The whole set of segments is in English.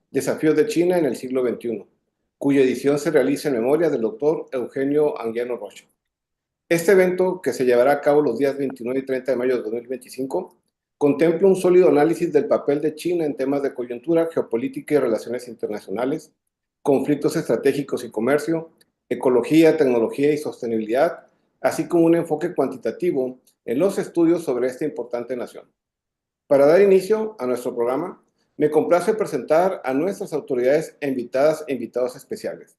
Desafíos de China en el siglo XXI, cuya edición se realiza en memoria del doctor Eugenio Anguiano Rocha. Este evento, que se llevará a cabo los días 29 y 30 de mayo de 2025, contempla un sólido análisis del papel de China en temas de coyuntura, geopolítica y relaciones internacionales, conflictos estratégicos y comercio, ecología, tecnología y sostenibilidad, así como un enfoque cuantitativo en los estudios sobre esta importante nación. Para dar inicio a nuestro programa, me complace presentar a nuestras autoridades invitadas e invitados especiales.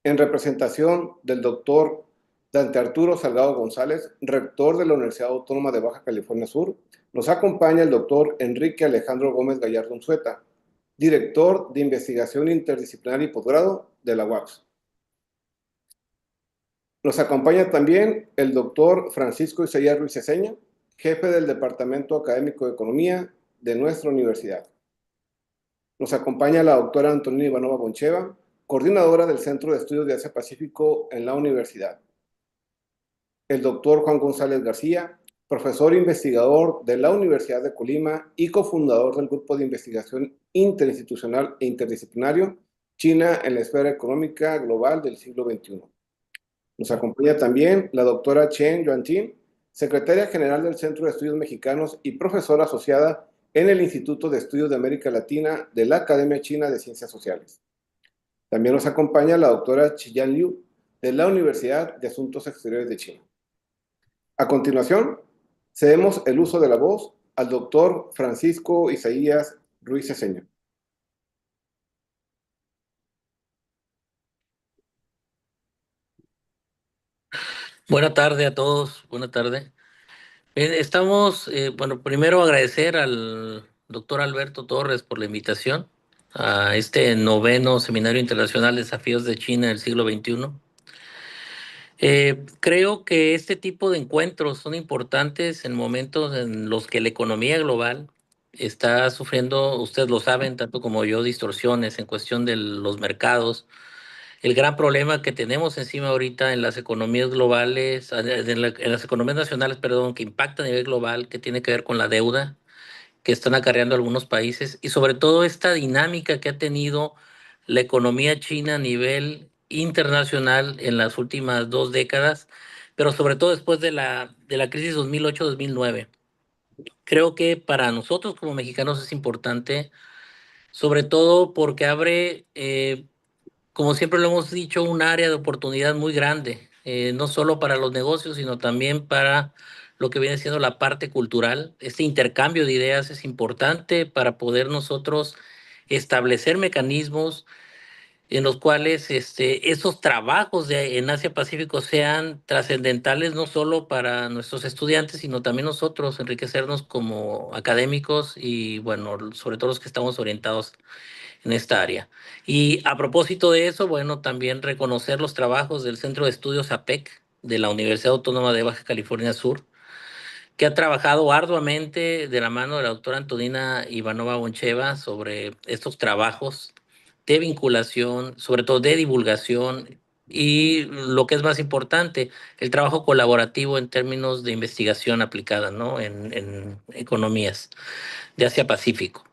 En representación del doctor Dante Arturo Salgado González, rector de la Universidad Autónoma de Baja California Sur, nos acompaña el doctor Enrique Alejandro Gómez Gallardo Unzueta, director de Investigación Interdisciplinaria y Posgrado de la UAPS. Nos acompaña también el doctor Francisco Isaías Ruiz Ceseña, jefe del Departamento Académico de Economía de nuestra universidad. Nos acompaña la doctora Antonina Ivanova Boncheva, coordinadora del Centro de Estudios de Asia Pacífico en la universidad. El doctor Juan González García, profesor e investigador de la Universidad de Colima y cofundador del Grupo de Investigación Interinstitucional e Interdisciplinario China en la Esfera Económica Global del siglo XXI. Nos acompaña también la doctora Chen Yuanqing, secretaria general del Centro de Estudios Mexicanos y profesora asociada en el Instituto de Estudios de América Latina de la Academia China de Ciencias Sociales. También nos acompaña la doctora Chiyan Liu, de la Universidad de Asuntos Exteriores de China. A continuación, cedemos el uso de la voz al doctor Francisco Isaías Ruiz Ceseña. Buena tarde a todos, buena tarde. Bueno, primero agradecer al doctor Alberto Torres por la invitación a este noveno Seminario Internacional Desafíos de China del siglo XXI. Creo que este tipo de encuentros son importantes en momentos en los que la economía global está sufriendo, ustedes lo saben, tanto como yo, distorsiones en cuestión de los mercados. El gran problema que tenemos encima ahorita en las economías globales, en las economías nacionales, perdón, que impacta a nivel global, que tiene que ver con la deuda que están acarreando algunos países y sobre todo esta dinámica que ha tenido la economía china a nivel internacional en las últimas 2 décadas, pero sobre todo después de la crisis 2008-2009. Creo que para nosotros como mexicanos es importante, sobre todo porque abre como siempre lo hemos dicho, un área de oportunidad muy grande, no solo para los negocios, sino también para lo que viene siendo la parte cultural. Este intercambio de ideas es importante para poder nosotros establecer mecanismos en los cuales esos trabajos en Asia Pacífico sean trascendentales no solo para nuestros estudiantes, sino también nosotros enriquecernos como académicos y, bueno, sobre todo los que estamos orientados en esta área. Y a propósito de eso, bueno, también reconocer los trabajos del Centro de Estudios APEC de la Universidad Autónoma de Baja California Sur, que ha trabajado arduamente de la mano de la doctora Antonina Ivanova Boncheva sobre estos trabajos de vinculación, sobre todo de divulgación y lo que es más importante, el trabajo colaborativo en términos de investigación aplicada, ¿no? En economías de Asia Pacífico.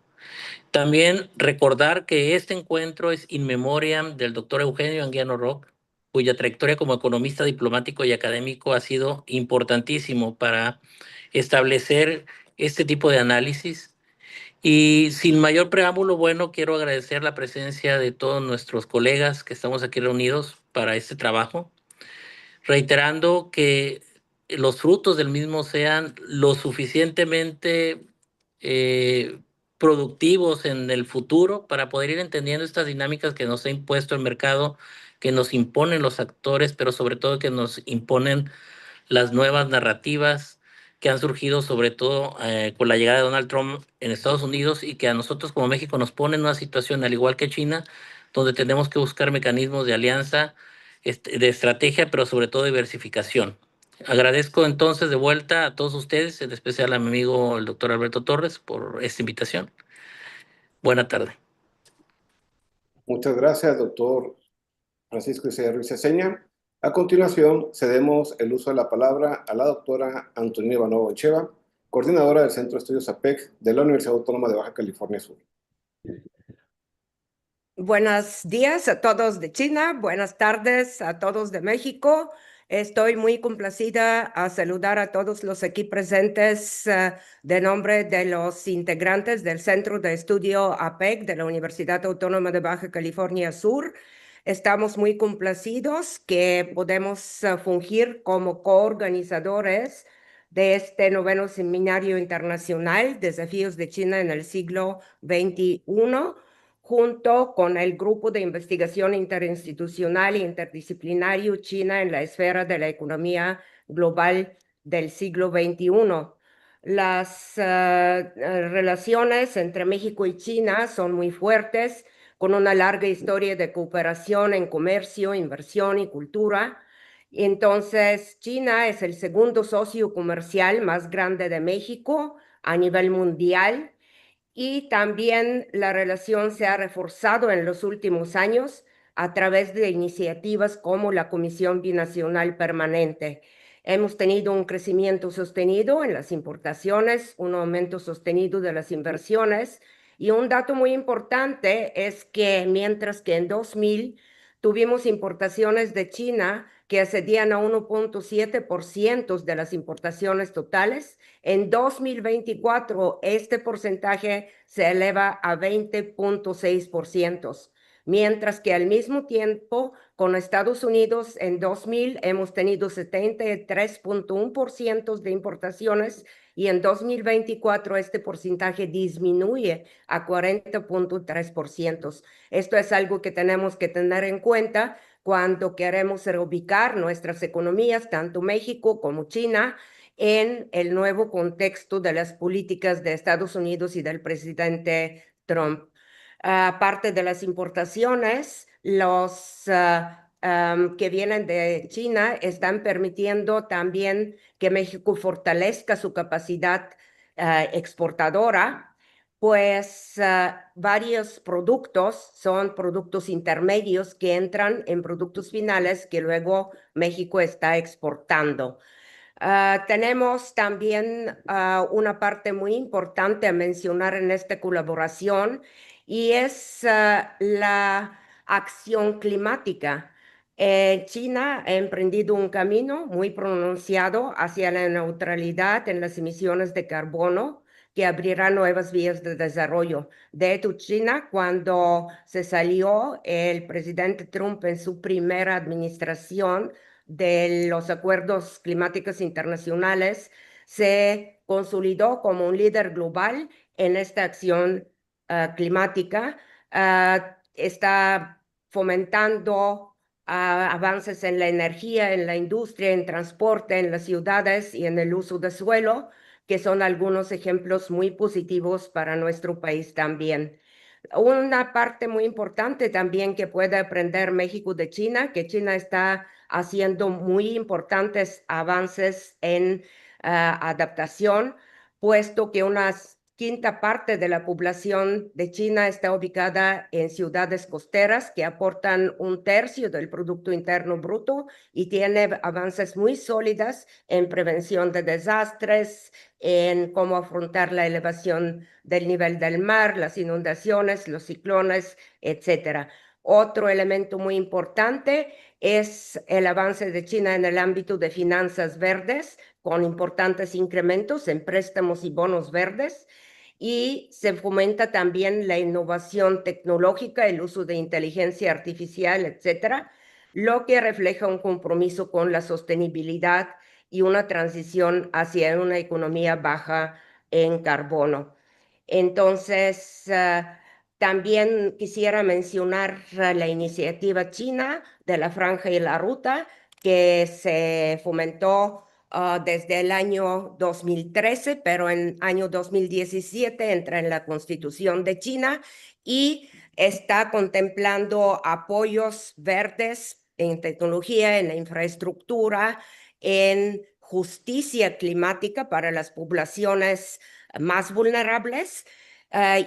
También recordar que este encuentro es in memoriam del doctor Eugenio Anguiano Roch, cuya trayectoria como economista diplomático y académico ha sido importantísimo para establecer este tipo de análisis. Y sin mayor preámbulo, bueno, quiero agradecer la presencia de todos nuestros colegas que estamos aquí reunidos para este trabajo, reiterando que los frutos del mismo sean lo suficientemente eh, productivos en el futuro para poder ir entendiendo estas dinámicas que nos ha impuesto el mercado, que nos imponen los actores, pero sobre todo que nos imponen las nuevas narrativas que han surgido sobre todo con la llegada de Donald Trump en Estados Unidos y que a nosotros como México nos ponen en una situación al igual que China, donde tenemos que buscar mecanismos de alianza, de estrategia, pero sobre todo diversificación. Agradezco entonces de vuelta a todos ustedes, en especial a mi amigo el doctor Alberto Torres, por esta invitación. Buena tarde. Muchas gracias, doctor Francisco Isaías Ruiz Ceseña. A continuación, cedemos el uso de la palabra a la doctora Antonina Ivanova Boncheva, coordinadora del Centro de Estudios APEC de la Universidad Autónoma de Baja California Sur. Buenos días a todos de China, buenas tardes a todos de México. Estoy muy complacida a saludar a todos los aquí presentes de nombre de los integrantes del Centro de Estudio APEC de la Universidad Autónoma de Baja California Sur. Estamos muy complacidos que podemos fungir como coorganizadores de este noveno Seminario Internacional, Desafíos de China en el siglo XXI, junto con el Grupo de Investigación Interinstitucional e Interdisciplinario China en la esfera de la economía global del siglo XXI. Las relaciones entre México y China son muy fuertes, con una larga historia de cooperación en comercio, inversión y cultura. Entonces, China es el segundo socio comercial más grande de México a nivel mundial, y también la relación se ha reforzado en los últimos años a través de iniciativas como la Comisión Binacional Permanente. Hemos tenido un crecimiento sostenido en las importaciones, un aumento sostenido de las inversiones, y un dato muy importante es que mientras que en 2000 tuvimos importaciones de China que ascendían a 1.7% de las importaciones totales, en 2024 este porcentaje se eleva a 20.6%, mientras que al mismo tiempo con Estados Unidos en 2000 hemos tenido 73.1% de importaciones, y en 2024 este porcentaje disminuye a 40.3%. Esto es algo que tenemos que tener en cuenta cuando queremos reubicar nuestras economías, tanto México como China, en el nuevo contexto de las políticas de Estados Unidos y del presidente Trump. Aparte de las importaciones, los que vienen de China están permitiendo también que México fortalezca su capacidad exportadora, pues varios productos son productos intermedios que entran en productos finales que luego México está exportando. Tenemos también una parte muy importante a mencionar en esta colaboración, y es la acción climática. China ha emprendido un camino muy pronunciado hacia la neutralidad en las emisiones de carbono, que abrirá nuevas vías de desarrollo. De hecho, China, cuando se salió el presidente Trump en su primera administración de los acuerdos climáticos internacionales, se consolidó como un líder global en esta acción climática. Está fomentando avances en la energía, en la industria, en transporte, en las ciudades y en el uso de suelo, que son algunos ejemplos muy positivos para nuestro país también. Una parte muy importante también que puede aprender México de China, que China está haciendo muy importantes avances en adaptación, puesto que una quinta parte de la población de China está ubicada en ciudades costeras que aportan un tercio del Producto Interno Bruto, y tiene avances muy sólidas en prevención de desastres, en cómo afrontar la elevación del nivel del mar, las inundaciones, los ciclones, etcétera. Otro elemento muy importante es el avance de China en el ámbito de finanzas verdes, con importantes incrementos en préstamos y bonos verdes, y se fomenta también la innovación tecnológica, el uso de inteligencia artificial, etcétera, lo que refleja un compromiso con la sostenibilidad y una transición hacia una economía baja en carbono. Entonces, también quisiera mencionar la iniciativa china de la Franja y la Ruta, que se fomentó desde el año 2013, pero en año 2017 entra en la Constitución de China y está contemplando apoyos verdes en tecnología, en la infraestructura, en justicia climática para las poblaciones más vulnerables.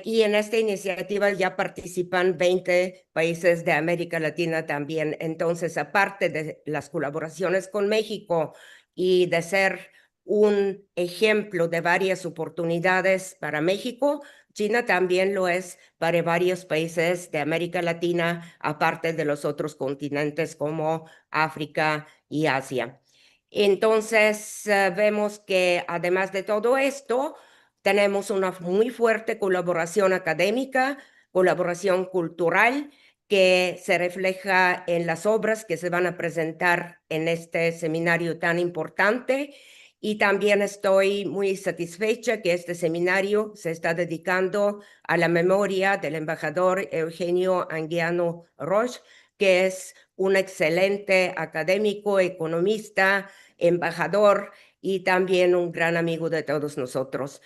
Y en esta iniciativa ya participan 20 países de América Latina también. Entonces, aparte de las colaboraciones con México y de ser un ejemplo de varias oportunidades para México, China también lo es para varios países de América Latina, aparte de los otros continentes como África y Asia. Entonces, vemos que además de todo esto, tenemos una muy fuerte colaboración académica, colaboración cultural, que se refleja en las obras que se van a presentar en este seminario tan importante. Y también estoy muy satisfecha que este seminario se está dedicando a la memoria del embajador Eugenio Anguiano Roche, que es un excelente académico, economista, embajador y también un gran amigo de todos nosotros.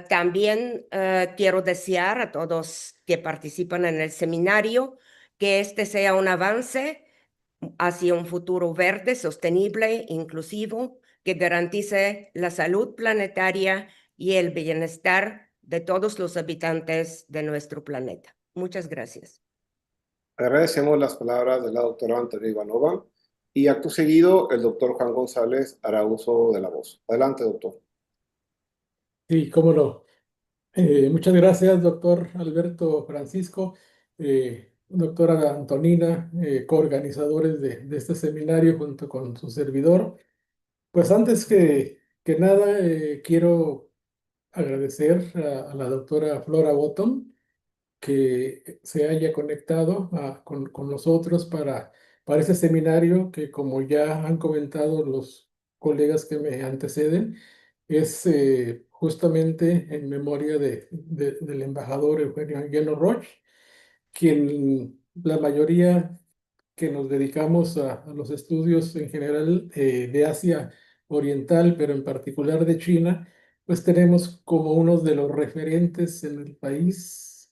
También quiero desear a todos que participan en el seminario que este sea un avance hacia un futuro verde, sostenible, inclusivo, que garantice la salud planetaria y el bienestar de todos los habitantes de nuestro planeta. Muchas gracias. Agradecemos las palabras de la doctora Antonia Ivanova y acto seguido el doctor Juan González hará uso de la voz. Adelante, doctor. Sí, cómo no. Muchas gracias, doctor Alberto Francisco, doctora Antonina, coorganizadores de este seminario junto con su servidor. Pues antes que nada, quiero agradecer a la doctora Flora Bottom que se haya conectado con nosotros para este seminario que, como ya han comentado los colegas que me anteceden, es justamente en memoria del embajador Eugenio Anguiano Roch, quien la mayoría que nos dedicamos a los estudios en general de Asia Oriental, pero en particular de China, pues tenemos como uno de los referentes en el país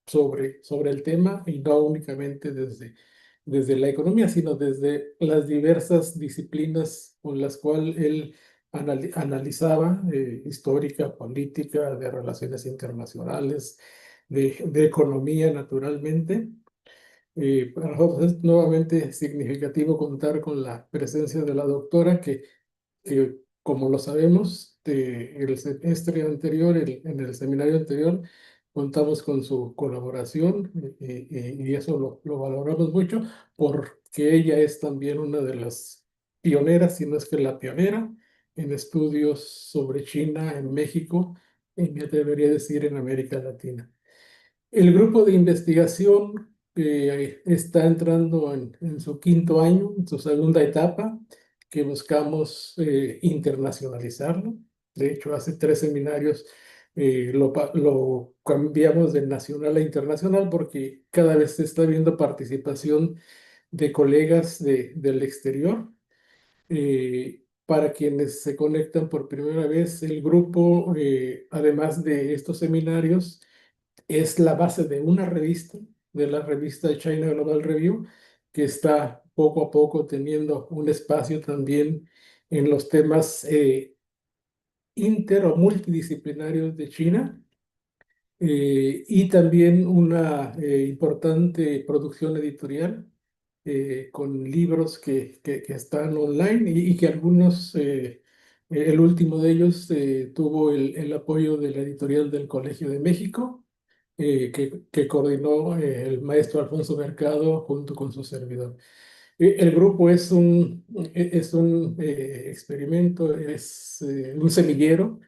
sobre el tema, y no únicamente desde la economía, sino desde las diversas disciplinas con las cuales él analizaba, histórica, política, de relaciones internacionales, de economía, naturalmente. Para nosotros es nuevamente significativo contar con la presencia de la doctora que, como lo sabemos, el semestre anterior, en el seminario anterior, contamos con su colaboración y eso lo valoramos mucho porque ella es también una de las pioneras, si no es que la pionera, en estudios sobre China en México y me atrevería a decir en América Latina. El grupo de investigación está entrando en su quinto año, en su segunda etapa, que buscamos internacionalizarlo. De hecho, hace 3 seminarios lo cambiamos de nacional a internacional porque cada vez se está viendo participación de colegas del exterior. Para quienes se conectan por primera vez, el grupo, además de estos seminarios, es la base de una revista, de la revista China Global Review, que está poco a poco teniendo un espacio también en los temas inter o multidisciplinarios de China, y también una importante producción editorial con libros que están online y que algunos, el último de ellos tuvo el apoyo de la editorial del Colegio de México, que coordinó el maestro Alfonso Mercado junto con su servidor. El grupo es un experimento, es un semillero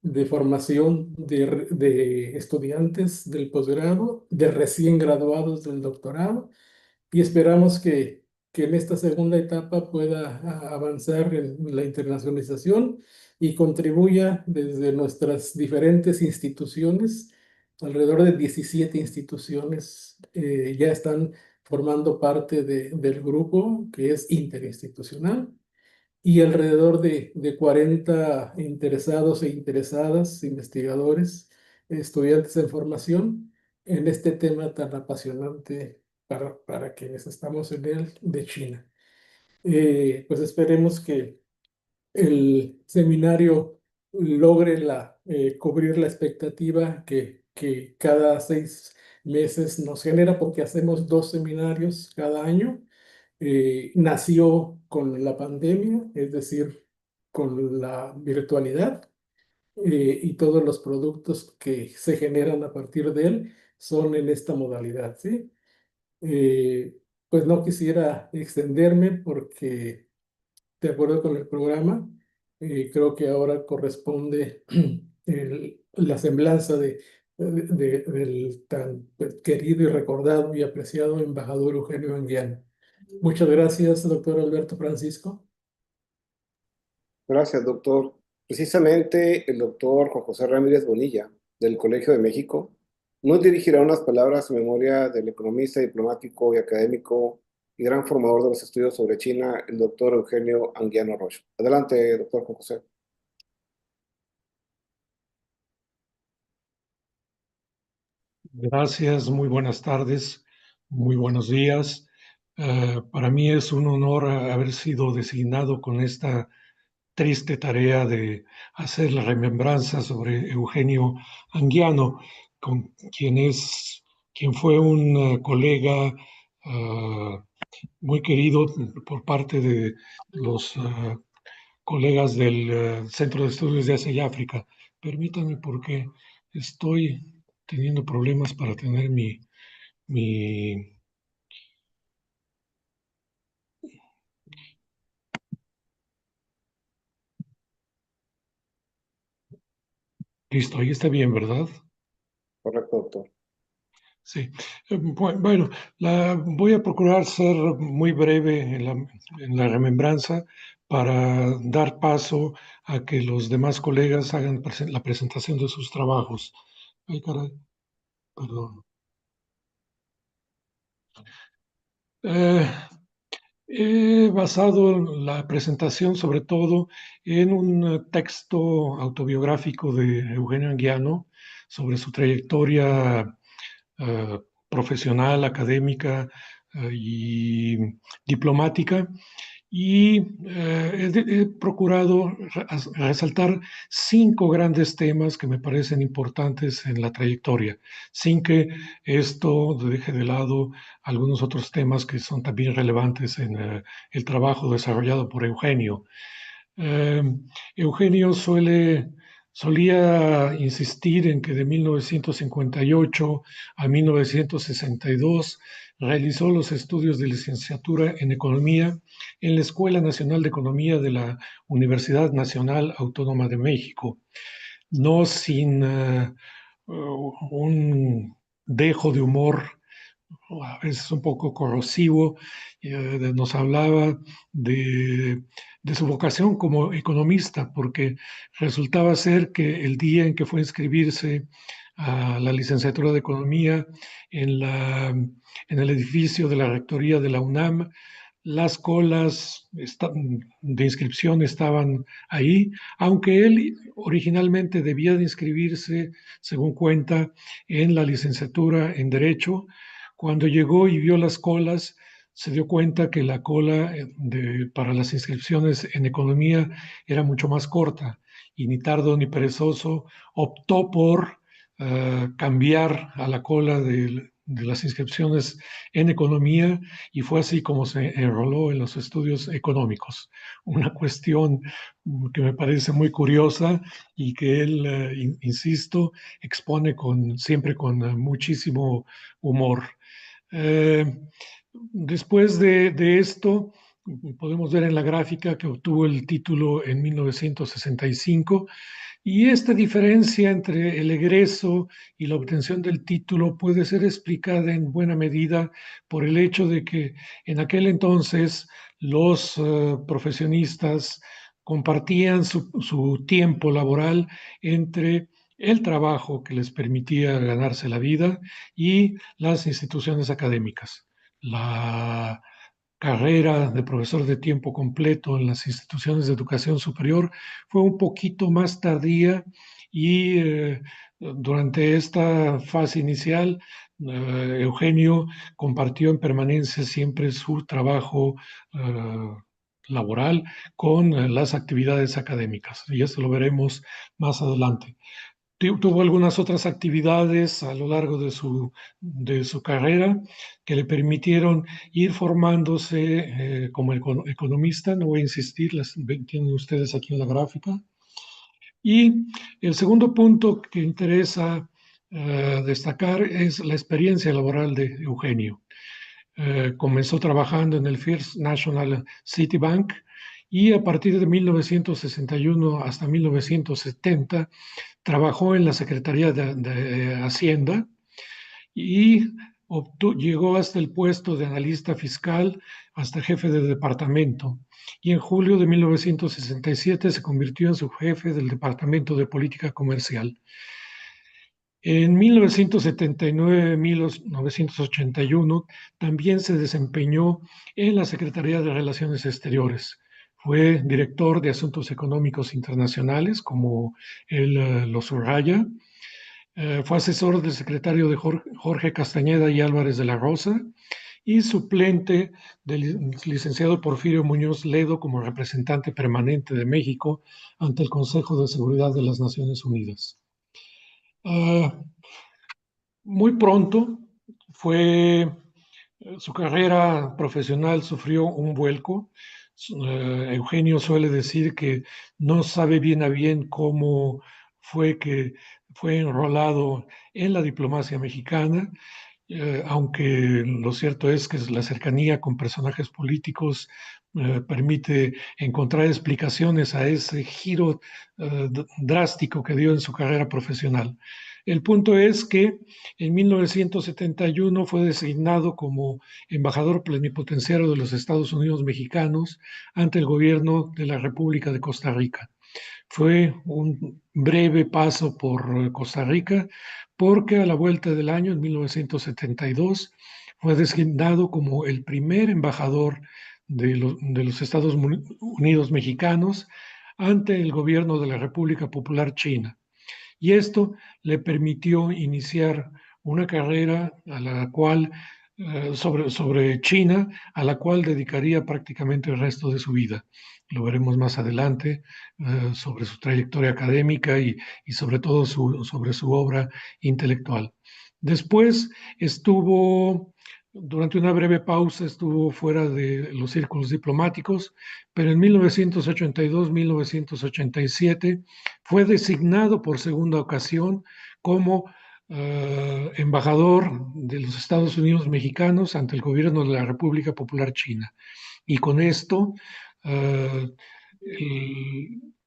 de formación de estudiantes del posgrado, de recién graduados del doctorado, y esperamos que en esta segunda etapa pueda avanzar en la internacionalización y contribuya desde nuestras diferentes instituciones. Alrededor de 17 instituciones ya están formando parte del grupo que es interinstitucional, y alrededor de 40 interesados e interesadas, investigadores, estudiantes en formación en este tema tan apasionante para quienes estamos en él de China. Pues esperemos que el seminario logre cubrir la expectativa que cada 6 meses nos genera, porque hacemos 2 seminarios cada año. Nació con la pandemia, es decir, con la virtualidad, y todos los productos que se generan a partir de él son en esta modalidad, ¿sí? Eh, pues no quisiera extenderme porque, de acuerdo con el programa, creo que ahora corresponde la semblanza del tan querido y recordado y apreciado embajador Eugenio Anguiano. Muchas gracias, doctor Alberto Francisco. Gracias, doctor. Precisamente el doctor Juan José Ramírez Bonilla, del Colegio de México, nos dirigirá unas palabras en memoria del economista, diplomático y académico y gran formador de los estudios sobre China, el doctor Eugenio Anguiano Rocha. Adelante, doctor Juan José. Gracias, muy buenas tardes, muy buenos días. Para mí es un honor haber sido designado con esta triste tarea de hacer la remembranza sobre Eugenio Anguiano, con quien fue un colega muy querido por parte de los colegas del Centro de Estudios de Asia y África. Permítanme porque estoy teniendo problemas para tener mi... Listo, ahí está bien, ¿verdad? Correcto, doctor. Sí. Bueno, voy a procurar ser muy breve en la remembranza para dar paso a que los demás colegas hagan la presentación de sus trabajos. Ay, caray, perdón. Eh, He basado la presentación sobre todo en un texto autobiográfico de Eugenio Anguiano sobre su trayectoria profesional, académica y diplomática. Y he procurado resaltar 5 grandes temas que me parecen importantes en la trayectoria, sin que esto deje de lado algunos otros temas que son también relevantes en el trabajo desarrollado por Eugenio. Eh, Eugenio solía insistir en que de 1958 a 1962 realizó los estudios de licenciatura en Economía en la Escuela Nacional de Economía de la Universidad Nacional Autónoma de México, no sin un dejo de humor a veces un poco corrosivo. Nos hablaba de su vocación como economista, porque resultaba ser que el día en que fue a inscribirse a la licenciatura de Economía en el edificio de la Rectoría de la UNAM, las colas de inscripción estaban ahí, aunque él originalmente debía de inscribirse, según cuenta, en la licenciatura en Derecho. Cuando llegó y vio las colas, se dio cuenta que la cola para las inscripciones en economía era mucho más corta y ni tardo ni perezoso optó por cambiar a la cola de las inscripciones en economía y fue así como se enroló en los estudios económicos. Una cuestión que me parece muy curiosa y que él, insisto, expone siempre con muchísimo humor. Eh, Después de esto, podemos ver en la gráfica que obtuvo el título en 1965 y esta diferencia entre el egreso y la obtención del título puede ser explicada en buena medida por el hecho de que en aquel entonces los profesionistas compartían su tiempo laboral entre el trabajo que les permitía ganarse la vida y las instituciones académicas. La carrera de profesor de tiempo completo en las instituciones de educación superior fue un poquito más tardía y durante esta fase inicial, Eugenio compartió en permanencia siempre su trabajo laboral con las actividades académicas, y esto lo veremos más adelante. Tuvo algunas otras actividades a lo largo de su carrera que le permitieron ir formándose como economista. No voy a insistir, las tienen ustedes aquí en la gráfica. Y el segundo punto que interesa destacar es la experiencia laboral de Eugenio. Comenzó trabajando en el First National Citibank y a partir de 1961 hasta 1970 trabajó en la Secretaría de Hacienda y llegó hasta el puesto de analista fiscal, hasta jefe de departamento. Y en julio de 1967 se convirtió en subjefe del Departamento de Política Comercial. En 1979-1981 también se desempeñó en la Secretaría de Relaciones Exteriores. Fue director de Asuntos Económicos Internacionales, como él lo subraya. Fue asesor del secretario de Jorge Castañeda y Álvarez de la Rosa y suplente del licenciado Porfirio Muñoz Ledo como representante permanente de México ante el Consejo de Seguridad de las Naciones Unidas. Muy pronto su carrera profesional sufrió un vuelco. Eugenio suele decir que no sabe bien a bien cómo fue que fue enrolado en la diplomacia mexicana, aunque lo cierto es que la cercanía con personajes políticos permite encontrar explicaciones a ese giro drástico que dio en su carrera profesional. El punto es que en 1971 fue designado como embajador plenipotenciario de los Estados Unidos mexicanos ante el gobierno de la República de Costa Rica. Fue un breve paso por Costa Rica porque a la vuelta del año, en 1972, fue designado como el primer embajador de los Estados Unidos mexicanos ante el gobierno de la República Popular China. Y esto le permitió iniciar una carrera a la cual, sobre China, a la cual dedicaría prácticamente el resto de su vida. Lo veremos más adelante sobre su trayectoria académica y sobre todo sobre su obra intelectual. Después durante una breve pausa, estuvo fuera de los círculos diplomáticos, pero en 1982-1987 fue designado por segunda ocasión como embajador de los Estados Unidos mexicanos ante el gobierno de la República Popular China. Y con esto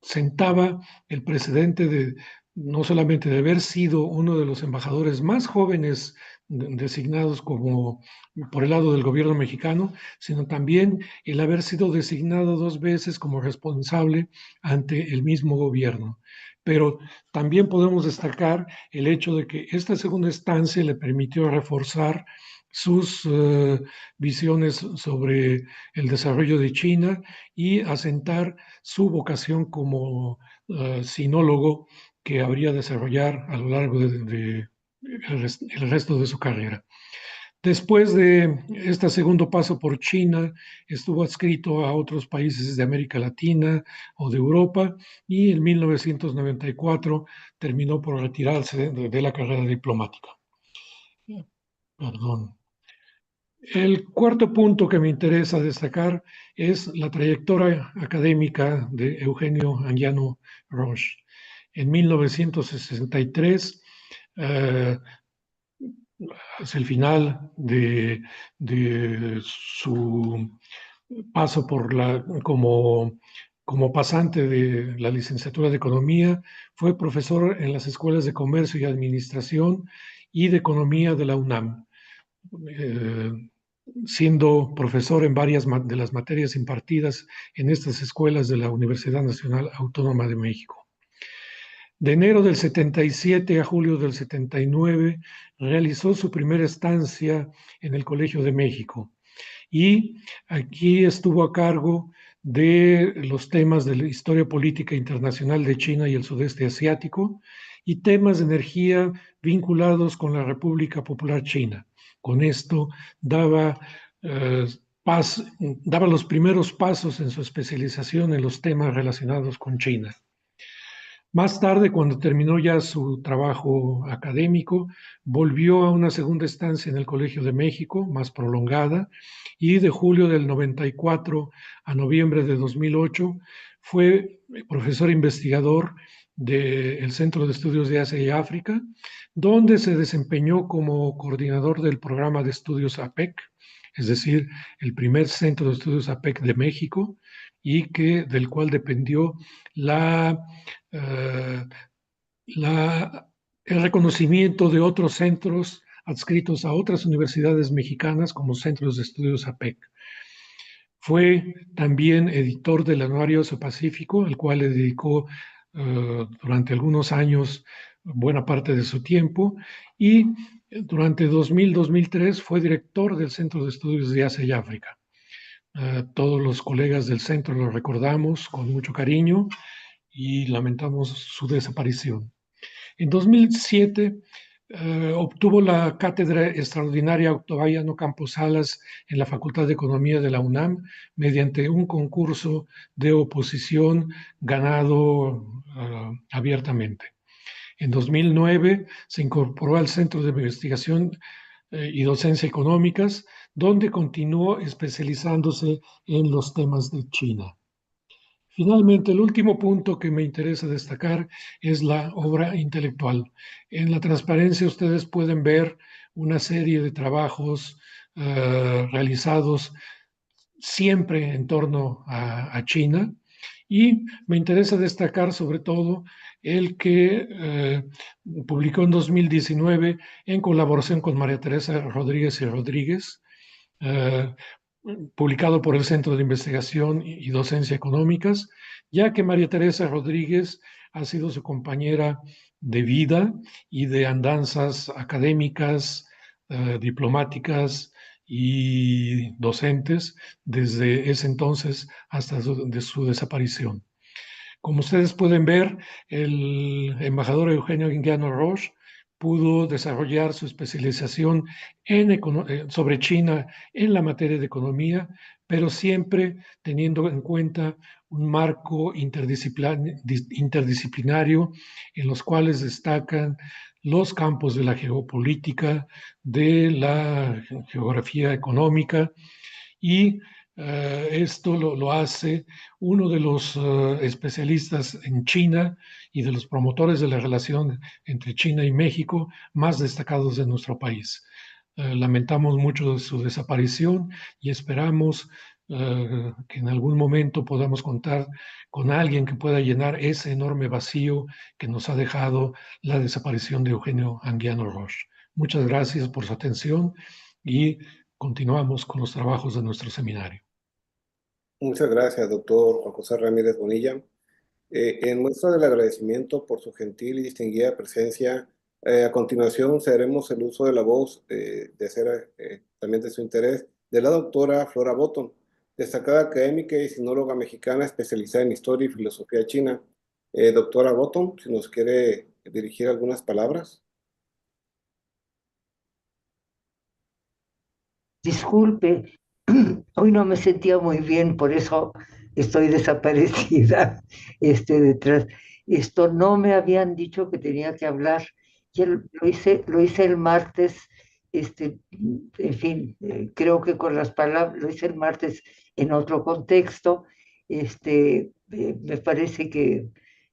sentaba el precedente no solamente de haber sido uno de los embajadores más jóvenes designados por el lado del gobierno mexicano, sino también el haber sido designado 2 veces como responsable ante el mismo gobierno. Pero también podemos destacar el hecho de que esta segunda estancia le permitió reforzar sus visiones sobre el desarrollo de China y asentar su vocación como sinólogo que habría de desarrollar a lo largo del resto de su carrera. Después de este segundo paso por China, estuvo adscrito a otros países de América Latina o de Europa y en 1994 terminó por retirarse de la carrera diplomática. Perdón. El cuarto punto que me interesa destacar es la trayectoria académica de Eugenio Anguiano Roche. En 1963, hacia el final de su paso como pasante de la licenciatura de Economía, fue profesor en las escuelas de Comercio y Administración y de Economía de la UNAM, siendo profesor en varias de las materias impartidas en estas escuelas de la Universidad Nacional Autónoma de México. De enero del 77 a julio del 79 realizó su primera estancia en el Colegio de México y aquí estuvo a cargo de los temas de la historia política internacional de China y el sudeste asiático y temas de energía vinculados con la República Popular China. Con esto daba los primeros pasos en su especialización en los temas relacionados con China. Más tarde, cuando terminó ya su trabajo académico, volvió a una segunda estancia en el Colegio de México, más prolongada, y de julio del 94 a noviembre de 2008 fue profesor investigador del Centro de Estudios de Asia y África, donde se desempeñó como coordinador del programa de estudios APEC, es decir, el primer centro de estudios APEC de México, y del cual dependió eh, el reconocimiento de otros centros adscritos a otras universidades mexicanas como centros de estudios APEC. Fue también editor del Anuario Asia-Pacífico, al cual le dedicó durante algunos años buena parte de su tiempo, y durante 2000-2003 fue director del Centro de Estudios de Asia y África. Todos los colegas del centro lo recordamos con mucho cariño y lamentamos su desaparición. En 2007 obtuvo la cátedra extraordinaria Octaviano Campos Salas en la Facultad de Economía de la UNAM mediante un concurso de oposición ganado abiertamente. En 2009 se incorporó al Centro de Investigación y Docencia Económicas, donde continuó especializándose en los temas de China. Finalmente, el último punto que me interesa destacar es la obra intelectual. En la transparencia ustedes pueden ver una serie de trabajos realizados siempre en torno a China, y me interesa destacar sobre todo el que publicó en 2019 en colaboración con María Teresa Rodríguez y Rodríguez, eh, publicado por el Centro de Investigación y Docencia Económicas, ya que María Teresa Rodríguez ha sido su compañera de vida y de andanzas académicas, diplomáticas y docentes desde ese entonces hasta su desaparición. Como ustedes pueden ver, el embajador Eugenio Anguiano Roche pudo desarrollar su especialización sobre China en la materia de economía, pero siempre teniendo en cuenta un marco interdisciplinario en los cuales destacan los campos de la geopolítica, de la geografía económica, y esto lo hace uno de los especialistas en China y de los promotores de la relación entre China y México más destacados de nuestro país. Lamentamos mucho su desaparición y esperamos que en algún momento podamos contar con alguien que pueda llenar ese enorme vacío que nos ha dejado la desaparición de Eugenio Anguiano Roche. Muchas gracias por su atención y continuamos con los trabajos de nuestro seminario. Muchas gracias, doctor Juan José Ramírez Bonilla. En muestra del agradecimiento por su gentil y distinguida presencia, a continuación cederemos el uso de la voz, de ser también de su interés, de la doctora Flora Botton, destacada académica y sinóloga mexicana especializada en historia y filosofía china. Doctora Botton, si nos quiere dirigir algunas palabras. Disculpe, hoy no me sentía muy bien, por eso estoy desaparecida, detrás. Esto no me habían dicho que tenía que hablar. Ya lo hice el martes, en fin, creo que con las palabras, lo hice el martes en otro contexto. Me parece que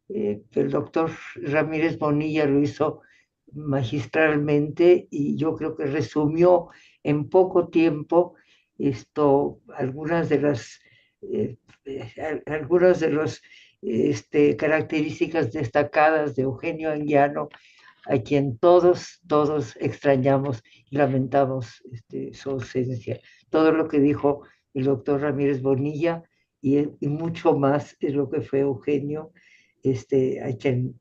el doctor Ramírez Bonilla lo hizo magistralmente y yo creo que resumió en poco tiempo algunas de las algunas de las características destacadas de Eugenio Anguiano, a quien todos extrañamos y lamentamos su ausencia. Todo lo que dijo el doctor Ramírez Bonilla y mucho más es lo que fue Eugenio, a quien,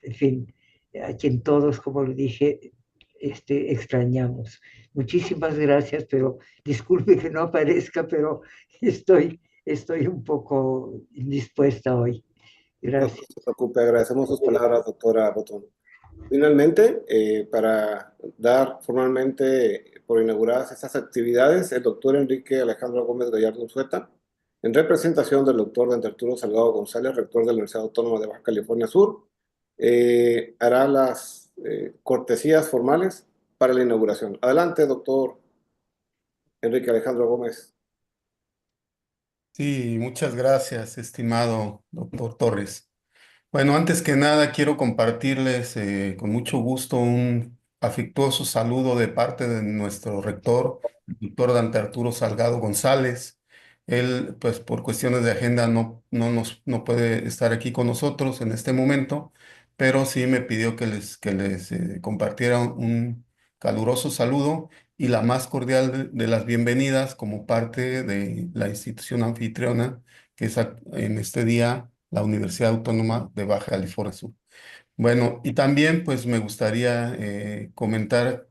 en fin, a quien todos, como le dije, extrañamos. Muchísimas gracias, pero disculpe que no aparezca, pero estoy un poco indispuesta hoy. No Gracias. se preocupe, agradecemos sus palabras, doctora Botton. Finalmente, para dar formalmente por inauguradas estas actividades, el doctor Enrique Alejandro Gómez Gallardo Unzueta, en representación del doctor Arturo Salgado González, rector de la Universidad Autónoma de Baja California Sur, hará las cortesías formales para la inauguración. Adelante, doctor Enrique Alejandro Gómez. Sí, muchas gracias, estimado doctor Torres. Bueno, antes que nada quiero compartirles con mucho gusto un afectuoso saludo de parte de nuestro rector, el doctor Dante Arturo Salgado González. Él, pues por cuestiones de agenda no puede estar aquí con nosotros en este momento, pero sí me pidió que les compartiera un caluroso saludo y la más cordial de las bienvenidas como parte de la institución anfitriona, que es en este día la Universidad Autónoma de Baja California Sur. Bueno, y también pues me gustaría comentar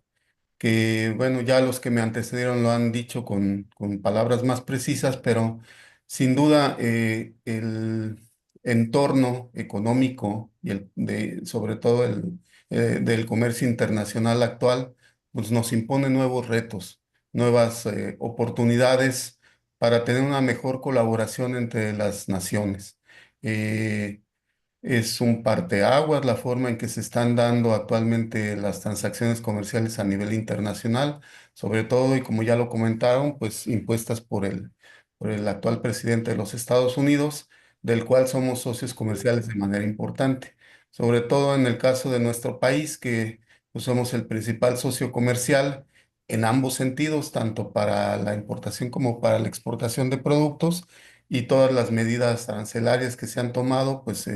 que, bueno, ya los que me antecedieron lo han dicho con palabras más precisas, pero sin duda el entorno económico y sobre todo del comercio internacional actual, pues nos impone nuevos retos, nuevas oportunidades para tener una mejor colaboración entre las naciones. Eh, es un parteaguas la forma en que se están dando actualmente las transacciones comerciales a nivel internacional, sobre todo, y como ya lo comentaron, pues impuestas por el actual presidente de los Estados Unidos, del cual somos socios comerciales de manera importante. Sobre todo en el caso de nuestro país, que pues, somos el principal socio comercial en ambos sentidos, tanto para la importación como para la exportación de productos, y todas las medidas arancelarias que se han tomado, pues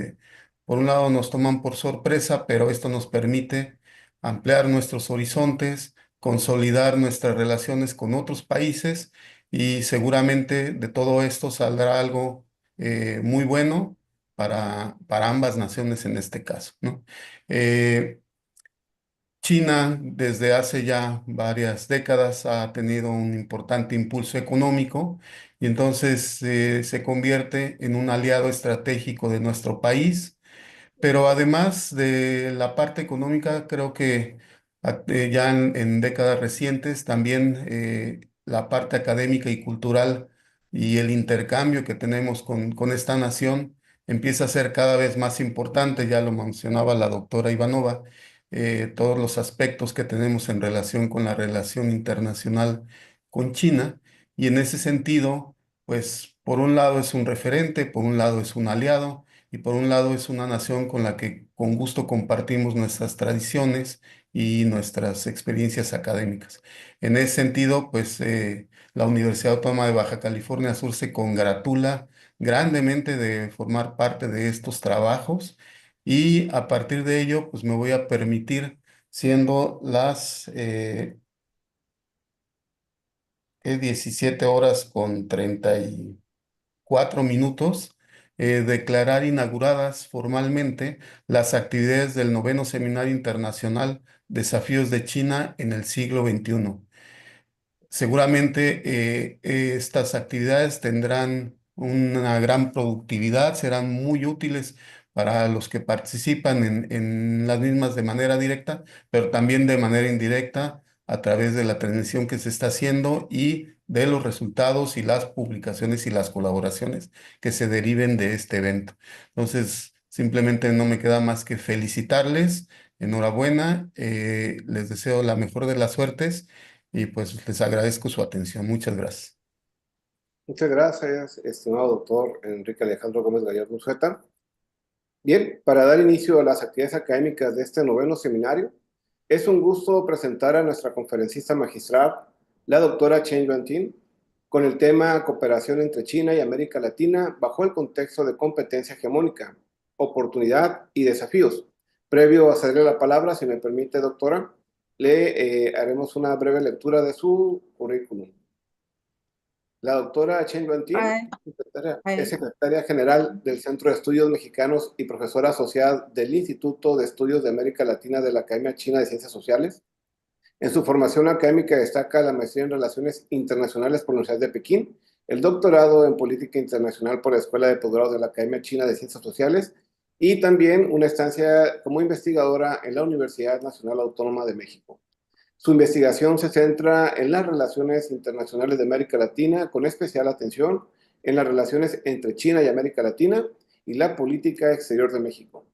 por un lado nos toman por sorpresa, pero esto nos permite ampliar nuestros horizontes, consolidar nuestras relaciones con otros países y seguramente de todo esto saldrá algo muy bueno para ambas naciones en este caso, ¿no? Eh, China desde hace ya varias décadas ha tenido un importante impulso económico y entonces se convierte en un aliado estratégico de nuestro país, pero además de la parte económica, creo que ya en décadas recientes también la parte académica y cultural y el intercambio que tenemos con esta nación empieza a ser cada vez más importante. Ya lo mencionaba la doctora Ivanova, todos los aspectos que tenemos en relación con la relación internacional con China. Y en ese sentido, pues por un lado es un referente, por un lado es un aliado y por un lado es una nación con la que con gusto compartimos nuestras tradiciones y nuestras experiencias académicas. En ese sentido, pues la Universidad Autónoma de Baja California Sur se congratula grandemente de formar parte de estos trabajos y a partir de ello, pues me voy a permitir, siendo las 17 horas con 34 minutos, declarar inauguradas formalmente las actividades del noveno Seminario Internacional Desafíos de China en el siglo XXI. Seguramente estas actividades tendrán una gran productividad, serán muy útiles para los que participan en las mismas de manera directa, pero también de manera indirecta a través de la transmisión que se está haciendo y de los resultados y las publicaciones y las colaboraciones que se deriven de este evento. Entonces, simplemente no me queda más que felicitarles, enhorabuena, les deseo la mejor de las suertes y pues les agradezco su atención. Muchas gracias. Muchas gracias, estimado doctor Enrique Alejandro Gómez Gallardo Unzueta. Bien, para dar inicio a las actividades académicas de este noveno seminario, es un gusto presentar a nuestra conferencista magistral, la doctora Chen Yuantin, con el tema Cooperación entre China y América Latina bajo el contexto de competencia hegemónica, oportunidad y desafíos. Previo a cederle la palabra, si me permite, doctora, le haremos una breve lectura de su currículum. La doctora Chen Yuantin es secretaria general del Centro de Estudios Mexicanos y profesora asociada del Instituto de Estudios de América Latina de la Academia China de Ciencias Sociales. En su formación académica destaca la maestría en Relaciones Internacionales por la Universidad de Pekín, el doctorado en Política Internacional por la Escuela de Posgrado de la Academia China de Ciencias Sociales y también una estancia como investigadora en la Universidad Nacional Autónoma de México. Su investigación se centra en las relaciones internacionales de América Latina, con especial atención en las relaciones entre China y América Latina y la política exterior de México.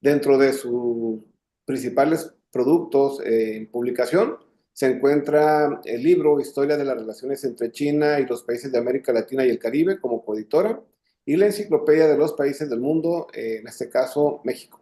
Dentro de sus principales productos en publicación se encuentra el libro Historia de las relaciones entre China y los países de América Latina y el Caribe como coeditora y la Enciclopedia de los Países del Mundo, en este caso México.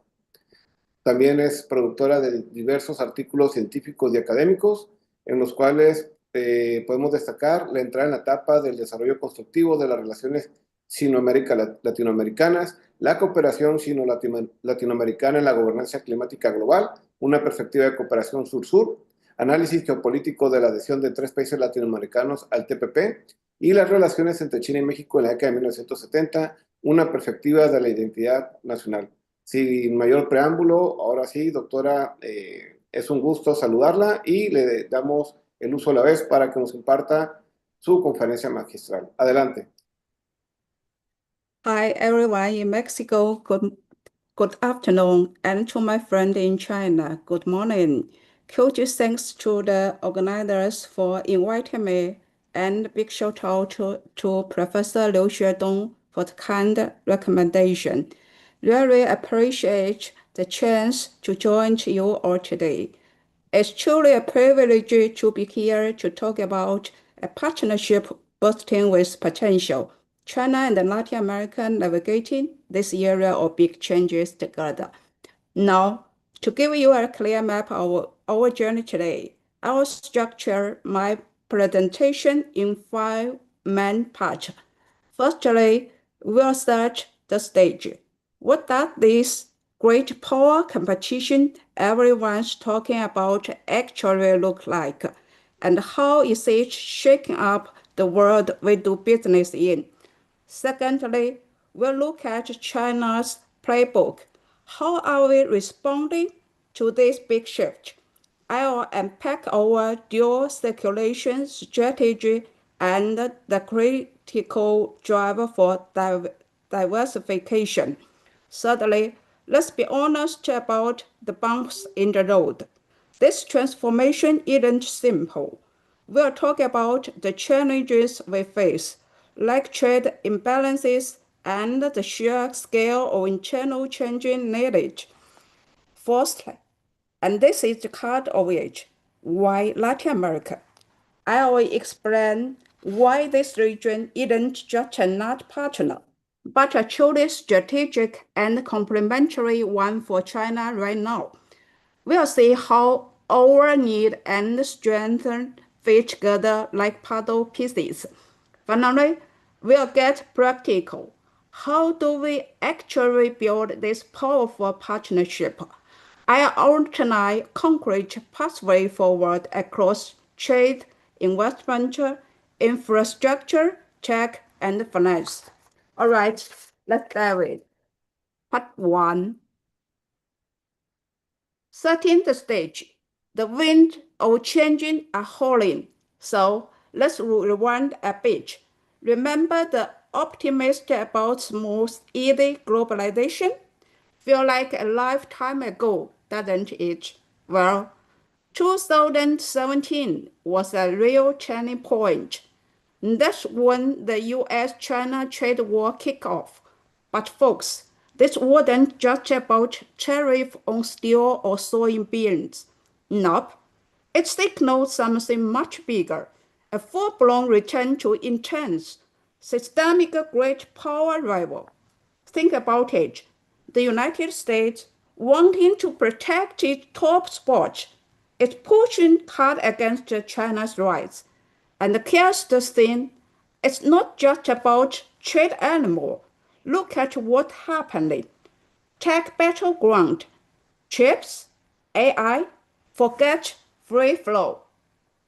También es productora de diversos artículos científicos y académicos, en los cuales podemos destacar la entrada en la etapa del desarrollo constructivo de las relaciones sino-latinoamericanas, la cooperación sino-latinoamericana en la gobernanza climática global, una perspectiva de cooperación sur-sur, análisis geopolítico de la adhesión de 3 países latinoamericanos al TPP y las relaciones entre China y México en la década de 1970, una perspectiva de la identidad nacional. Sin mayor preámbulo, ahora sí, doctora, es un gusto saludarla y le damos el uso a la vez para que nos imparta su conferencia magistral. Adelante. Hi, everyone in Mexico. Good afternoon. And to my friend in China, good morning. Huge thanks to the organizers for inviting me, and big shout out to Professor Liu Xuedong for the kind recommendation. Really appreciate the chance to join you all today. It's truly a privilege to be here to talk about a partnership bursting with potential. China and Latin America navigating this area of big changes together. Now, to give you a clear map of our journey today, I will structure my presentation in 5 main parts. Firstly, we'll set the stage. What does this great power competition everyone's talking about actually look like? And how is it shaking up the world we do business in? Secondly, we'll look at China's playbook. How are we responding to this big shift? I'll unpack our dual circulation strategy and the critical driver for diversification. Thirdly, let's be honest about the bumps in the road. This transformation isn't simple. We'll talk about the challenges we face, like trade imbalances and the sheer scale of internal changing needed. Fourthly, and this is the cut of it, why Latin America? I will explain why this region isn't just a not partner, but a truly strategic and complementary one for China right now. We'll see how our need and strength fit together like puzzle pieces. Finally, we'll get practical. How do we actually build this powerful partnership? I outline concrete pathway forward across trade, investment, infrastructure, tech, and finance. All right, let's dive in. Part 1. Setting the stage. The wind of changing are howling. So let's rewind a bit. Remember the optimist about smooth, easy globalization? Feel like a lifetime ago, doesn't it? Well, 2017 was a real turning point. That's when the US-China trade war kicked off. But folks, this wasn't just about tariff on steel or soybeans. Nope. It signaled something much bigger, a full-blown return to intense, systemic great power rival. Think about it. The United States, wanting to protect its top spot, is pushing hard against China's rise. And here's the thing, it's not just about trade anymore. Look at what's happening. Tech battleground, chips, AI, forget free flow.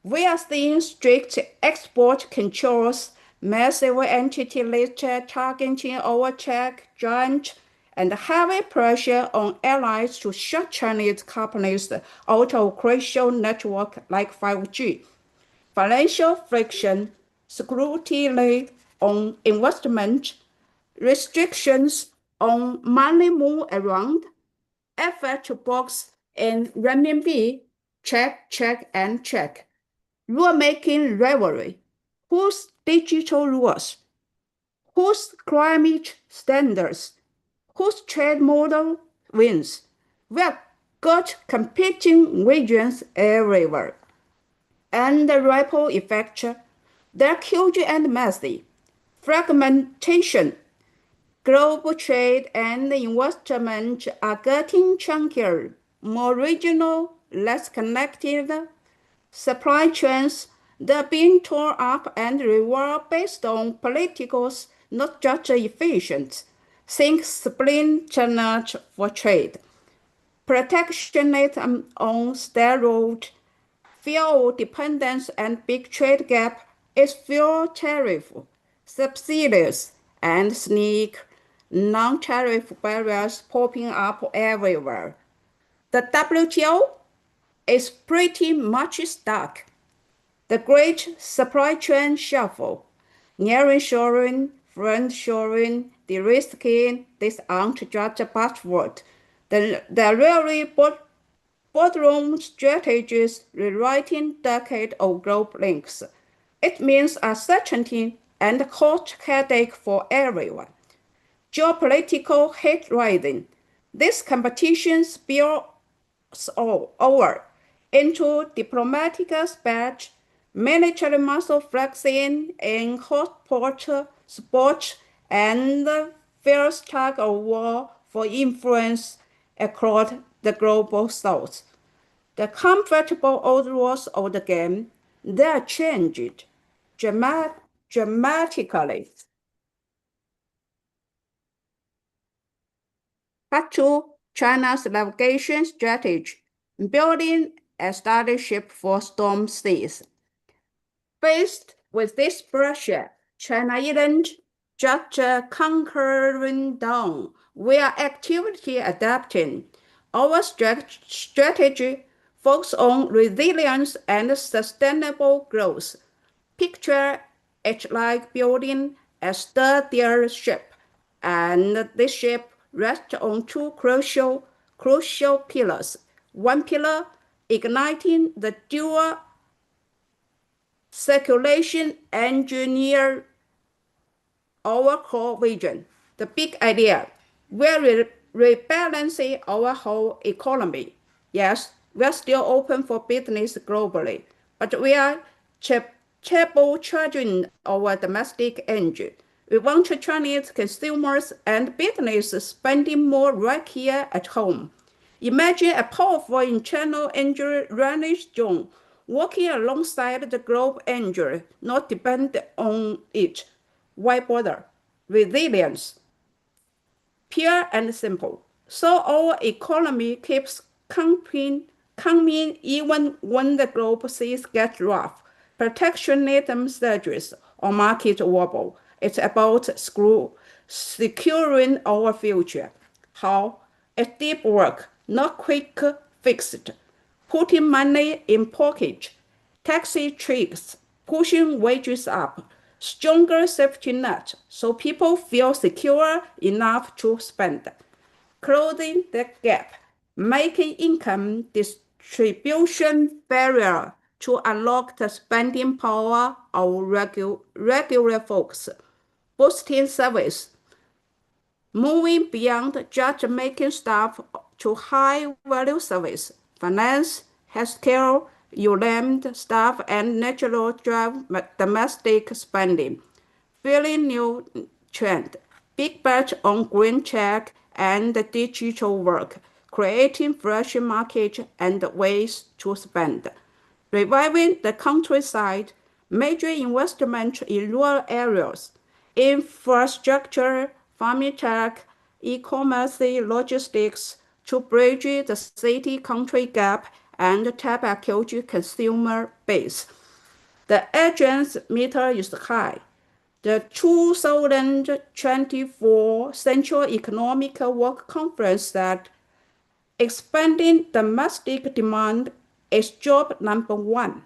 We are seeing strict export controls, massive entity list targeting our tech giant, and heavy pressure on allies to shut Chinese companies out of crucial networks like 5G. Financial friction, scrutiny on investment, restrictions on money move around, effort to box in renminbi, check, check, and check. Rulemaking rivalry. Whose digital rules? Whose climate standards? Whose trade model wins? We've got competing visions everywhere. And the ripple effect, they're huge and messy. Fragmentation. Global trade and investment are getting chunkier, more regional, less connected. Supply chains that are being torn up and reworked based on politicals, not just efficient. Think splinter for trade. Protectionism on steroids, fuel dependence and big trade gap is fuel tariff, subsidies, and sneak non-tariff barriers popping up everywhere. The WTO is pretty much stuck. The great supply chain shuffle, nearshoring, friendshoring, de-risking, these aren't just buzzwords. They're really boardroom strategies rewriting decade-old globe links. It means uncertainty and cost headache for everyone. Geopolitical hate rising. This competition spills over into diplomatic spat, military muscle flexing in hotspot sports, and fierce tug of war for influence across the global south. The comfortable old rules of the game, they are changed dramatically. Part 2, China's navigation strategy, building a steady ship for storm seas. Faced with this pressure, China isn't just conquering down, we are actively adapting. Our strategy focuses on resilience and sustainable growth. Picture it like building a sturdier ship, and this ship rests on two crucial pillars. One pillar igniting the dual circulation engineer our core vision, the big idea. We're rebalancing our whole economy. Yes, we're still open for business globally, but we are turbocharging our domestic engine. We want Chinese consumers and businesses spending more right here at home. Imagine a powerful internal engine running strong, working alongside the global engine, not dependent on it. Why bother? Resilience. Pure and simple. So our economy keeps coming even when the global seas get rough. Protectionism surges or market wobble. It's about securing our future. How? It's deep work, not quick fixed. Putting money in pocket, taxi tricks, pushing wages up, stronger safety net so people feel secure enough to spend, closing the gap, making income distribution fairer to unlock the spending power of regular folks, boosting service, moving beyond just making stuff to high-value service, finance, healthcare, ULAMD staff, and natural drive domestic spending. Feeling new trend, big bet on green tech and digital work, creating fresh market and ways to spend. Reviving the countryside, major investment in rural areas, infrastructure, farming tech, e-commerce, logistics to bridge the city-country gap and tap a huge consumer base. The urgency meter is high. The 2024 Central Economic Work Conference said expanding domestic demand is job number one.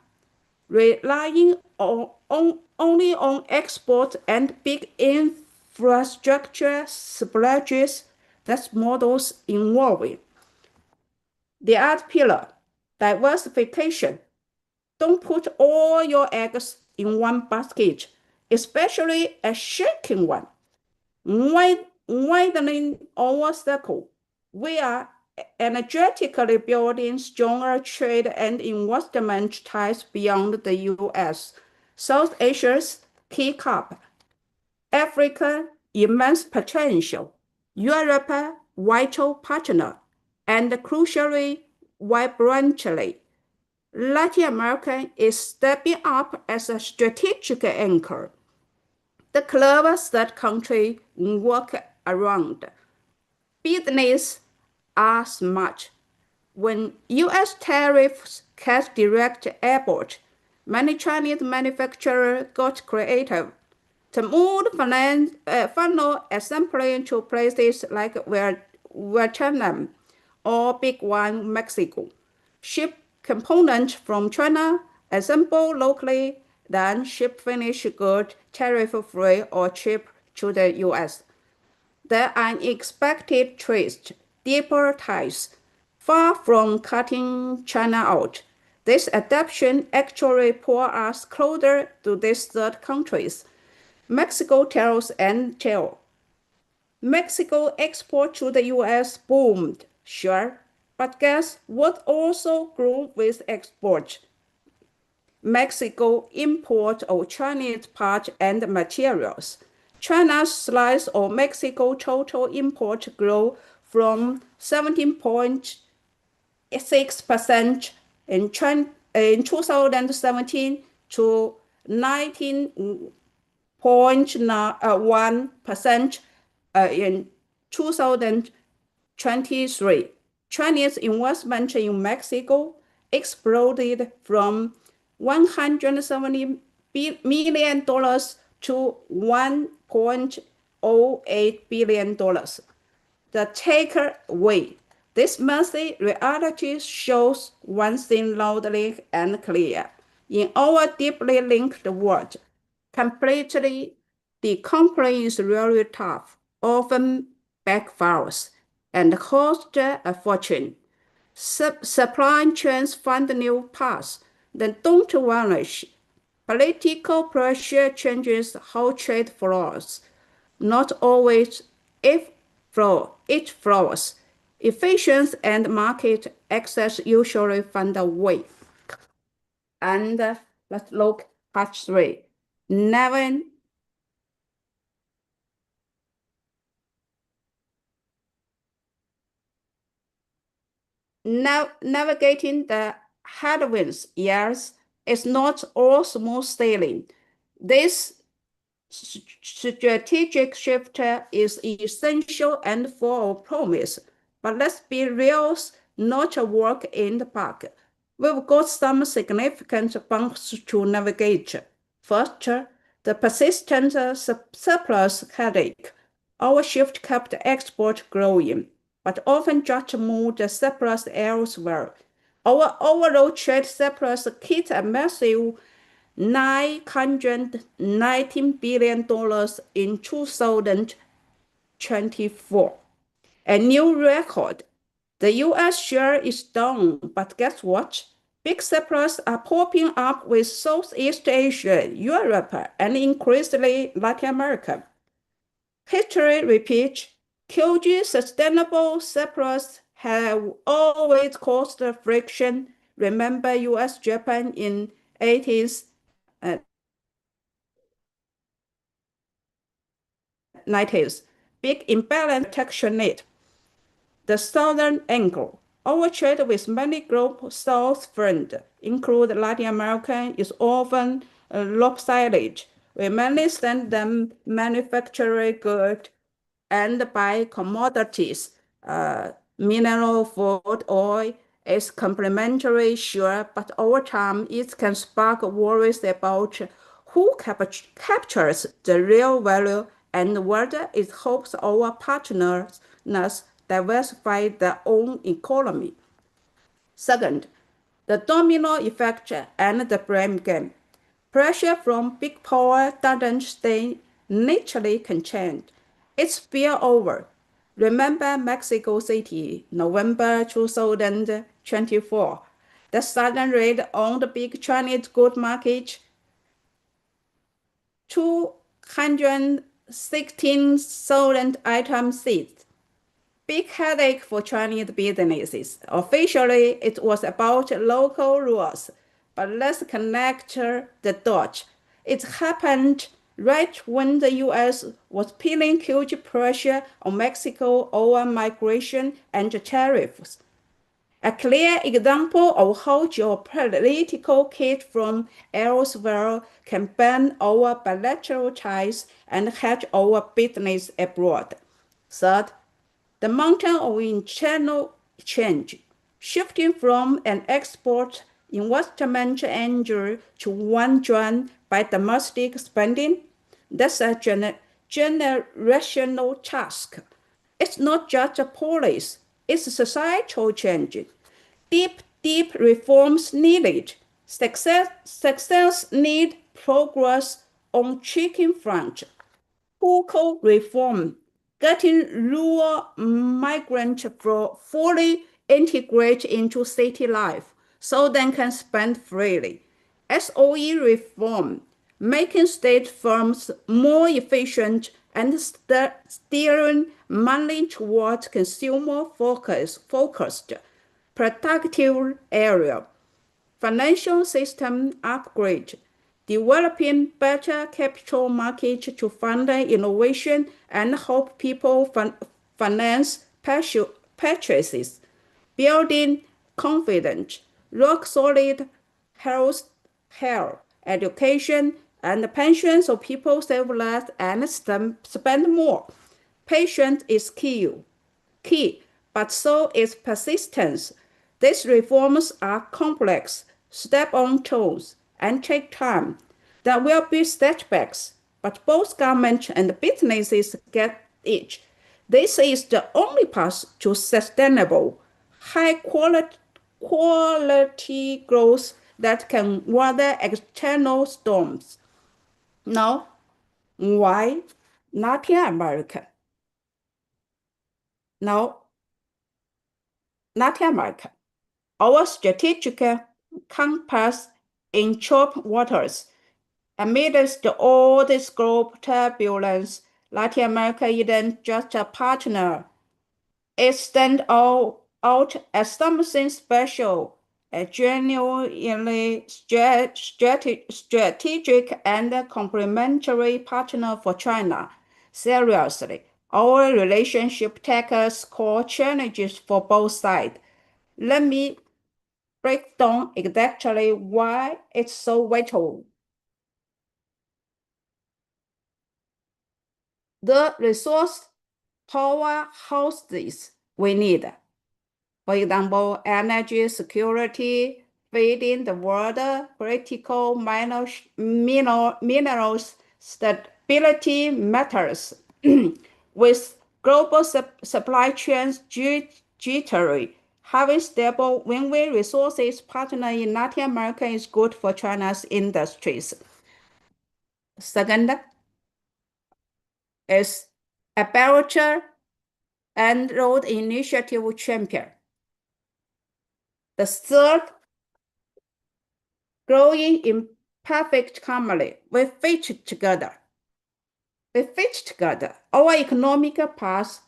Relying only on export and big infrastructure splurges, that's models involving. The other pillar, diversification. Don't put all your eggs in one basket, especially a shaking one. Widening our circle, we are energetically building stronger trade and investment ties beyond the US, South Asia's key hub, Africa, immense potential. Europe, vital partner, and crucially, vibrantly. Latin America is stepping up as a strategic anchor. The clubs that country work around. Business are smart. When U.S. tariffs cut direct export, many Chinese manufacturers got creative to move final assembly to places like Vietnam or Big One, Mexico. Ship components from China, assemble locally, then ship finished goods tariff-free or cheap to the U.S. The unexpected twist, deeper ties. Far from cutting China out, this adaptation actually pulled us closer to these third countries. Mexico tells and tell. Mexico export to the U.S. boomed, sure, but guess what also grew with export? Mexico import of Chinese parts and materials. China's slice of Mexico total import grew from 17.6% in 2017 to 19.1% in 2023. Chinese investment in Mexico exploded from $170 million to $1.08 billion. The takeaway. This monthly reality shows one thing loudly and clear. In our deeply linked world, completely decoupling is really tough, often backfires, and costs a fortune. Supply chains find new paths, then don't vanish. Political pressure changes how trade flows. Not always it flows. Efficiency and market access usually find a way. And let's look part 3. Navigating the headwinds, yes, it's not all smooth sailing. This strategic shift is essential and full of promise. But let's be real, not a walk in the park. We've got some significant bumps to navigate. First, the persistent surplus headache. Our shift kept export growing, but often just moved the surplus elsewhere. Our overall trade surplus hit a massive $919 billion in 2024, a new record. The U.S. share is down, but guess what? Big surpluses are popping up with Southeast Asia, Europe, and increasingly Latin America. History repeats, QG sustainable surplus have always caused friction. Remember U.S.-Japan in 80s, 90s. Big imbalance protectionist. The southern angle. Our trade with many global South friends, including Latin America, is often lopsided. We mainly send them manufactured goods and buy commodities. Mineral, food, oil is complementary, sure, but over time it can spark worries about who captures the real value and whether it helps our partners diversify their own economy. Second, the domino effect and the blame game. Pressure from big power doesn't stay naturally contained. It spills over. Remember Mexico City, November 2024. The sudden raid on the big Chinese goods market. 216,000 items seized. Big headache for Chinese businesses. Officially, it was about local rules, but let's connect the dots. It happened right when the U.S. was putting huge pressure on Mexico over migration and tariffs. A clear example of how geopolitical kit from elsewhere can bend our bilateral ties and hedge our business abroad. Third, the mountain of internal change, shifting from an export investment angle to one driven by domestic spending, that's a generational task. It's not just a policy, it's a societal change. Deep reforms needed. Success need progress on chicken front. Local reform, getting rural migrants fully integrate into city life so they can spend freely. SOE reform, making state firms more efficient and steering money towards consumer-focused, productive area. Financial system upgrade, developing better capital markets to fund innovation and help people finance purchases, building confident, rock-solid health, education, and pensions so people save less and spend more. Patience is key, but so is persistence. These reforms are complex, step-on tools, and take time. There will be setbacks, but both government and businesses get it. This is the only path to sustainable, high-quality growth that can weather external storms. Now, why Latin America? Now, Latin America. Our strategic compass in troubled waters. Amidst all this global turbulence, Latin America isn't just a partner. It stands out as something special, a genuinely strategic and complementary partner for China. Seriously, our relationship tackles core challenges for both sides. Let me break down exactly why it's so vital. The resource powerhouses we need, for example, energy security, feeding the world, critical minerals, stability matters. With global supply chains jittery, having stable win-win resources partner in Latin America is good for China's industries. Second is a Belt and Road Initiative champion. The third, growing in perfect harmony. We fit together. Our economic paths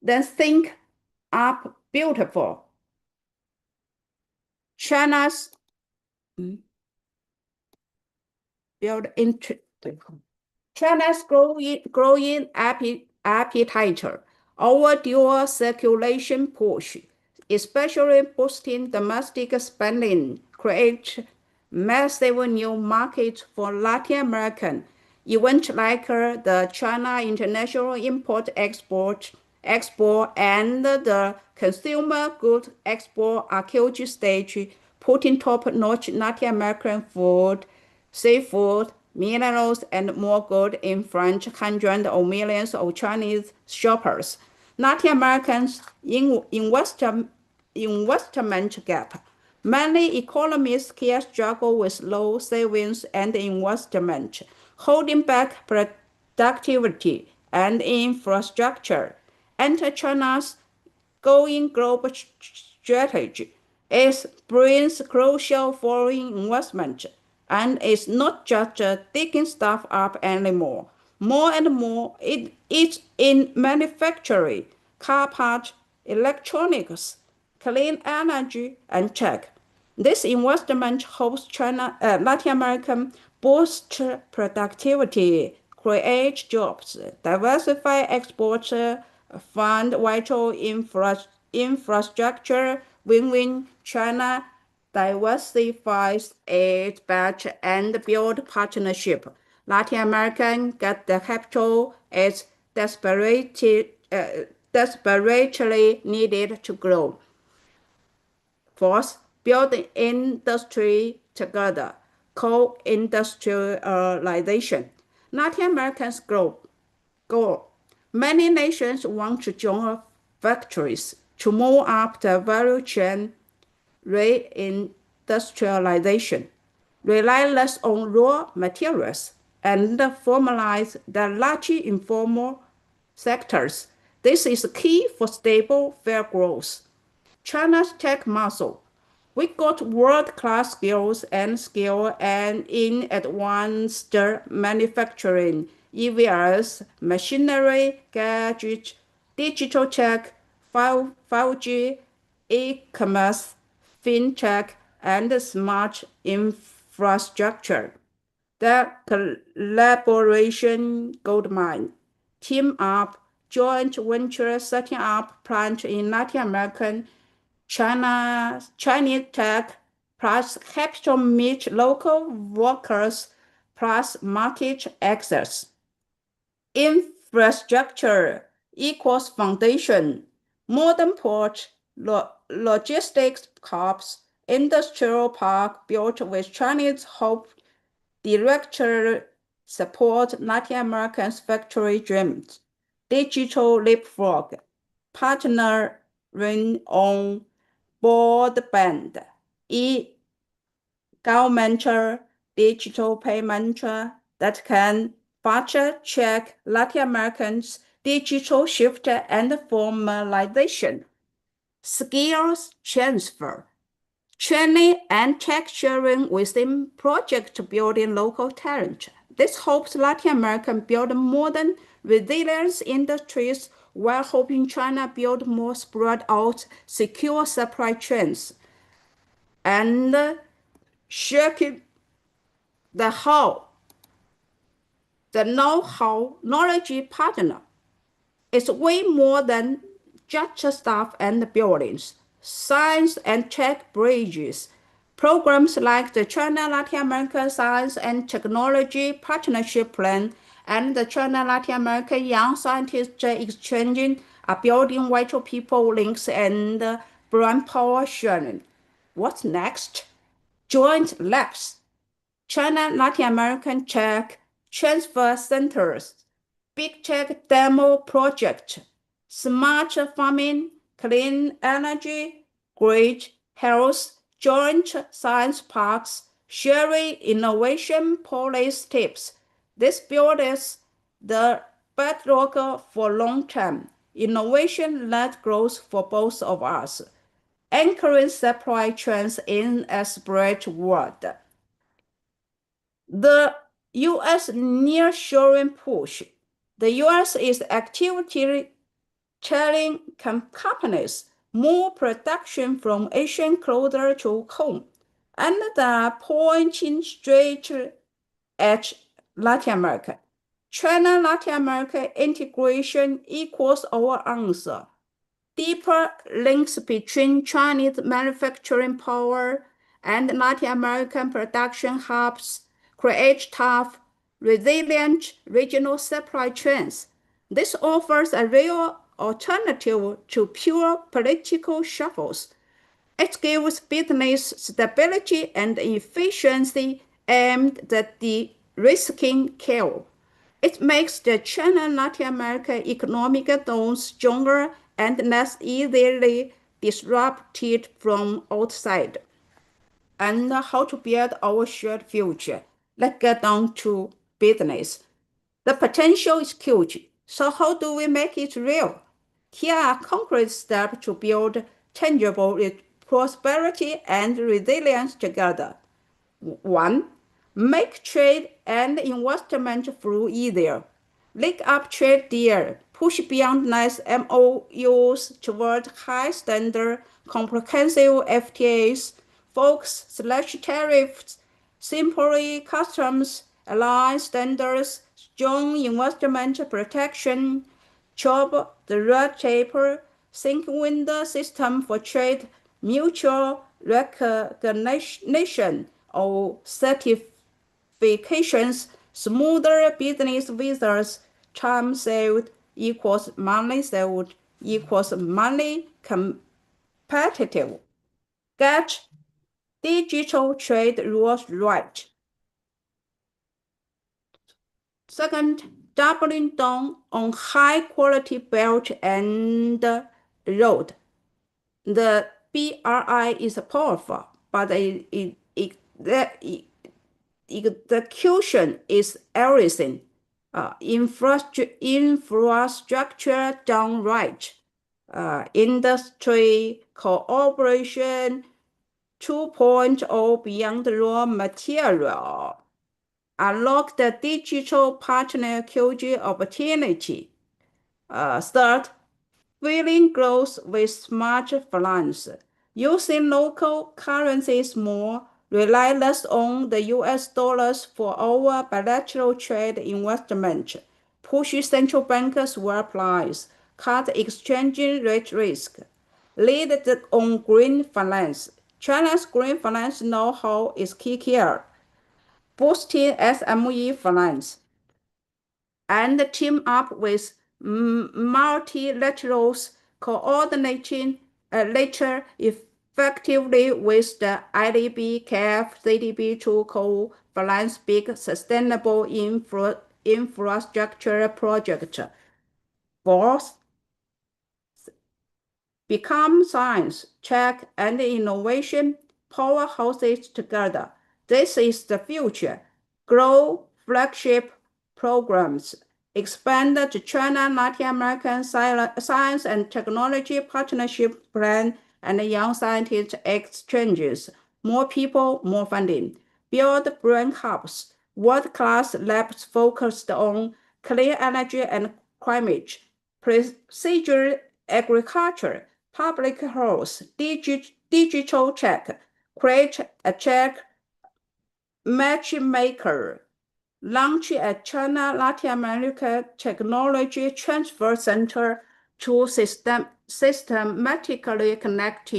then sync up beautiful. China's growing appetite, our dual circulation push, especially boosting domestic spending, create massive new markets for Latin American. Events like the China International Import-Export Expo and the Consumer Goods Expo are huge stage, putting top-notch Latin American food, seafood, minerals, and more good in front hundreds of millions of Chinese shoppers. Latin Americans' investment gap. Many economies here struggle with low savings and investment, holding back productivity and infrastructure. Enter China's going global strategy. It brings crucial foreign investment and is not just digging stuff up anymore. More and more, it's in manufacturing, car parts, electronics, clean energy, and tech. This investment helps Latin American boost productivity, create jobs, diversify exports, fund vital infrastructure, win-win. China diversifies its batch and build partnership. Latin American get the capital is desperately needed to grow. Fourth, build industry together, co-industrialization. Latin Americans grow. Many nations want to join factories to move up the value chain. Reindustrialization, rely less on raw materials, and formalize the large informal sectors. This is key for stable, fair growth. China's tech muscle. We got world-class skills and skill and in advanced manufacturing, EVs, machinery, gadgets, digital tech, 5G, e-commerce, fintech, and smart infrastructure. The collaboration goldmine. Team up, joint venture setting up plant in Latin American, Chinese tech, plus capital meet local workers, plus market access. Infrastructure equals foundation, modern port, logistics hubs, industrial park built with Chinese hope director support Latin Americans' factory dreams. Digital leapfrog, partnering on broadband, e-governmental digital payment that can fact-check Latin Americans' digital shift and formalization. Skills transfer, training and tech sharing within project building local talent. This helps Latin America build modern, resilient industries while helping China build more spread out, secure supply chains. And sharing the know-how, knowledge partner. It's way more than just staff and buildings. Science and tech bridges. Programs like the China-Latin America Science and Technology Partnership Plan and the China-Latin America Young Scientists Exchange are building vital people links and brand power sharing. What's next? Joint labs. China-Latin American tech transfer centers, big tech demo project, smart farming, clean energy, great health, joint science parks, sharing innovation policy tips. This builds the bedrock for long-term innovation-led growth for both of us, anchoring supply chains in a spread world. The U.S. nearshoring push. The U.S. is actively telling companies move production from Asian closer to home, and they are pointing straight at Latin America. China-Latin America integration equals our answer. Deeper links between Chinese manufacturing power and Latin American production hubs create tough, resilient regional supply chains. This offers a real alternative to pure political shuffles. It gives business stability and efficiency aimed at de-risking care. It makes the China-Latin America economic zone stronger and less easily disrupted from outside. And how to build our shared future. Let's get down to business. The potential is huge, so how do we make it real? Here are concrete steps to build tangible prosperity and resilience together. 1. Make trade and investment flow easier. Link up trade deals, push beyond nice MOUs toward high standard, comprehensive FTAs, focus/tariffs, simply customs, align standards, strong investment protection, chop the red tape, think the system for trade, mutual recognition or certifications, smoother business visas, time saved equals money saved equals money competitive. Get digital trade rules right. Second, doubling down on high quality belt and road. The BRI is powerful, but the execution is everything. Infrastructure done right. Industry cooperation 2.0 beyond raw material. Unlock the digital partner QG opportunity. Third, filling growth with smart finance. Using local currencies more, rely less on the US dollars for our bilateral trade investment. Push central bankers where applies. Cut exchange rate risk. Lead on green finance. China's green finance know-how is key here. Boosting SME finance, and team up with multilaterals, coordinating later effectively with the IDB, CAF, CDB to co-finance big sustainable infrastructure project. Fourth, become science, tech, and innovation powerhouses together. This is the future. Grow flagship programs. Expand the China-Latin American Science and Technology Partnership Plan and Young Scientist Exchanges. More people, more funding. Build brain hubs. World-class labs focused on clean energy and climate. Precision agriculture. Public health, digital check, create a check matchmaker, launch a China Latin America Technology Transfer Center to systematically connect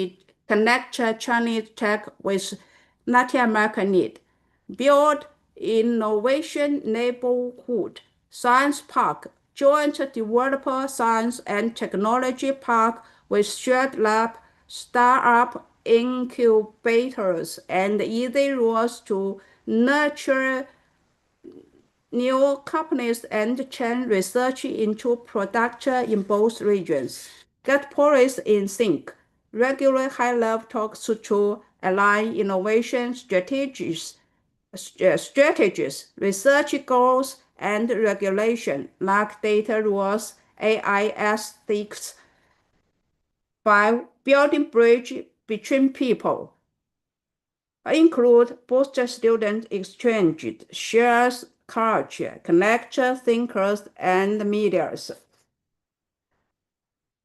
Chinese tech with Latin American need. Build innovation neighborhood, science park, joint developer science and technology park with shared lab, startup incubators, and easy rules to nurture new companies and turn research into production in both regions. Get policies in sync. Regular high-level talks to align innovation strategies, research goals, and regulation, like data rules, AI ethics, by building bridge between people. Include booster student exchange, shares culture, connect thinkers and medias.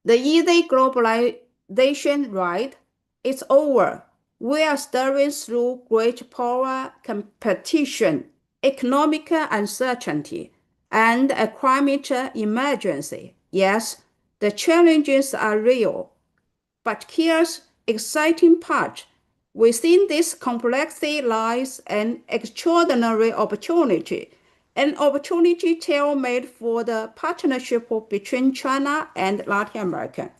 The easy globalization ride is over. We are staring through great power competition, economic uncertainty, and a climate emergency. Yes, the challenges are real, but here's exciting part. Within this complexity lies an extraordinary opportunity, an opportunity tailor-made for the partnership between China and Latin America.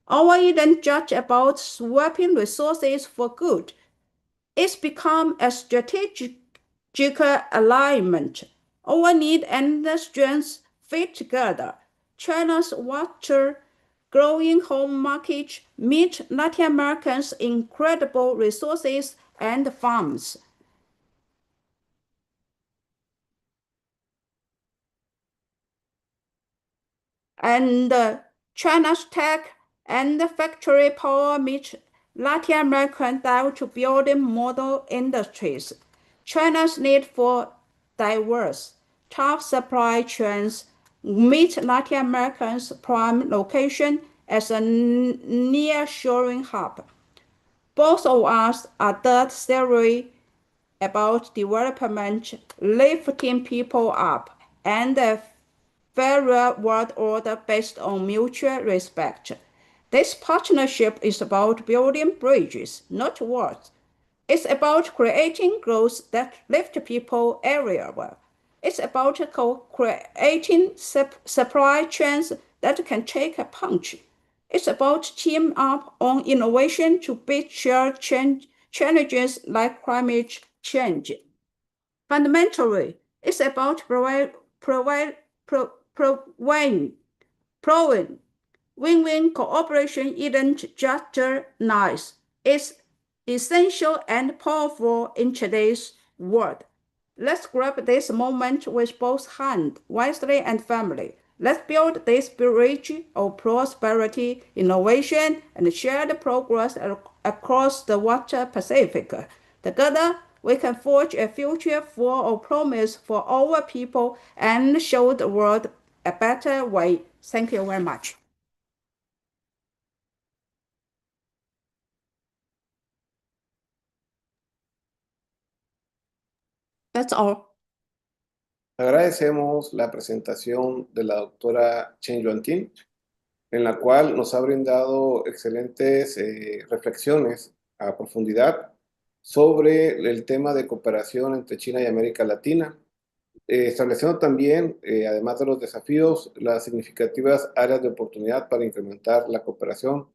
Our isn't just about swapping resources for good. It's become a strategic alignment. Our need and strengths fit together. China's water growing home market meet Latin America's incredible resources and farms. And China's tech and factory power meet Latin American dive to building model industries. China's need for diverse, tough supply chains meet Latin America's prime location as a nearshoring hub. Both of us are dead serious about development, lifting people up, and a fairer world order based on mutual respect. This partnership is about building bridges, not walls. It's about creating growth that lift people everywhere. It's about creating supply chains that can take a punch. It's about team up on innovation to beat shared challenges like climate change. Fundamentally, it's about proving win-win cooperation isn't just nice. It's essential and powerful in today's world. Let's grab this moment with both hands, wisely and firmly. Let's build this bridge of prosperity, innovation, and shared progress across the Water Pacific. Together, we can forge a future full of promise for our people and show the world a better way. Thank you very much. That's all. Agradecemos la presentación de la doctora Chen Yuantin, en la cual nos ha brindado excelentes reflexiones a profundidad sobre el tema de cooperación entre China y América Latina, estableciendo también, además de los desafíos, las significativas áreas de oportunidad para incrementar la cooperación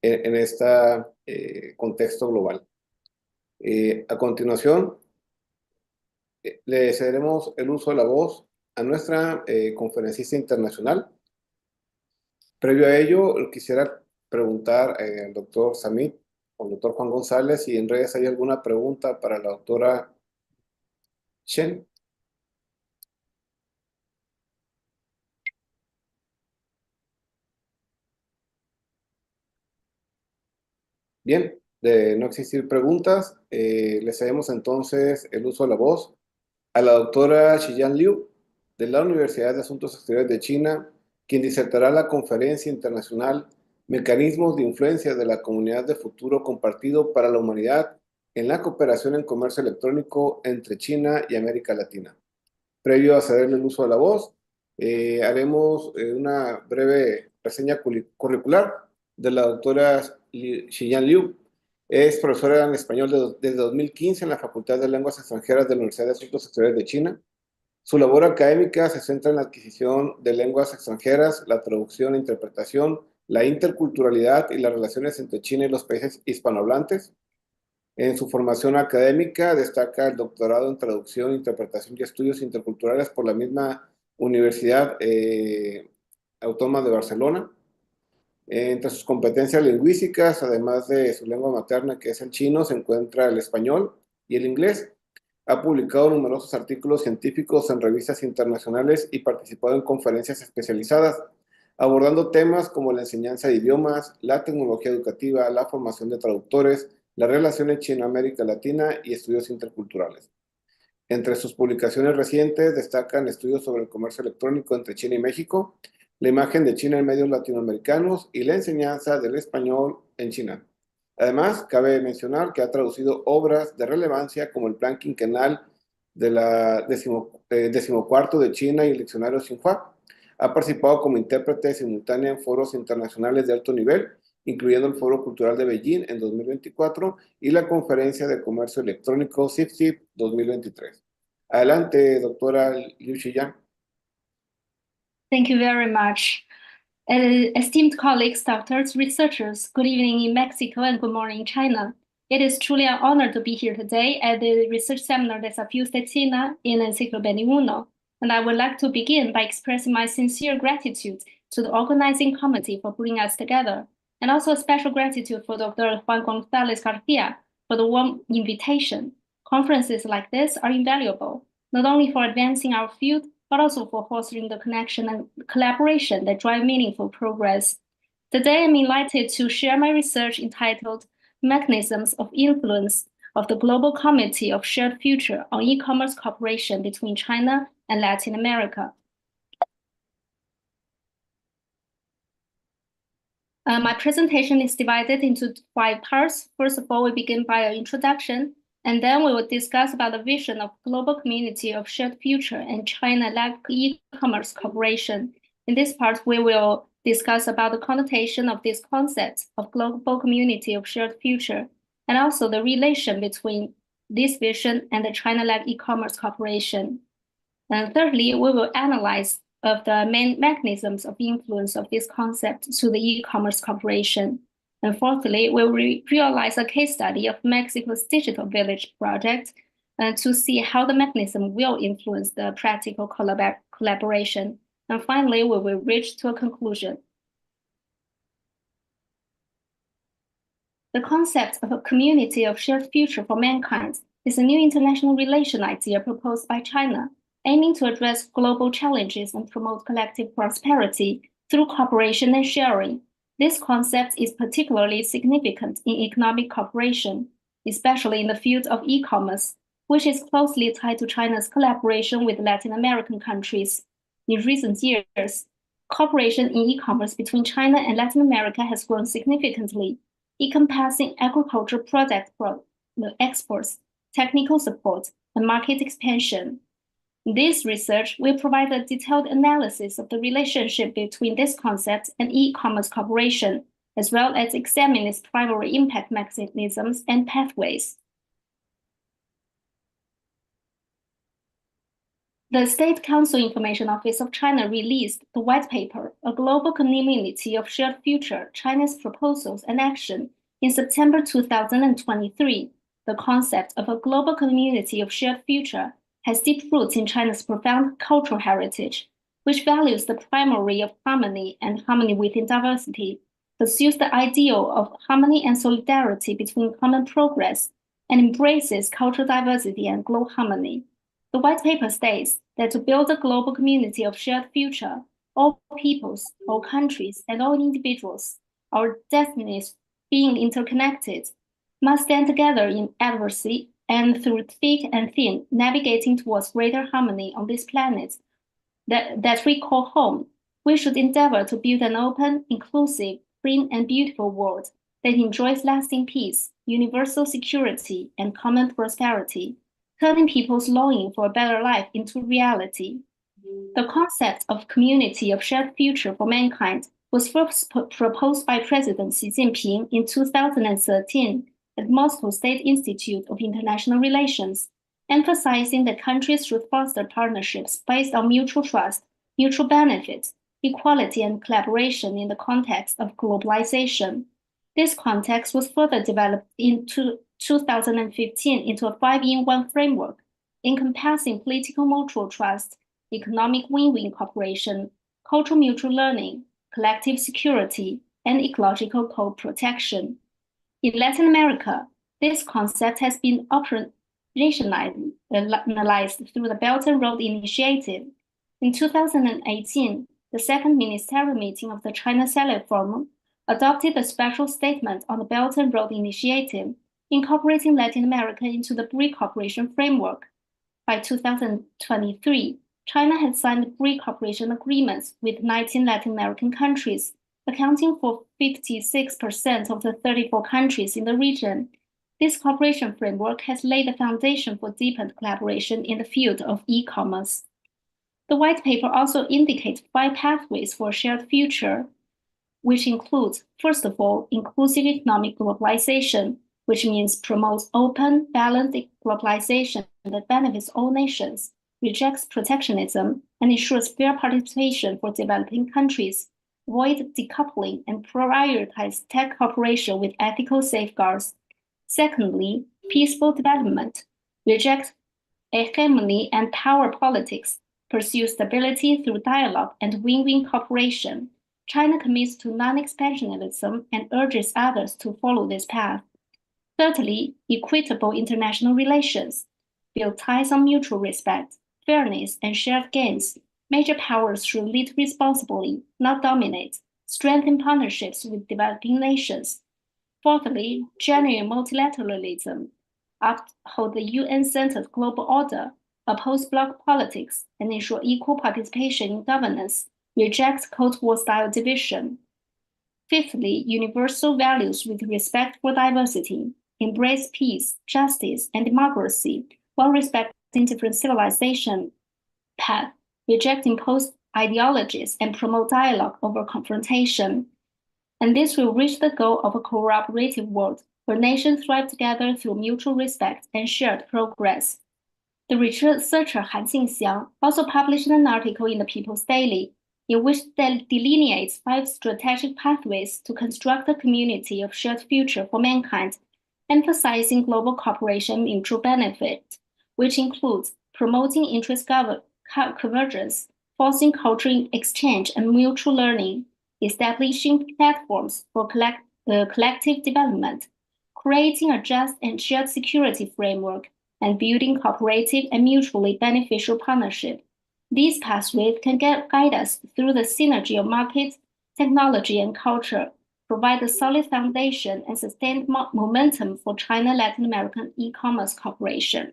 en este contexto global. A continuación, le cederemos el uso de la voz a nuestra conferencista internacional. Previo a ello, quisiera preguntar al doctor Samit o al doctor Juan González si en redes hay alguna pregunta para la doctora Chen. Bien, de no existir preguntas, le cedemos entonces el uso de la voz a la doctora Xiyan Liu, de la Universidad de Asuntos Exteriores de China, quien disertará la conferencia internacional Mecanismos de influencia de la comunidad de futuro compartido para la humanidad en la cooperación en comercio electrónico entre China y América Latina. Previo a cederle el uso de la voz, haremos una breve reseña curricular de la doctora Xiyan Liu. Es profesora en español desde 2015 en la Facultad de Lenguas Extranjeras de la Universidad de Asuntos Exteriores de China. Su labor académica se centra en la adquisición de lenguas extranjeras, la traducción e interpretación, la interculturalidad y las relaciones entre China y los países hispanohablantes. En su formación académica destaca el doctorado en traducción, interpretación y estudios interculturales por la misma Universidad Autónoma de Barcelona. Entre sus competencias lingüísticas, además de su lengua materna, que es el chino, se encuentra el español y el inglés. Ha publicado numerosos artículos científicos en revistas internacionales y participado en conferencias especializadas, abordando temas como la enseñanza de idiomas, la tecnología educativa, la formación de traductores, las relaciones China-América Latina y estudios interculturales. Entre sus publicaciones recientes destacan estudios sobre el comercio electrónico entre China y México, la imagen de China en medios latinoamericanos y la enseñanza del español en China. Además, cabe mencionar que ha traducido obras de relevancia como el Plan Quinquenal de la 14º de China y el Diccionario Xinhua. Ha participado como intérprete simultánea en foros internacionales de alto nivel, incluyendo el Foro Cultural de Beijing en 2024 y la Conferencia de Comercio Electrónico CIFCIP 2023. Adelante, doctora Liu Xiyan. Thank you very much. Esteemed colleagues, doctors, researchers, good evening in Mexico and good morning in China. It is truly an honor to be here today at the research seminar Desafíos de China en el siglo XXI. And I would like to begin by expressing my sincere gratitude to the organizing committee for bringing us together, and also a special gratitude for Dr. Juan González Garcia for the warm invitation. Conferences like this are invaluable, not only for advancing our field, but also for fostering the connection and collaboration that drive meaningful progress. Today, I'm delighted to share my research entitled Mechanisms of Influence of the Global Committee of Shared Future on E-commerce Cooperation between China and Latin America. My presentation is divided into 5 parts. First of all, we begin by an introduction. And then we will discuss about the vision of global community of shared future and China-led e-commerce cooperation. In this part, we will discuss about the connotation of this concept of global community of shared future, and also the relation between this vision and the China-led e-commerce cooperation. And thirdly, we will analyze of the main mechanisms of influence of this concept to the e-commerce cooperation. And fourthly, we will realize a case study of Mexico's Digital Village project to see how the mechanism will influence the practical collaboration. And finally, we will reach to a conclusion. The concept of a community of shared future for mankind is a new international relation idea proposed by China, aiming to address global challenges and promote collective prosperity through cooperation and sharing. This concept is particularly significant in economic cooperation, especially in the field of e-commerce, which is closely tied to China's collaboration with Latin American countries. In recent years, cooperation in e-commerce between China and Latin America has grown significantly, encompassing agriculture product exports, technical support, and market expansion. This research will provide a detailed analysis of the relationship between this concept and e-commerce cooperation, as well as examine its primary impact mechanisms and pathways. The State Council Information Office of China released the white paper, A Global Community of Shared Future, China's Proposals and Action, in September 2023. The concept of a global community of shared future has deep roots in China's profound cultural heritage, which values the primary of harmony and harmony within diversity, pursues the ideal of harmony and solidarity between common progress, and embraces cultural diversity and global harmony. The white paper states that to build a global community of shared future, all peoples, all countries, and all individuals, our destinies being interconnected, must stand together in adversity and through thick and thin, navigating towards greater harmony on this planet that we call home. We should endeavor to build an open, inclusive, clean, and beautiful world that enjoys lasting peace, universal security, and common prosperity, turning people's longing for a better life into reality. The concept of community of shared future for mankind was first proposed by President Xi Jinping in 2013 at Moscow State Institute of International Relations, emphasizing that countries should foster partnerships based on mutual trust, mutual benefits, equality, and collaboration in the context of globalization. This context was further developed in 2015 into a 5-in-1 framework, encompassing political mutual trust, economic win-win cooperation, cultural mutual learning, collective security, and ecological co-protection. In Latin America, this concept has been operationalized through the Belt and Road Initiative. In 2018, the second ministerial meeting of the China Salad Forum adopted a special statement on the Belt and Road Initiative, incorporating Latin America into the BRIC cooperation framework. By 2023, China had signed BRIC cooperation agreements with 19 Latin American countries, accounting for 56% of the 34 countries in the region. This cooperation framework has laid the foundation for deepened collaboration in the field of e-commerce. The white paper also indicates 5 pathways for a shared future, which includes, first of all, inclusive economic globalization, which means promotes open, balanced globalization that benefits all nations, rejects protectionism, and ensures fair participation for developing countries, avoid decoupling, and prioritize tech cooperation with ethical safeguards. Secondly, peaceful development, reject hegemony and power politics, pursue stability through dialogue and win-win cooperation. China commits to non-expansionism and urges others to follow this path. Thirdly, equitable international relations, build ties on mutual respect, fairness, and shared gains. Major powers should lead responsibly, not dominate, strengthen partnerships with developing nations. Fourthly, genuine multilateralism, uphold the UN-centered global order, oppose bloc politics, and ensure equal participation in governance, reject Cold War-style division. Fifthly, universal values with respect for diversity, embrace peace, justice, and democracy while respecting different civilization paths, reject imposed ideologies, and promote dialogue over confrontation. And this will reach the goal of a cooperative world where nations thrive together through mutual respect and shared progress. The researcher Han Xingxiang also published an article in the People's Daily, in which they delineates 5 strategic pathways to construct a community of shared future for mankind, emphasizing global cooperation and mutual benefit, which includes promoting interest convergence, fostering cultural exchange and mutual learning, establishing platforms for collective development, creating a just and shared security framework, and building cooperative and mutually beneficial partnership. These pathways can guide us through the synergy of markets, technology, and culture, provide a solid foundation and sustained momentum for China-Latin American e-commerce cooperation.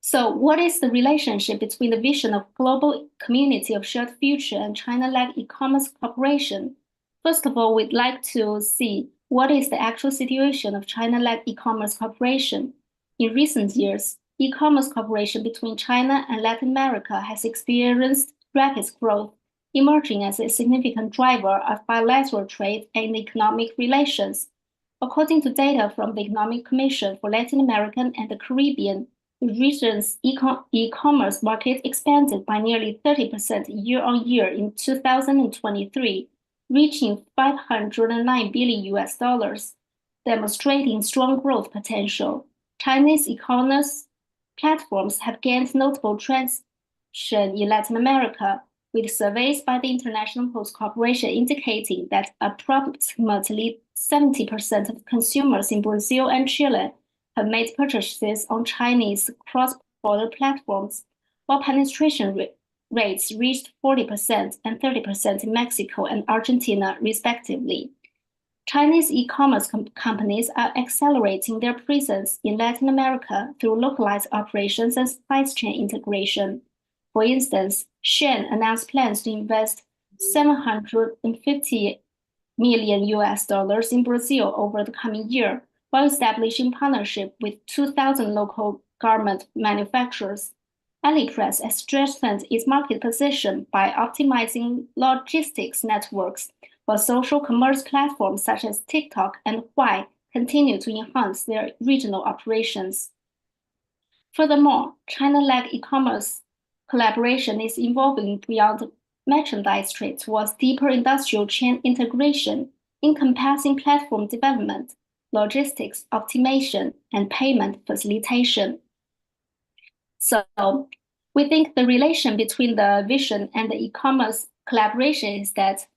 So what is the relationship between the vision of global community of shared future and China-led e-commerce cooperation? First of all, we'd like to see what is the actual situation of China-led e-commerce cooperation. In recent years, e-commerce cooperation between China and Latin America has experienced rapid growth, emerging as a significant driver of bilateral trade and economic relations. According to data from the Economic Commission for Latin America and the Caribbean, the region's e-commerce market expanded by nearly 30% year-on-year in 2023, reaching $509 billion, demonstrating strong growth potential. Chinese e-commerce platforms have gained notable traction in Latin America, with surveys by the International Post Corporation indicating that approximately 70% of consumers in Brazil and Chile have made purchases on Chinese cross-border platforms, while penetration rates reached 40% and 30% in Mexico and Argentina, respectively. Chinese e-commerce companies are accelerating their presence in Latin America through localized operations and supply chain integration. For instance, Shein announced plans to invest $750 million in Brazil over the coming year, while establishing partnership with 2,000 local garment manufacturers. AliExpress has strengthened its market position by optimizing logistics networks, while social commerce platforms such as TikTok and Huai continue to enhance their regional operations. Furthermore, China-led e-commerce collaboration is evolving beyond merchandise trade towards deeper industrial chain integration, encompassing platform development, logistics optimization, and payment facilitation. So we think the relation between the vision and the e-commerce collaboration is that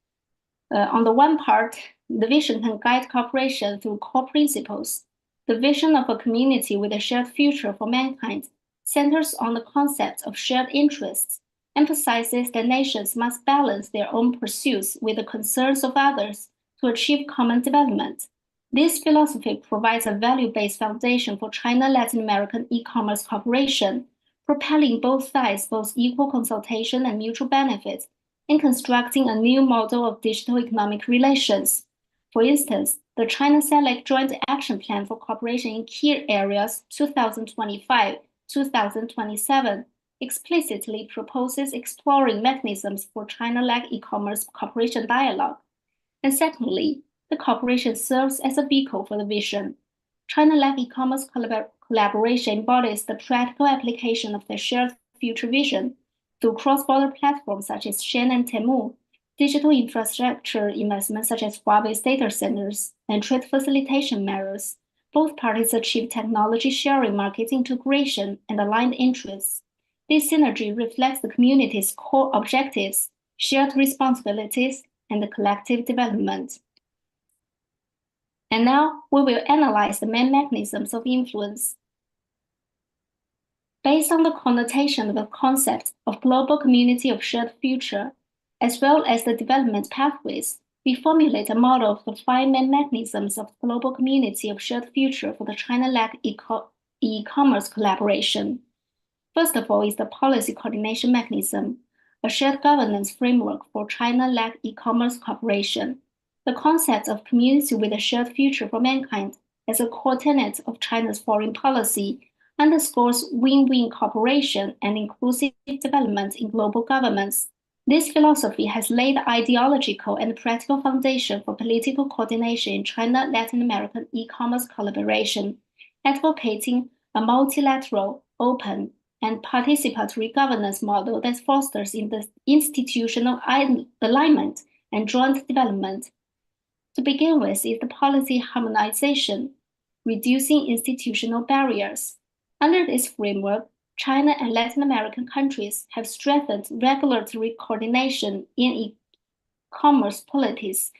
on the one part, the vision can guide cooperation through core principles. The vision of a community with a shared future for mankind centers on the concept of shared interests, emphasizes that nations must balance their own pursuits with the concerns of others to achieve common development. This philosophy provides a value-based foundation for China-Latin American e-commerce cooperation, propelling both sides both equal consultation and mutual benefit in constructing a new model of digital economic relations. For instance, the China-SALEC Joint Action Plan for Cooperation in Key Areas 2025-2027 explicitly proposes exploring mechanisms for China-led e-commerce cooperation dialogue. And secondly, the cooperation serves as a vehicle for the vision. China-led e-commerce collaboration embodies the practical application of the shared future vision through cross-border platforms such as Shein and Temu, digital infrastructure investments such as Huawei's data centers, and trade facilitation measures. Both parties achieve technology sharing, market integration, and aligned interests. This synergy reflects the community's core objectives, shared responsibilities, and the collective development. And now we will analyze the main mechanisms of influence. Based on the connotation of the concept of global community of shared future, as well as the development pathways, we formulate a model of the 5 main mechanisms of global community of shared future for the China-led e-commerce collaboration. First of all is the policy coordination mechanism, a shared governance framework for China-led e-commerce cooperation. The concept of community with a shared future for mankind as a core tenet of China's foreign policy underscores win-win cooperation and inclusive development in global governments. This philosophy has laid the ideological and practical foundation for political coordination in China-Latin American e-commerce collaboration, advocating a multilateral, open, and participatory governance model that fosters institutional alignment and joint development. To begin with is the policy harmonization, reducing institutional barriers. Under this framework, China and Latin American countries have strengthened regulatory coordination in e-commerce policies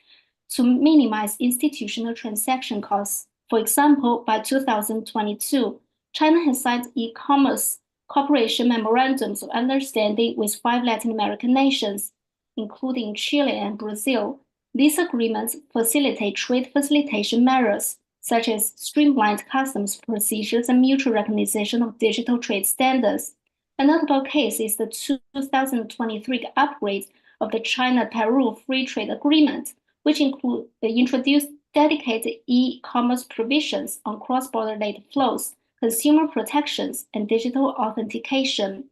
to minimize institutional transaction costs. For example, by 2022, China has signed e-commerce cooperation memorandums of understanding with 5 Latin American nations, including Chile and Brazil. These agreements facilitate trade facilitation measures, such as streamlined customs procedures and mutual recognition of digital trade standards. A notable case is the 2023 upgrade of the China-Peru Free Trade Agreement, which introduced dedicated e-commerce provisions on cross-border data flows, consumer protections, and digital authentication.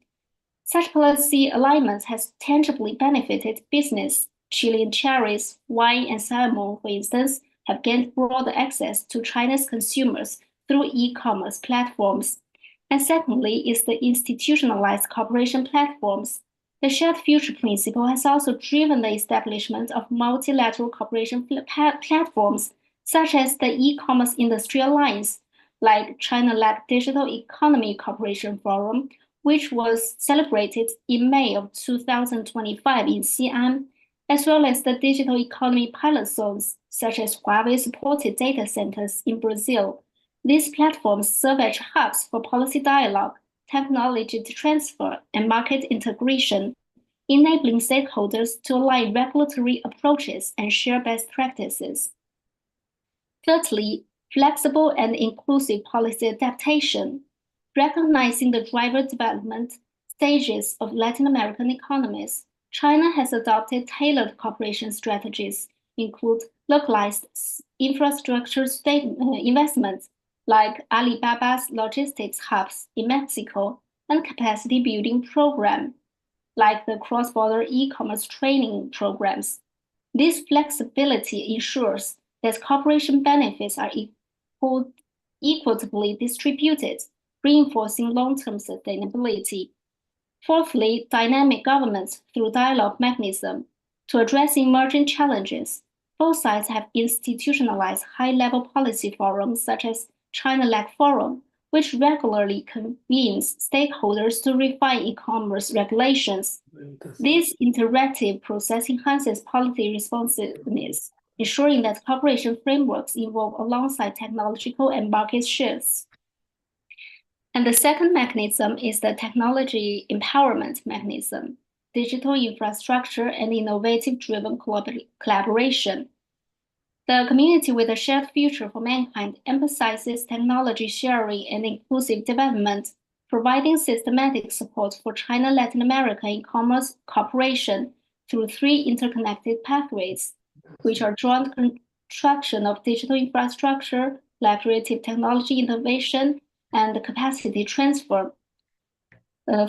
Such policy alignment has tangibly benefited business. Chilean cherries, wine, and salmon, for instance, have gained broader access to China's consumers through e-commerce platforms. And secondly is the institutionalized cooperation platforms. The shared future principle has also driven the establishment of multilateral cooperation platforms, such as the e-commerce industry alliance, like China-led Digital Economy Cooperation Forum, which was celebrated in May of 2025 in Xi'an, as well as the digital economy pilot zones, such as Huawei-supported data centers in Brazil. These platforms serve as hubs for policy dialogue, technology transfer, and market integration, enabling stakeholders to align regulatory approaches and share best practices. Thirdly, flexible and inclusive policy adaptation. Recognizing the driver development stages of Latin American economies, China has adopted tailored cooperation strategies, include localized infrastructure investments like Alibaba's logistics hubs in Mexico and capacity building program, like the cross-border e-commerce training programs. This flexibility ensures that cooperation benefits are equitably distributed, reinforcing long-term sustainability. Fourthly, dynamic governance through dialogue mechanism. To address emerging challenges, both sides have institutionalized high-level policy forums such as China-led Forum, which regularly convenes stakeholders to refine e-commerce regulations. This interactive process enhances policy responsiveness, ensuring that cooperation frameworks evolve alongside technological and market shifts. And the second mechanism is the technology empowerment mechanism, digital infrastructure and innovative-driven collaboration. The community with a shared future for mankind emphasizes technology sharing and inclusive development, providing systematic support for China-Latin America e-commerce cooperation through 3 interconnected pathways, which are joint construction of digital infrastructure, collaborative technology innovation, and capacity transfer.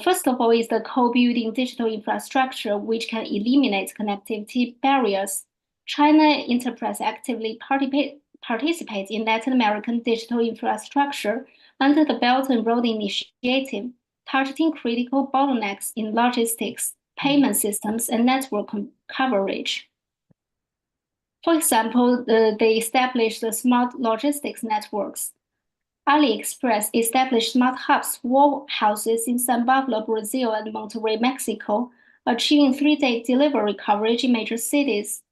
First of all is the co-building digital infrastructure, which can eliminate connectivity barriers. China enterprise actively participate in Latin American digital infrastructure under the Belt and Road Initiative, targeting critical bottlenecks in logistics, payment systems, and network coverage. For example, they established the smart logistics networks. AliExpress established smart hubs warehouses in San Pablo, Brazil, and Monterrey, Mexico, achieving 3-day delivery coverage in major cities.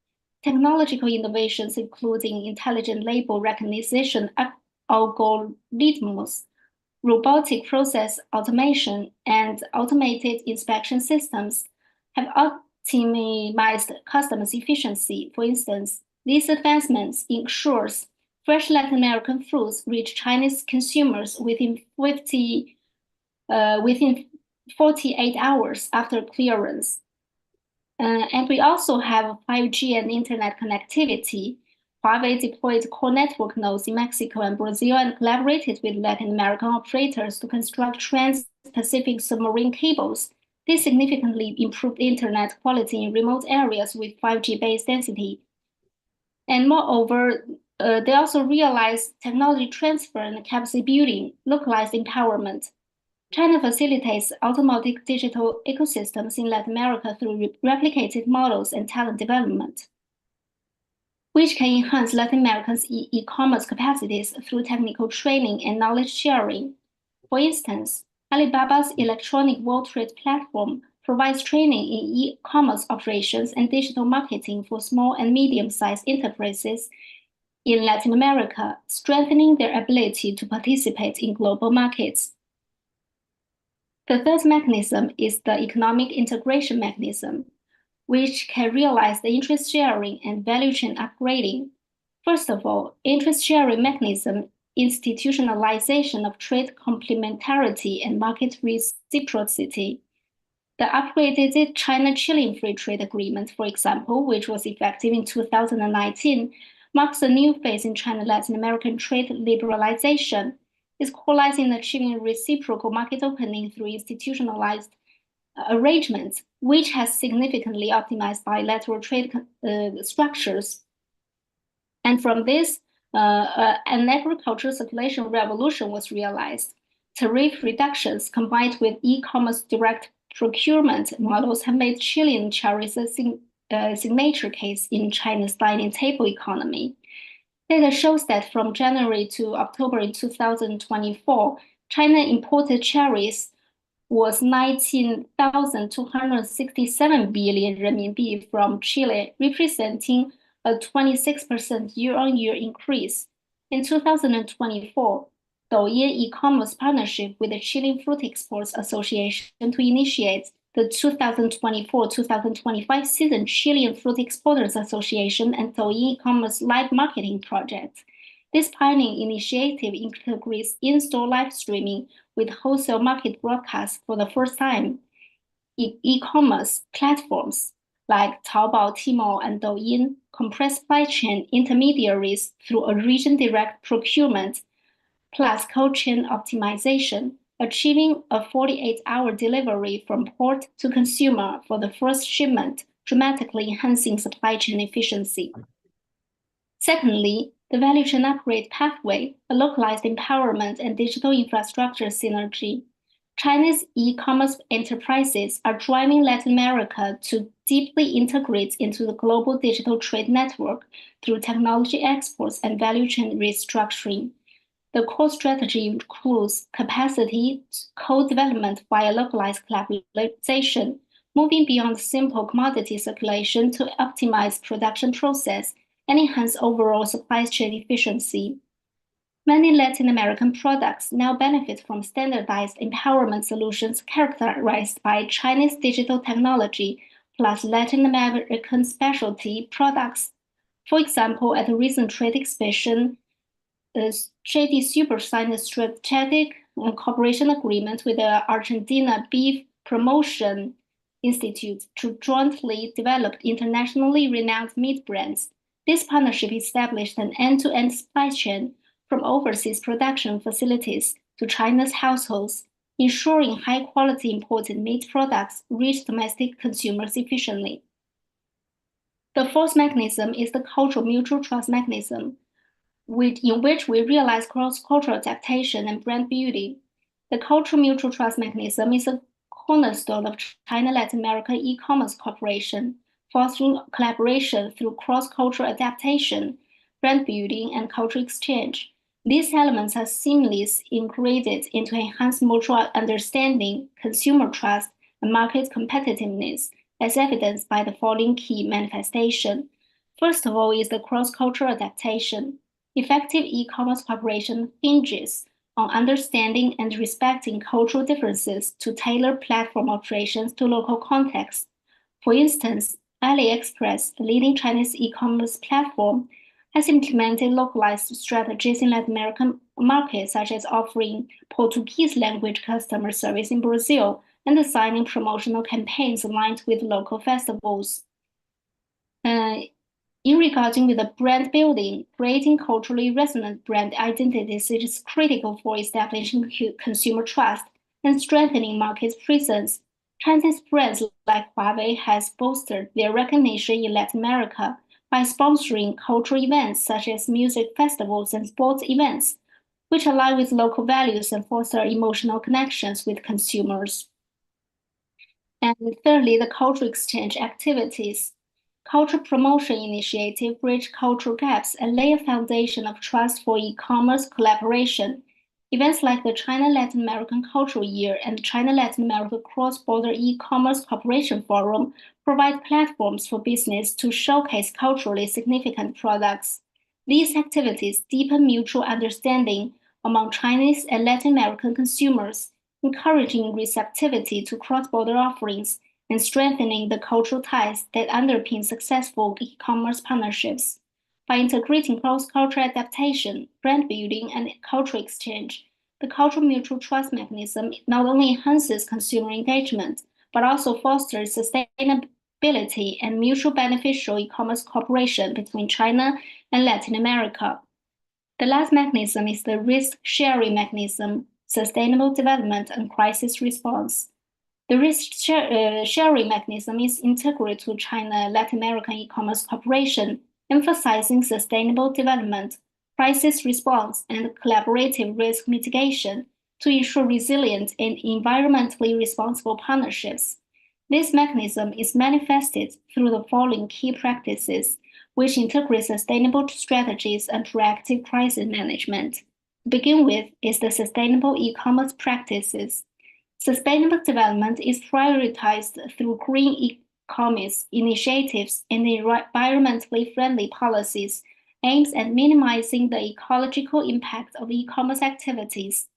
Technological innovations, including intelligent label recognition algorithms, robotic process automation, and automated inspection systems, have optimized customs efficiency. For instance, these advancements ensures fresh Latin American fruits reach Chinese consumers within 48 hours after clearance. And we also have 5G and internet connectivity. Huawei deployed core network nodes in Mexico and Brazil and collaborated with Latin American operators to construct trans-Pacific submarine cables. This significantly improved internet quality in remote areas with 5G base density. And moreover, they also realized technology transfer and capacity building, localized empowerment. China facilitates automatic digital ecosystems in Latin America through replicated models and talent development, which can enhance Latin America's e-commerce capacities through technical training and knowledge sharing. For instance, Alibaba's electronic World Trade platform provides training in e-commerce operations and digital marketing for small and medium-sized enterprises in Latin America, strengthening their ability to participate in global markets. The third mechanism is the economic integration mechanism, which can realize the interest sharing and value chain upgrading. First of all, interest sharing mechanism institutionalization of trade complementarity and market reciprocity. The upgraded China-Chile Free Trade Agreement, for example, which was effective in 2019, marks a new phase in China-Latin American trade liberalization. Its core lies in achieving reciprocal market opening through institutionalized arrangements, which has significantly optimized bilateral trade structures. And from this, an agricultural circulation revolution was realized. Tariff reductions combined with e-commerce direct procurement models have made Chilean cherries a signature case in China's dining table economy. Data shows that from January to October in 2024, China imported cherries was 19,267 billion renminbi from Chile, representing a 26% year-on-year increase. In 2024, Douyin e-commerce partnership with the Chilean Fruit Exports Association to initiate the 2024-2025 season Chilean Fruit Exporters Association and Douyin e-commerce live marketing project. This pioneering initiative integrates in-store live streaming with wholesale market broadcasts for the first time. E-commerce platforms like Taobao, Tmall, and Douyin compress supply chain intermediaries through a region direct procurement plus cold chain optimization, achieving a 48-hour delivery from port to consumer for the first shipment, dramatically enhancing supply chain efficiency. Secondly, the value chain upgrade pathway, a localized empowerment and digital infrastructure synergy. China's e-commerce enterprises are driving Latin America to deeply integrate into the global digital trade network through technology exports and value chain restructuring. The core strategy includes capacity co-development via localized collaboration, moving beyond simple commodity circulation to optimize production process and enhance overall supply chain efficiency. Many Latin American products now benefit from standardized empowerment solutions characterized by Chinese digital technology plus Latin American specialty products. For example, at a recent trade exhibition, JD Super signed a strategic cooperation agreement with the Argentina Beef Promotion Institute to jointly develop internationally renowned meat brands. This partnership established an end-to-end supply chain from overseas production facilities to China's households, ensuring high-quality imported meat products reach domestic consumers efficiently. The fourth mechanism is the cultural mutual trust mechanism, in which we realize cross-cultural adaptation and brand building. The cultural mutual trust mechanism is a cornerstone of China-Latin America e-commerce cooperation, fostering collaboration through cross-cultural adaptation, brand building, and cultural exchange. These elements are seamlessly integrated into enhanced mutual understanding, consumer trust, and market competitiveness, as evidenced by the following key manifestation. First of all is the cross-cultural adaptation. Effective e-commerce cooperation hinges on understanding and respecting cultural differences to tailor platform operations to local contexts. For instance, AliExpress, a leading Chinese e-commerce platform, has implemented localized strategies in Latin American markets, such as offering Portuguese language customer service in Brazil, and designing promotional campaigns aligned with local festivals. In regarding with the brand building, creating culturally resonant brand identities is critical for establishing consumer trust and strengthening market presence. Chinese brands like Huawei has bolstered their recognition in Latin America by sponsoring cultural events such as music festivals and sports events, which align with local values and foster emotional connections with consumers. And thirdly, the cultural exchange activities. Cultural promotion initiative bridge cultural gaps and lay a foundation of trust for e-commerce collaboration. Events like the China-Latin American Cultural Year and China-Latin America Cross-Border E-commerce Cooperation Forum provide platforms for business to showcase culturally significant products. These activities deepen mutual understanding among Chinese and Latin American consumers, encouraging receptivity to cross-border offerings and strengthening the cultural ties that underpin successful e-commerce partnerships. By integrating cross-cultural adaptation, brand building, and cultural exchange, the cultural mutual trust mechanism not only enhances consumer engagement, but also fosters sustainability and mutual beneficial e-commerce cooperation between China and Latin America. The last mechanism is the risk-sharing mechanism, sustainable development and crisis response. The risk-sharing mechanism is integral to China-Latin American e-commerce cooperation, emphasizing sustainable development, crisis response, and collaborative risk mitigation to ensure resilient and environmentally responsible partnerships. This mechanism is manifested through the following key practices, which integrate sustainable strategies and proactive crisis management. To begin with is the sustainable e-commerce practices. Sustainable development is prioritized through green e-commerce initiatives and environmentally friendly policies aimed at minimizing the ecological impact of e-commerce activities.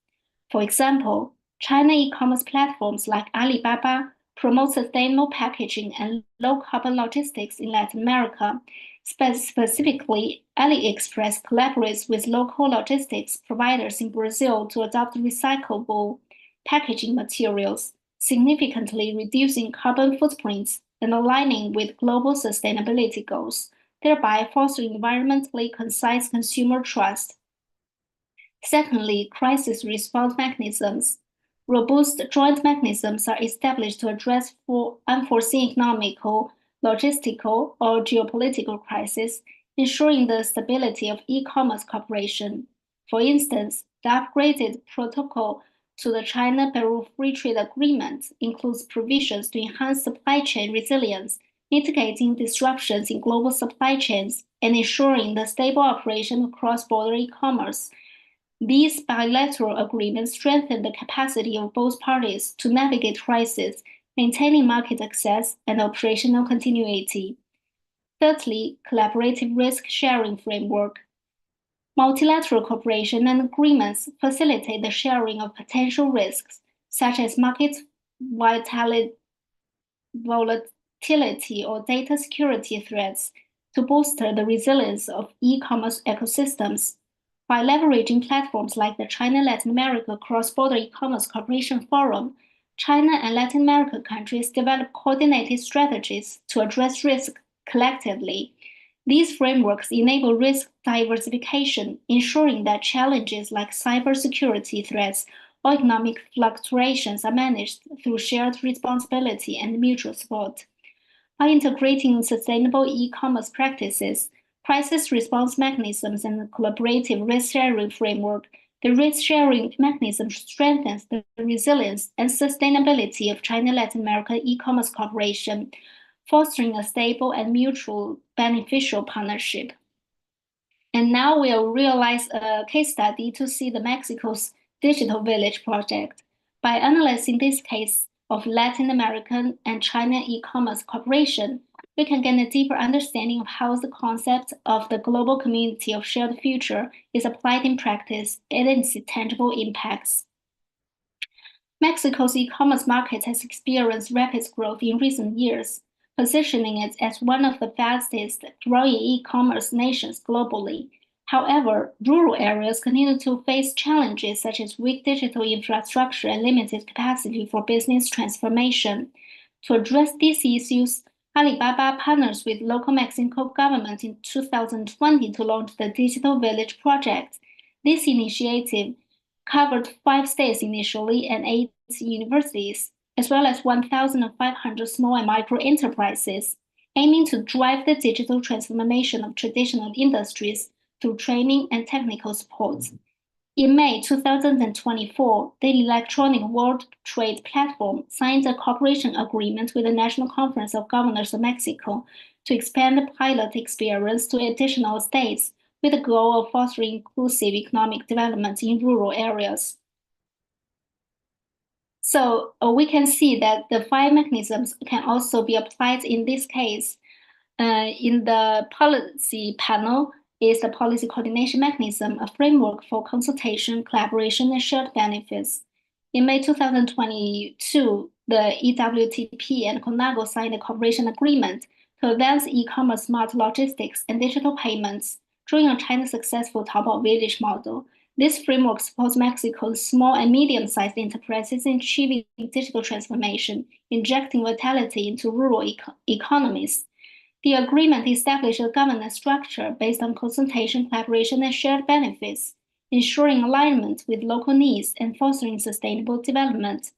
For example, China e-commerce platforms like Alibaba promote sustainable packaging and low-carbon logistics in Latin America. Specifically, AliExpress collaborates with local logistics providers in Brazil to adopt recyclable packaging materials, significantly reducing carbon footprints and aligning with global sustainability goals, thereby fostering environmentally concise consumer trust. Secondly, crisis response mechanisms. Robust joint mechanisms are established to address unforeseen economical, logistical, or geopolitical crises, ensuring the stability of e-commerce cooperation. For instance, the upgraded protocol to the China-Peru Free Trade Agreement includes provisions to enhance supply chain resilience, mitigating disruptions in global supply chains, and ensuring the stable operation of cross-border e-commerce. These bilateral agreements strengthen the capacity of both parties to navigate crises, maintaining market access and operational continuity. Thirdly, collaborative risk-sharing framework. Multilateral cooperation and agreements facilitate the sharing of potential risks, such as market volatility or data security threats, to bolster the resilience of e-commerce ecosystems. By leveraging platforms like the China-Latin America Cross-Border E-commerce Cooperation Forum, China and Latin America countries develop coordinated strategies to address risk collectively. These frameworks enable risk diversification, ensuring that challenges like cybersecurity threats or economic fluctuations are managed through shared responsibility and mutual support. By integrating sustainable e-commerce practices, crisis response mechanisms, and a collaborative risk-sharing framework, the risk-sharing mechanism strengthens the resilience and sustainability of China-Latin America e-commerce cooperation, fostering a stable and mutual beneficial partnership. And now we'll realize a case study to see the Mexico's Digital Village project. By analyzing this case of Latin American and China e-commerce cooperation, we can gain a deeper understanding of how the concept of the global community of shared future is applied in practice and its tangible impacts. Mexico's e-commerce market has experienced rapid growth in recent years, positioning it as one of the fastest growing e-commerce nations globally. However, rural areas continue to face challenges such as weak digital infrastructure and limited capacity for business transformation. To address these issues, Alibaba partners with local Mexico government in 2020 to launch the Digital Village project. This initiative covered 5 states initially and 8 universities, as well as 1,500 small and micro enterprises, aiming to drive the digital transformation of traditional industries through training and technical support. In May 2024, the Electronic World Trade Platform signed a cooperation agreement with the National Conference of Governors of Mexico to expand the pilot experience to additional states with the goal of fostering inclusive economic development in rural areas. So we can see that the 5 mechanisms can also be applied in this case. In the policy panel is the policy coordination mechanism, a framework for consultation, collaboration, and shared benefits. In May 2022, the EWTP and CONAGO signed a cooperation agreement to advance e-commerce, smart logistics, and digital payments, drawing on China's successful Taobao Village model. This framework supports Mexico's small and medium-sized enterprises in achieving digital transformation, injecting vitality into rural economies. The agreement established a governance structure based on consultation, collaboration, and shared benefits, ensuring alignment with local needs and fostering sustainable development.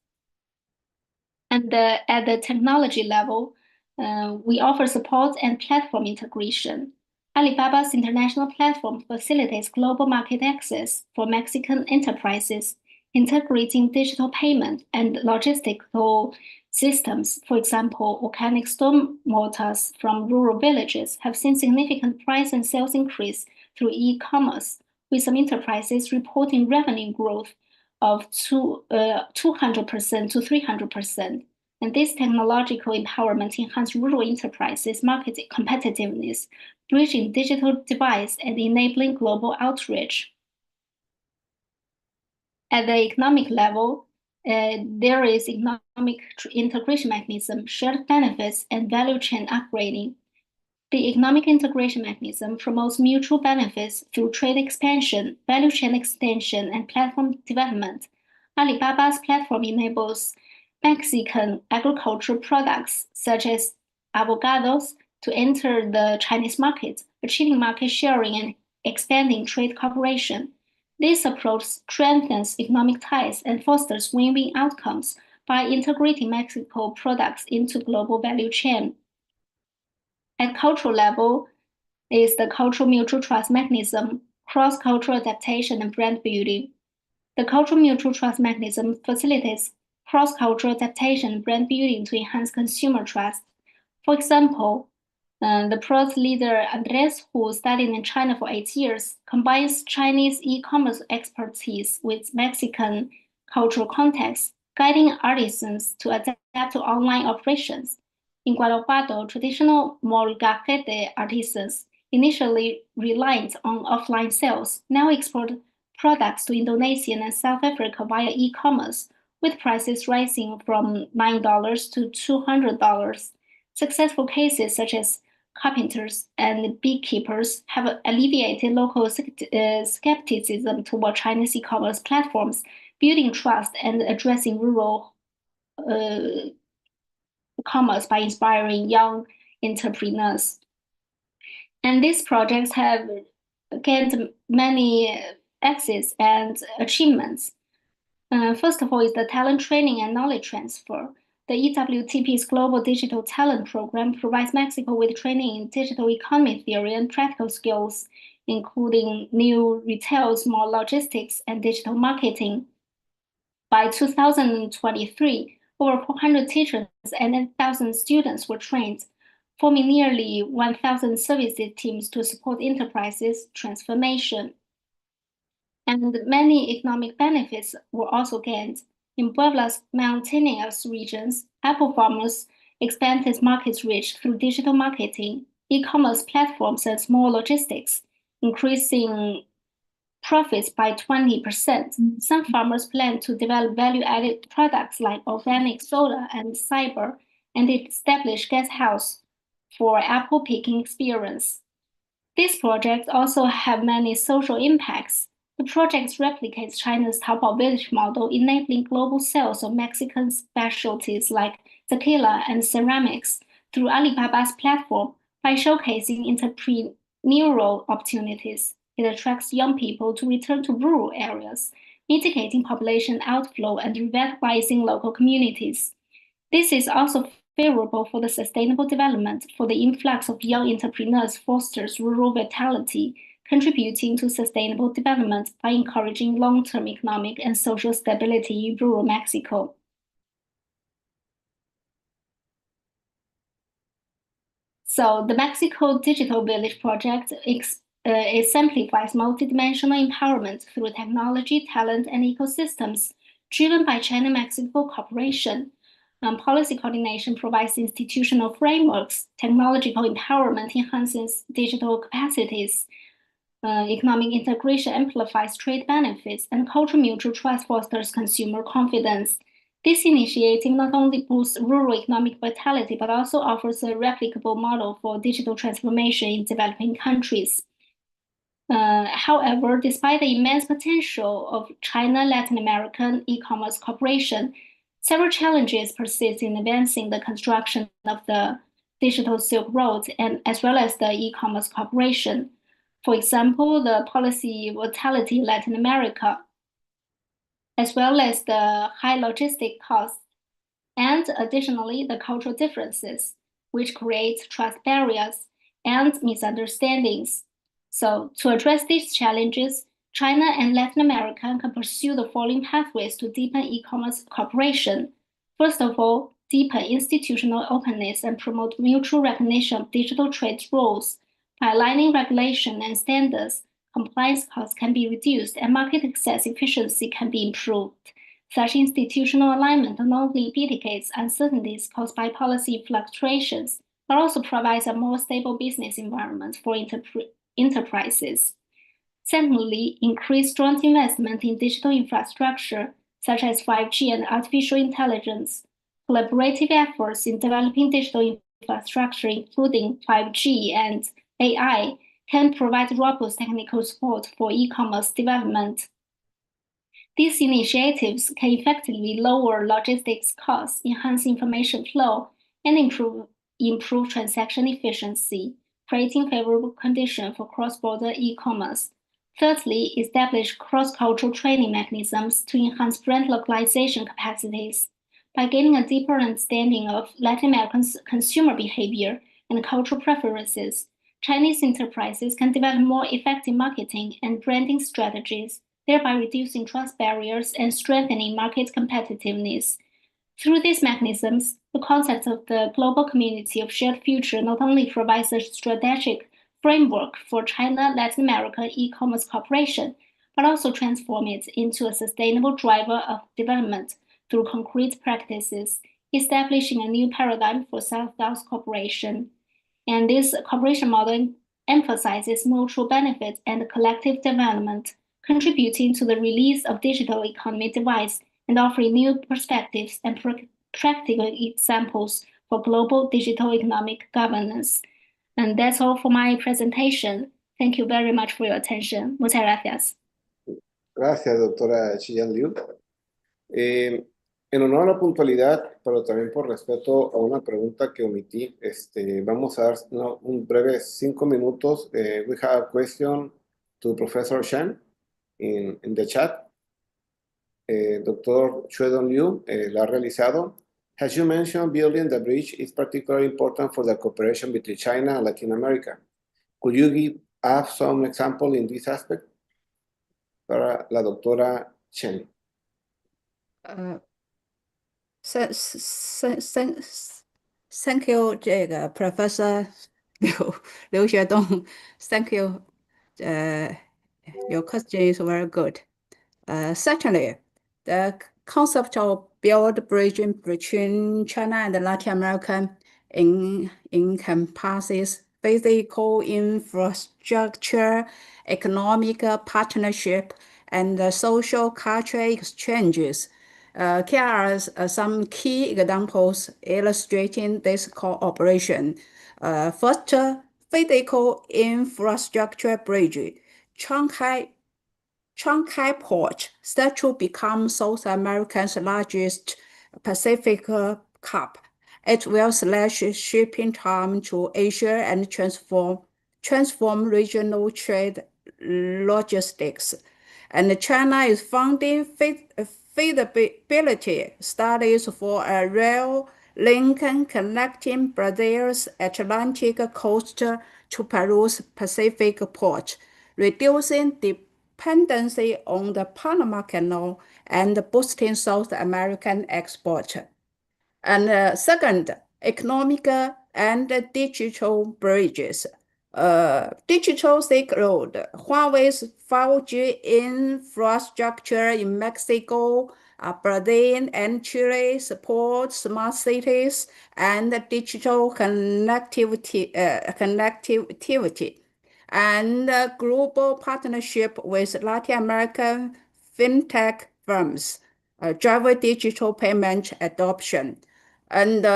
And at the technology level, we offer support and platform integration. Alibaba's international platform facilitates global market access for Mexican enterprises, integrating digital payment and logistical systems. For example, organic storm waters from rural villages have seen significant price and sales increase through e-commerce, with some enterprises reporting revenue growth of 200% to 300%. And this technological empowerment enhances rural enterprises' market competitiveness, bridging digital divides and enabling global outreach. At the economic level, there is economic integration mechanism, shared benefits, and value chain upgrading. The economic integration mechanism promotes mutual benefits through trade expansion, value chain extension, and platform development. Alibaba's platform enables Mexican agricultural products, such as avocados, to enter the Chinese market, achieving market sharing and expanding trade cooperation. This approach strengthens economic ties and fosters win-win outcomes by integrating Mexico products into global value chain. At cultural level is the cultural mutual trust mechanism, cross-cultural adaptation, and brand building. The cultural mutual trust mechanism facilitates cross-cultural adaptation and brand building to enhance consumer trust. For example, the Pros leader Andres, who studied in China for 8 years, combines Chinese e-commerce expertise with Mexican cultural context, guiding artisans to adapt to online operations. In Guanajuato, traditional molcajete artisans, initially reliant on offline sales, now export products to Indonesia and South Africa via e-commerce, with prices rising from $9 to $200. Successful cases such as carpenters and beekeepers have alleviated local skepticism toward Chinese e-commerce platforms, building trust and addressing rural commerce by inspiring young entrepreneurs. And these projects have gained many access and achievements. First of all is the talent training and knowledge transfer. The EWTP's Global Digital Talent Program provides Mexico with training in digital economy theory and practical skills, including new retail, small logistics, and digital marketing. By 2023, over 400 teachers and 1,000 students were trained, forming nearly 1,000 services teams to support enterprises transformation. And many economic benefits were also gained. In Puebla's mountainous regions, apple farmers expanded market reach through digital marketing, e-commerce platforms, and small logistics, increasing profits by 20%. Some farmers plan to develop value-added products like organic soda and cyber, and establish guest house for apple picking experience. These projects also have many social impacts. The project replicates China's Taobao village model, enabling global sales of Mexican specialties like tequila and ceramics through Alibaba's platform. By showcasing entrepreneurial opportunities, it attracts young people to return to rural areas, mitigating population outflow and revitalizing local communities. This is also favorable for the sustainable development, for the influx of young entrepreneurs fosters rural vitality, contributing to sustainable development by encouraging long-term economic and social stability in rural Mexico. So the Mexico Digital Village Project exemplifies multidimensional empowerment through technology, talent, and ecosystems driven by China-Mexico cooperation. Policy coordination provides institutional frameworks, technological empowerment enhances digital capacities, economic integration amplifies trade benefits, and cultural mutual trust fosters consumer confidence. This initiative not only boosts rural economic vitality, but also offers a replicable model for digital transformation in developing countries. However, despite the immense potential of China-Latin American e-commerce cooperation, several challenges persist in advancing the construction of the digital Silk Road and as well as the e-commerce cooperation. For example, the policy volatility in Latin America, as well as the high logistic costs, and additionally, the cultural differences, which create trust barriers and misunderstandings. So to address these challenges, China and Latin America can pursue the following pathways to deepen e-commerce cooperation. First of all, deepen institutional openness and promote mutual recognition of digital trade rules. By aligning regulation and standards, compliance costs can be reduced and market access efficiency can be improved. Such institutional alignment not only mitigates uncertainties caused by policy fluctuations, but also provides a more stable business environment for enterprises. Secondly, increase joint investment in digital infrastructure, such as 5G and artificial intelligence. Collaborative efforts in developing digital infrastructure, including 5G and AI, can provide robust technical support for e-commerce development. These initiatives can effectively lower logistics costs, enhance information flow, and improve transaction efficiency, creating favorable conditions for cross-border e-commerce. Thirdly, establish cross-cultural training mechanisms to enhance brand localization capacities. By gaining a deeper understanding of Latin American consumer behavior and cultural preferences, Chinese enterprises can develop more effective marketing and branding strategies, thereby reducing trust barriers and strengthening market competitiveness. Through these mechanisms, the concept of the global community of shared future not only provides a strategic framework for China-Latin America e-commerce cooperation, but also transforms it into a sustainable driver of development through concrete practices, establishing a new paradigm for South-South cooperation. And this cooperation model emphasizes mutual benefit and collective development, contributing to the release of digital economy device and offering new perspectives and practical examples for global digital economic governance. And that's all for my presentation. Thank you very much for your attention. Muchas gracias. Gracias, doctora Xiyan Liu. En honor a la puntualidad, pero también por respeto a una pregunta que omití, vamos a dar un breve 5 minutos. We have a question to Professor Shan in the chat. Dr. Xuedong Liu la ha realizado. As you mentioned, building the bridge is particularly important for the cooperation between China and Latin America. Could you have some example in this aspect? Para la doctora Chen. Thank you, Professor Liu Xuedong. Thank you. Your question is very good. Certainly, the concept of build bridge between China and Latin America encompasses physical infrastructure, economic partnership, and social cultural exchanges. Here are some key examples illustrating this cooperation. First, physical infrastructure bridge, Shanghai Port, set to become South America's largest Pacific hub. It will slash shipping time to Asia and transform regional trade logistics. And China is funding feasibility studies for a rail link connecting Brazil's Atlantic coast to Peru's Pacific port, reducing dependency on the Panama Canal and boosting South American export. And second, economic and digital bridges. Digital Silk Road, Huawei's 5G infrastructure in Mexico, Brazil, and Chile support smart cities and digital connectivity, and global partnership with Latin American fintech firms, drive digital payment adoption. And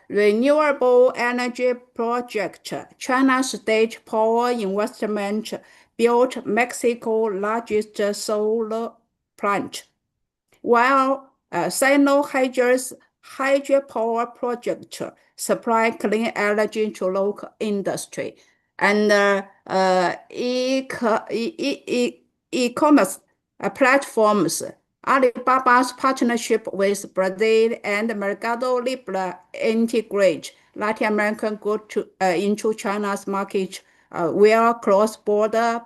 renewable energy project, China State Power Investment built Mexico's largest solar plant, while Sino-Hydro's hydropower project supply clean energy to local industry. And e-commerce platforms, Alibaba's partnership with Brazil and Mercado Libre integrate Latin American goods into China's market via cross-border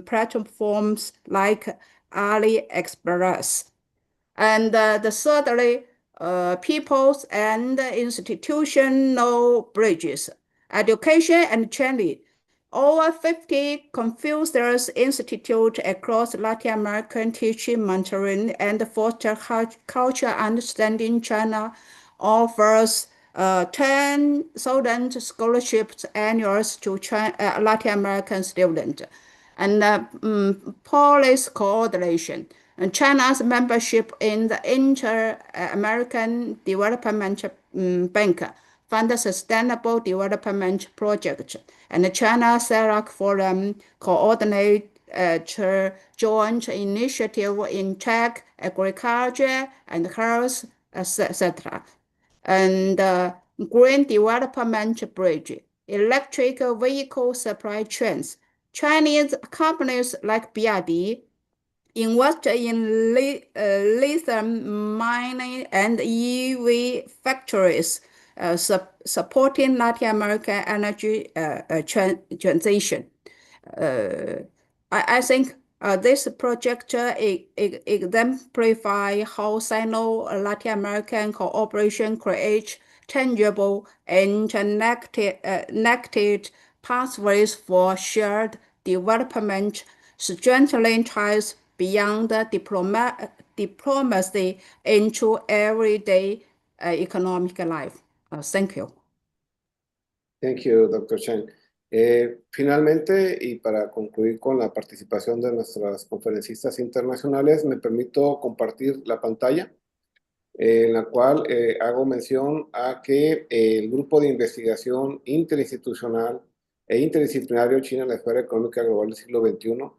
platforms like AliExpress. And thirdly, people's and institutional bridges, education and training. Over 50 Confucius Institute across Latin America teaching mentoring and foster cultural understanding. China offers 10,000 scholarships annually to Latin American students. And policy coordination. And China's membership in the Inter-American Development Bank fund sustainable development projects, and China CELAC Forum coordinate joint initiative in tech, agriculture, and health, etc. And green development bridge, electric vehicle supply chains. Chinese companies like BYD invest in lithium mining and EV factories, supporting Latin American energy transition. I think this project exemplifies how Sino-Latin American cooperation creates tangible and connected pathways for shared development, strengthening ties beyond diplomacy into everyday economic life. Thank you. Thank you, Dr. Chen. Finalmente, y para concluir con la participación de nuestras conferencistas internacionales, me permito compartir la pantalla en la cual hago mención a que el Grupo de Investigación Interinstitucional e Interdisciplinario China en la Esfera Económica Global del siglo XXI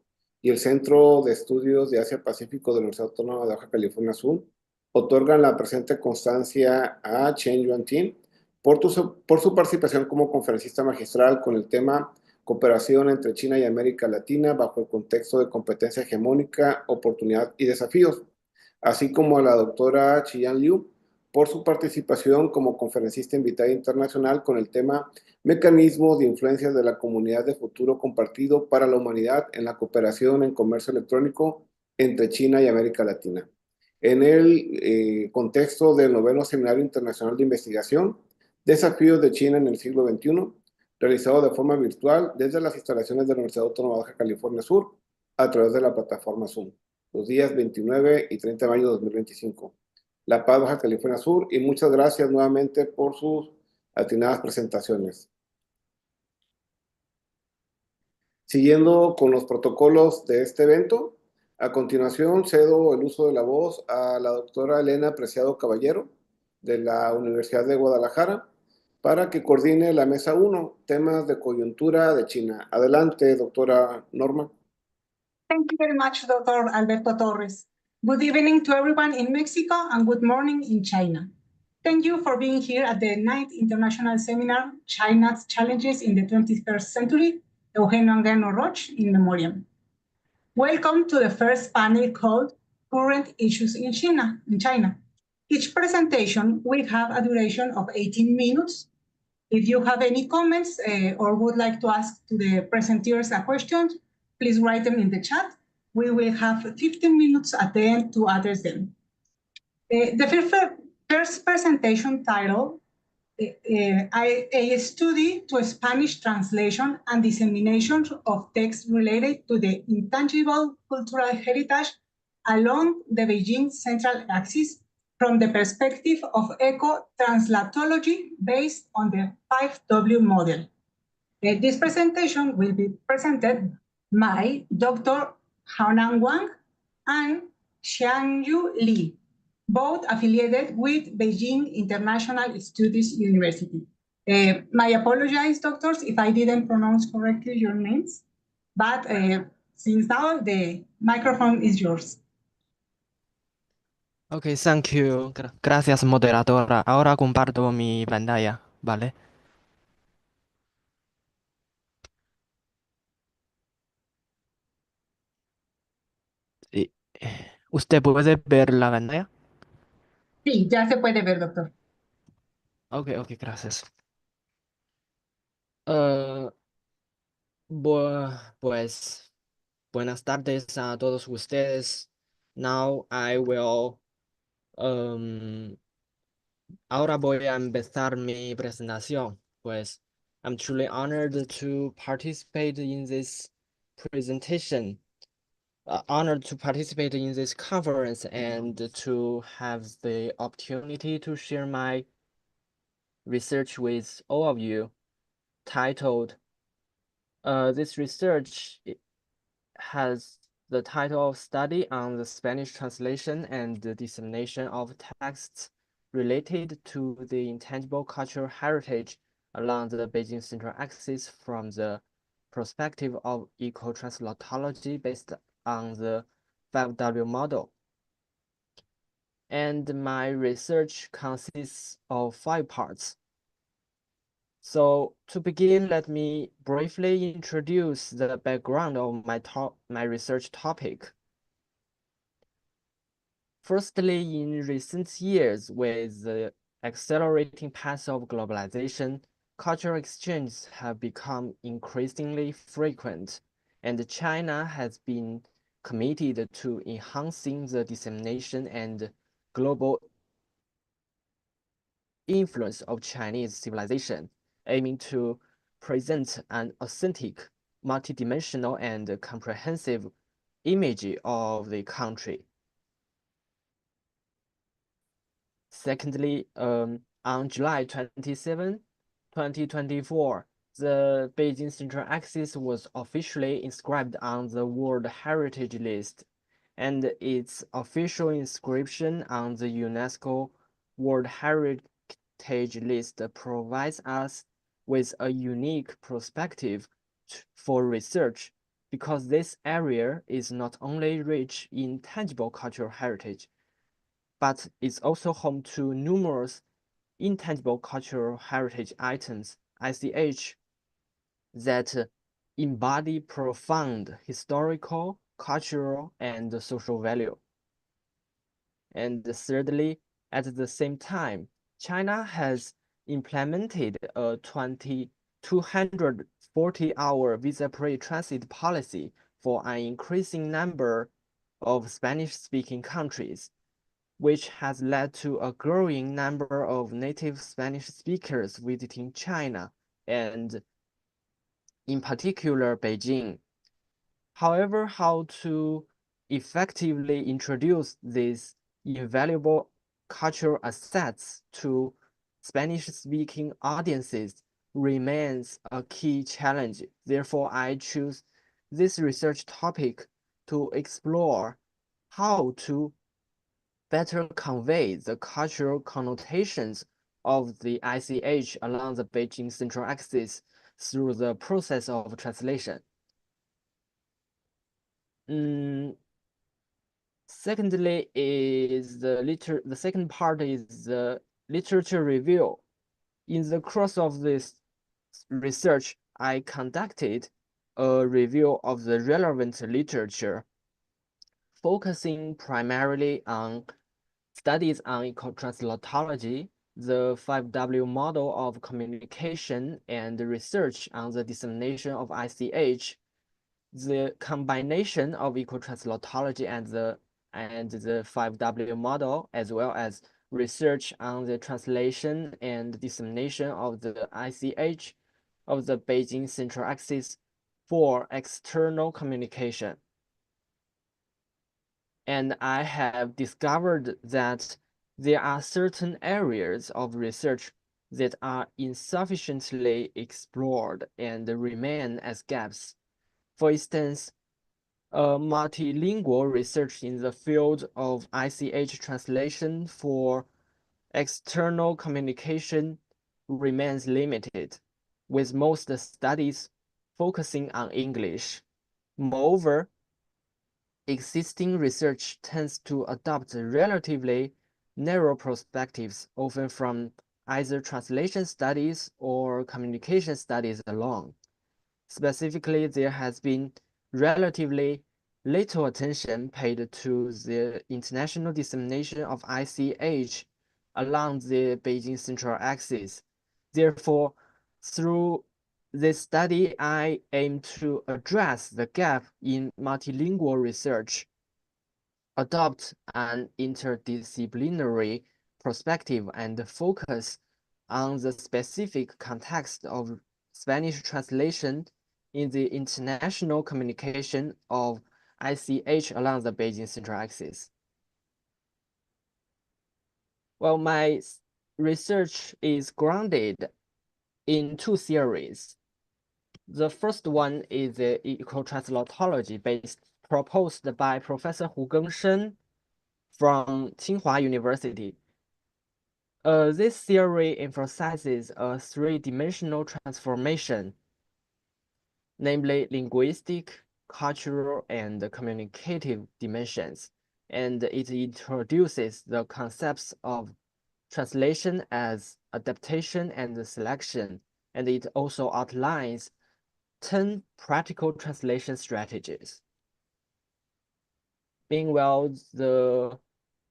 y el Centro de Estudios de Asia-Pacífico de la Universidad Autónoma de Baja California Sur otorgan la presente constancia a Chen Yuantin por su participación como conferencista magistral con el tema Cooperación entre China y América Latina bajo el contexto de competencia hegemónica, oportunidad y desafíos, así como a la doctora Qian Liu por su participación como conferencista invitada internacional con el tema Mecanismos de influencia de la comunidad de futuro compartido para la humanidad en la cooperación en comercio electrónico entre China y América Latina. En el contexto del 9º Seminario Internacional de Investigación, Desafíos de China en el siglo XXI, realizado de forma virtual desde las instalaciones de la Universidad Autónoma de Baja California Sur a través de la plataforma Zoom, los días 29 y 30 de mayo de 2025. La Paz, Baja California Sur, y muchas gracias nuevamente por sus atinadas presentaciones. Siguiendo con los protocolos de este evento, a continuación cedo el uso de la voz a la doctora Elena Preciado Caballero, de la Universidad de Guadalajara, para que coordine la mesa 1, temas de coyuntura de China. Adelante, doctora Norma. Thank you very much, Dr. Alberto Torres. Good evening to everyone in Mexico and good morning in China. Thank you for being here at the 9th International Seminar, China's Challenges in the 21st Century, Eugenio Anguiano Roch in Memoriam. Welcome to the first panel called Current Issues in China. Each presentation will have a duration of 18 minutes. If you have any comments or would like to ask to the presenters a question, please write them in the chat. We will have 15 minutes at the end to address them. The first presentation title, a study to Spanish translation and dissemination of texts related to the intangible cultural heritage along the Beijing Central Axis from the perspective of eco-translatology based on the 5W model. This presentation will be presented by Dr. Haonan Wang and Xiangyu Li, both affiliated with Beijing International Studies University. My apologies, doctors, if I didn't pronounce correctly your names, but since now the microphone is yours. Ok, thank you. Gracias, moderadora. Ahora comparto mi pantalla, ¿vale? Sí. ¿Usted puede ver la pantalla? Sí, ya se puede ver, doctor. Ok, gracias. Eh, pues, buenas tardes a todos ustedes. Now I will, ahora voy a empezar mi presentación. Pues, I'm truly honored to participate in this presentation. Honored to participate in this conference and to have the opportunity to share my research with all of you, titled, this research has the title of Study on the Spanish Translation and the Dissemination of Texts Related to the Intangible Cultural Heritage along the Beijing Central Axis from the perspective of eco-translatology based on the 5W model. And my research consists of 5 parts. So to begin, let me briefly introduce the background of my research topic. Firstly, in recent years, with the accelerating path of globalization, cultural exchanges have become increasingly frequent, and China has been committed to enhancing the dissemination and global influence of Chinese civilization, aiming to present an authentic, multidimensional, and comprehensive image of the country. Secondly, on July 27, 2024, the Beijing Central Axis was officially inscribed on the World Heritage List, and its official inscription on the UNESCO World Heritage List provides us with a unique perspective for research, because this area is not only rich in tangible cultural heritage, but it's also home to numerous intangible cultural heritage items, ICH, that embody profound historical, cultural, and social value. And thirdly, at the same time, China has implemented a 240-hour visa-free transit policy for an increasing number of Spanish-speaking countries, which has led to a growing number of native Spanish speakers visiting China, and in particular Beijing. However, how to effectively introduce these invaluable cultural assets to Spanish-speaking audiences remains a key challenge. Therefore, I choose this research topic to explore how to better convey the cultural connotations of the ICH along the Beijing Central Axis through the process of translation. Secondly, the second part is the literature review. In the course of this research, I conducted a review of the relevant literature, focusing primarily on studies on eco-translatology, the 5W model of communication, and research on the dissemination of ICH, the combination of eco-translatology and the 5W model, as well as research on the translation and dissemination of the ICH of the Beijing Central Axis for external communication. And I have discovered that there are certain areas of research that are insufficiently explored and remain as gaps. For instance, multilingual research in the field of ICH translation for external communication remains limited, with most studies focusing on English. Moreover, existing research tends to adopt relatively narrow perspectives, often from either translation studies or communication studies alone. Specifically, there has been relatively little attention paid to the international dissemination of ICH along the Beijing Central Axis. Therefore, through this study, I aim to address the gap in multilingual research, adopt an interdisciplinary perspective, and focus on the specific context of Spanish translation in the international communication of ICH along the Beijing Central Axis. Well, my research is grounded in two theories. The first one is the eco-translatology proposed by Professor Hu Gengshen from Tsinghua University. This theory emphasizes a three-dimensional transformation, namely linguistic, cultural, and communicative dimensions, and it introduces the concepts of translation as adaptation and selection, and it also outlines 10 practical translation strategies. Meanwhile, the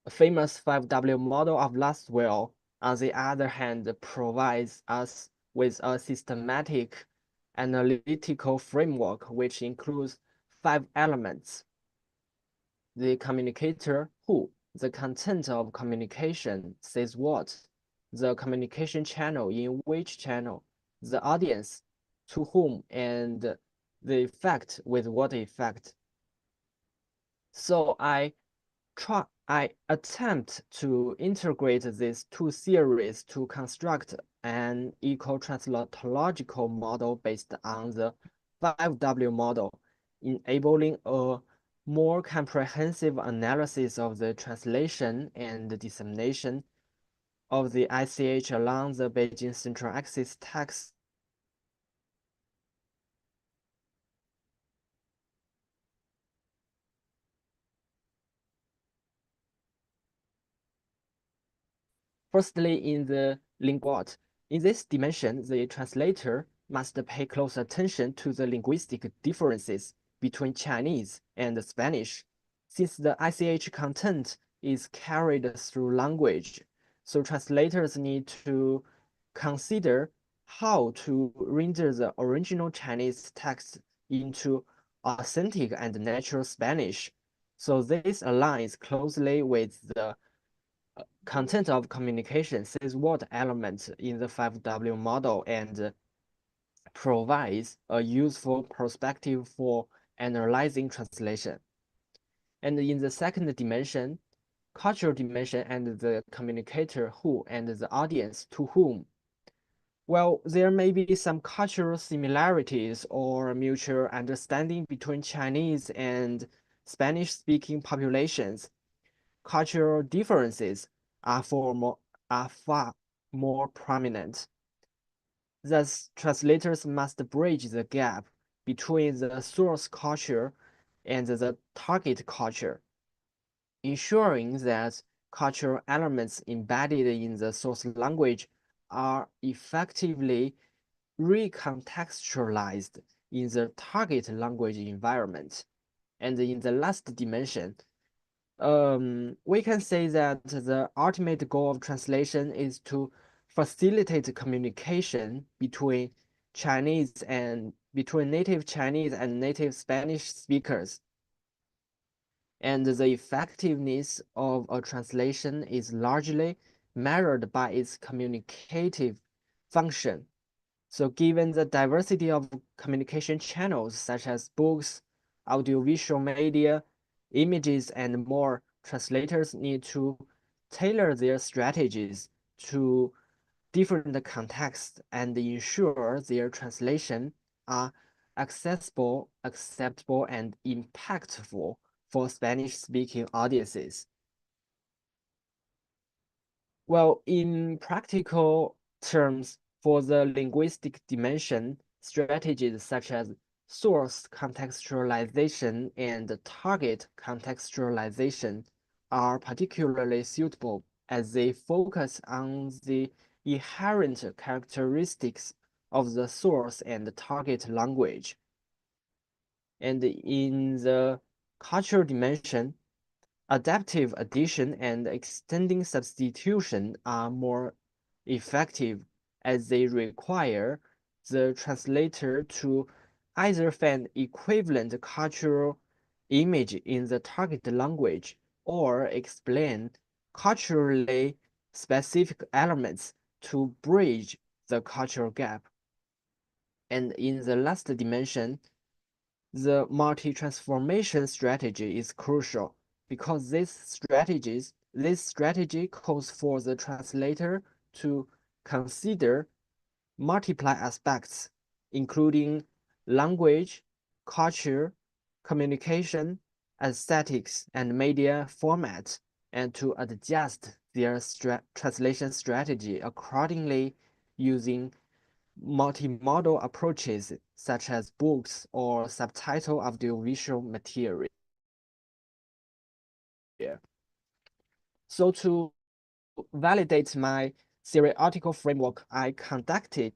famous 5W model of Laswell, on the other hand, provides us with a systematic analytical framework which includes 5 elements: the communicator, who, the content of communication, says what, the communication channel, in which channel, the audience, to whom, and the effect, with what effect. So I attempt to integrate these two theories to construct an eco-translatological model based on the 5W model, enabling a more comprehensive analysis of the translation and dissemination of the ICH along the Beijing Central Axis text. Firstly, in the linguat. In this dimension, the translator must pay close attention to the linguistic differences between Chinese and Spanish, since the ICH content is carried through language. So translators need to consider how to render the original Chinese text into authentic and natural Spanish. So this aligns closely with the content of communication says what element in the 5W model and provides a useful perspective for analyzing translation. And in the second dimension, cultural dimension and the communicator who and the audience to whom. Well, there may be some cultural similarities or mutual understanding between Chinese and Spanish-speaking populations. Cultural differences are far more prominent. Thus, translators must bridge the gap between the source culture and the target culture, ensuring that cultural elements embedded in the source language are effectively recontextualized in the target language environment. And in the last dimension, we can say that the ultimate goal of translation is to facilitate communication between native Chinese and native Spanish speakers. And the effectiveness of a translation is largely measured by its communicative function. So given the diversity of communication channels such as books, audiovisual media, images, and more, translators need to tailor their strategies to different contexts and ensure their translation are accessible, acceptable, and impactful for Spanish-speaking audiences. Well, in practical terms, for the linguistic dimension, strategies such as source contextualization and target contextualization are particularly suitable as they focus on the inherent characteristics of the source and target language. And in the cultural dimension, adaptive addition and extending substitution are more effective as they require the translator to either find equivalent cultural image in the target language or explain culturally specific elements to bridge the cultural gap. And in the last dimension, the multi-transformation strategy is crucial because this strategy calls for the translator to consider multiple aspects, including language, culture, communication, aesthetics, and media format, and to adjust their translation strategy accordingly using multimodal approaches such as books or subtitle audiovisual material. So to validate my theoretical framework, I conducted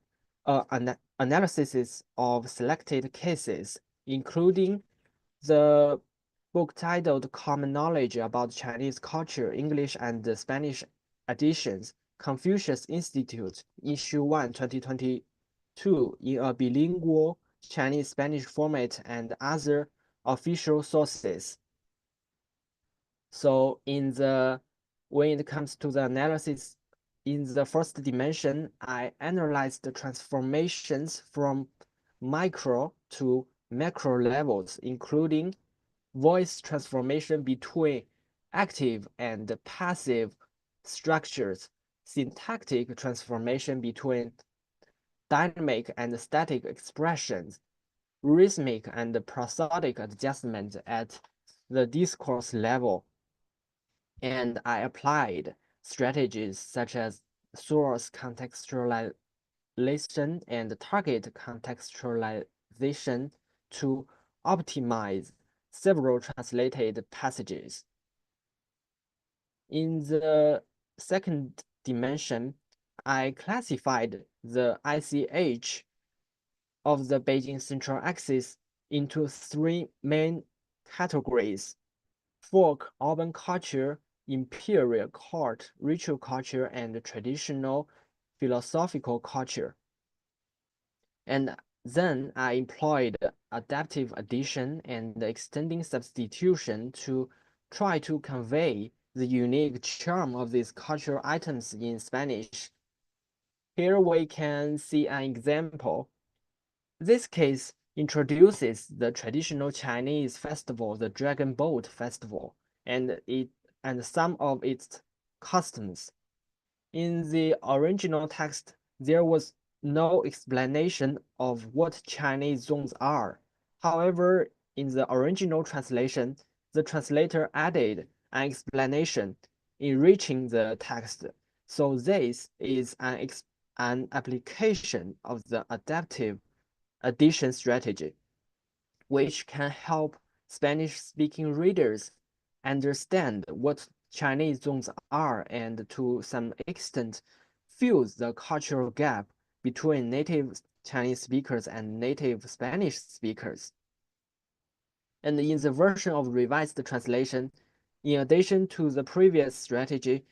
an analysis of selected cases, including the book titled Common Knowledge About Chinese Culture, English and Spanish Editions, Confucius Institute, Issue 1, 2022, in a bilingual Chinese-Spanish format and other official sources. So when it comes to the analysis in the first dimension, I analyzed the transformations from micro to macro levels, including voice transformation between active and passive structures, syntactic transformation between dynamic and static expressions, rhythmic and prosodic adjustment at the discourse level. And I applied strategies such as source contextualization and target contextualization to optimize several translated passages. In the second dimension, I classified the ICH of the Beijing Central Axis into three main categories: folk urban culture, imperial court ritual culture, and traditional philosophical culture. And then I employed adaptive addition and extending substitution to try to convey the unique charm of these cultural items in Spanish. Here we can see an example. This case introduces the traditional Chinese festival, the Dragon Boat Festival, and some of its customs. In the original text, there was no explanation of what Chinese zones are. However, in the original translation, the translator added an explanation, enriching the text So this is an application of the adaptive addition strategy, which can help Spanish-speaking readers understand what Chinese zones are and to some extent fills the cultural gap between native Chinese speakers and native Spanish speakers. And in the version of revised translation, in addition to the previous strategy,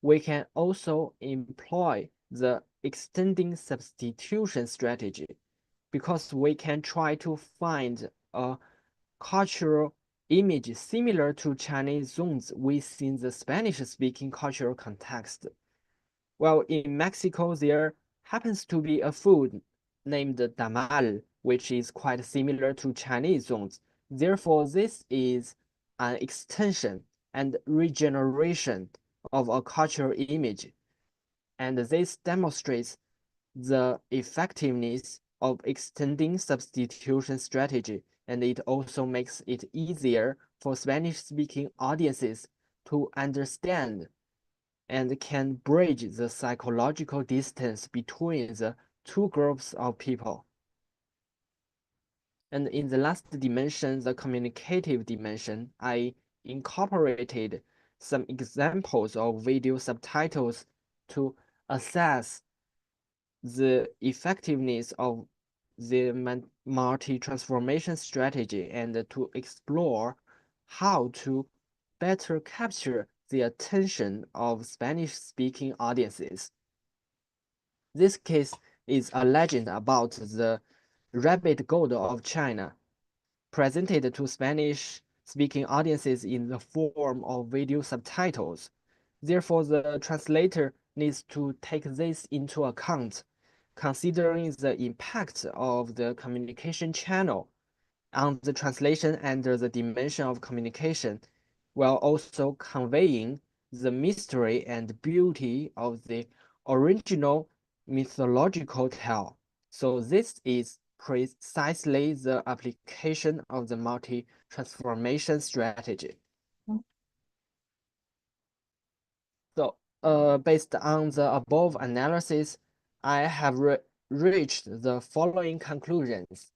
we can also employ the extending substitution strategy because we can try to find a cultural image similar to Chinese zones within the Spanish-speaking cultural context. Well, in Mexico, there happens to be a food named tamal, which is quite similar to Chinese zones. Therefore, this is an extension and regeneration of a cultural image. And this demonstrates the effectiveness of extending substitution strategy, and it also makes it easier for Spanish-speaking audiences to understand and can bridge the psychological distance between the two groups of people. And in the last dimension, the communicative dimension, I incorporated some examples of video subtitles to assess the effectiveness of the multi-transformation strategy and to explore how to better capture the attention of Spanish-speaking audiences. This case is a legend about the rabbit goat of China, presented to Spanish-speaking audiences in the form of video subtitles. Therefore, the translator needs to take this into account, considering the impact of the communication channel on the translation under the dimension of communication, while also conveying the mystery and beauty of the original mythological tale. So this is precisely the application of the multi-transformation strategy. So, based on the above analysis, I have reached the following conclusions.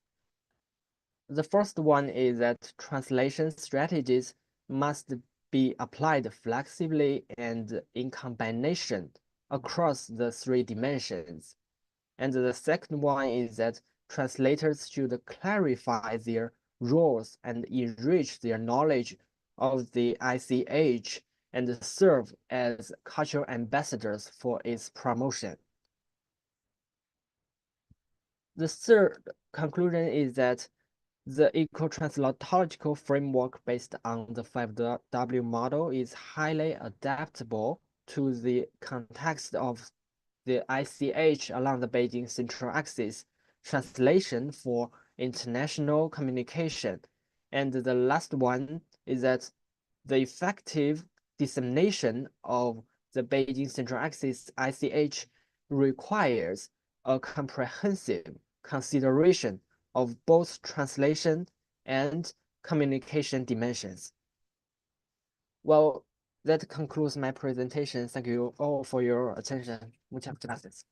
The first one is that translation strategies must be applied flexibly and in combination across the three dimensions. And the second one is that translators should clarify their roles and enrich their knowledge of the ICH and serve as cultural ambassadors for its promotion. The third conclusion is that the eco-translatological framework based on the 5W model is highly adaptable to the context of the ICH along the Beijing Central Axis, translation for international communication. And the last one is that the effective dissemination of the Beijing Central Axis ICH requires a comprehensive consideration of both translation and communication dimensions. Well, that concludes my presentation. Thank you all for your attention. Muchas gracias.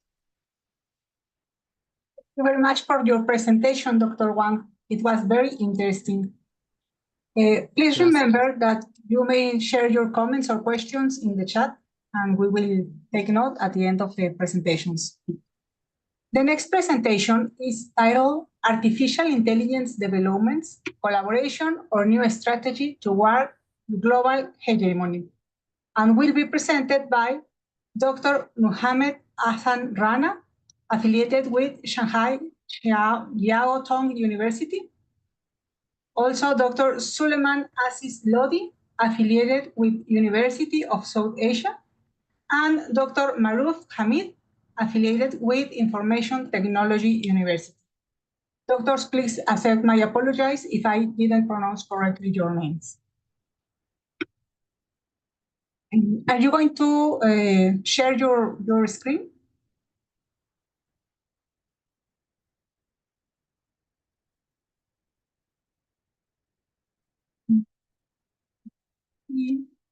Thank you very much for your presentation, Dr. Wang. It was very interesting. Please remember that you may share your comments or questions in the chat, and we will take note at the end of the presentations. The next presentation is titled Artificial Intelligence Developments, Collaboration or New Strategy Toward Global Hegemony, and will be presented by Dr. Muhammad Hassan Rana, affiliated with Shanghai Jiao Tong University. Also, Dr. Suleiman Aziz Lodi, affiliated with University of South Asia, and Dr. Maruf Hamid, affiliated with Information Technology University. Doctors, please accept my apologies if I didn't pronounce correctly your names. Are you going to share your screen?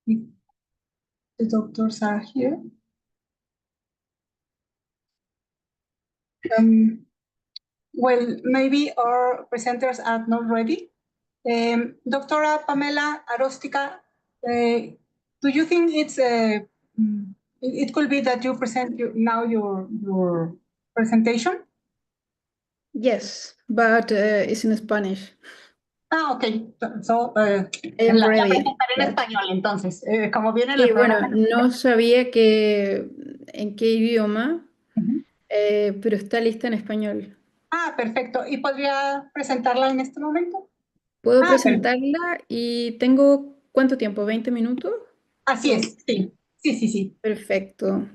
If the doctors are here. Well, maybe our presenters are not ready. Doctora Pamela Arostica, do you think it could be that you present now your presentation? Yes, but it's in Spanish. Ah, ok. So, I am la ready, presentaré en but- español, entonces. Como viene en Sí, el bueno, programa. no sabía en qué idioma, Ujú. pero está lista en español. Ah, perfecto. ¿Y podría presentarla en este momento? ¿Puedo Ah, presentarla y tengo cuánto tiempo? ¿20 minutos? Así es, sí. Sí. Perfecto.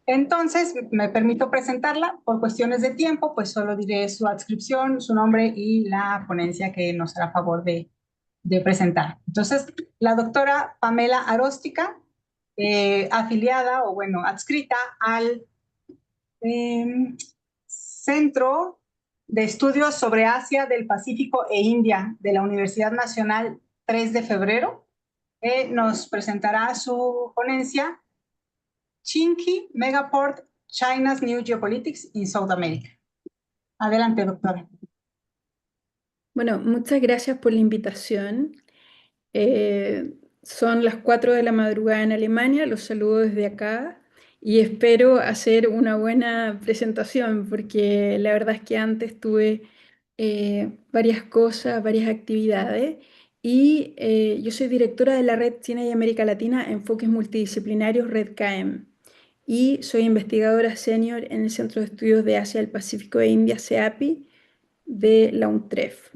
Entonces, me permito presentarla. Por cuestiones de tiempo, pues solo diré su adscripción, su nombre y la ponencia que nos hará favor de presentar. Entonces, la doctora Pamela Aróstica, afiliada o bueno, adscrita al Centro de Estudios sobre Asia del Pacífico e India de la Universidad Nacional 3 de Febrero, nos presentará su ponencia Chinky Megaport, China's New Geopolitics in South America. Adelante, doctora. Bueno, muchas gracias por la invitación. Son las 4 de la madrugada en Alemania, los saludo desde acá y espero hacer una buena presentación porque la verdad es que antes tuve varias cosas, varias actividades y yo soy directora de la Red China y América Latina Enfoques Multidisciplinarios Red KM y soy investigadora senior en el Centro de Estudios de Asia, el Pacífico e India, CEAPI, de la UNTREF.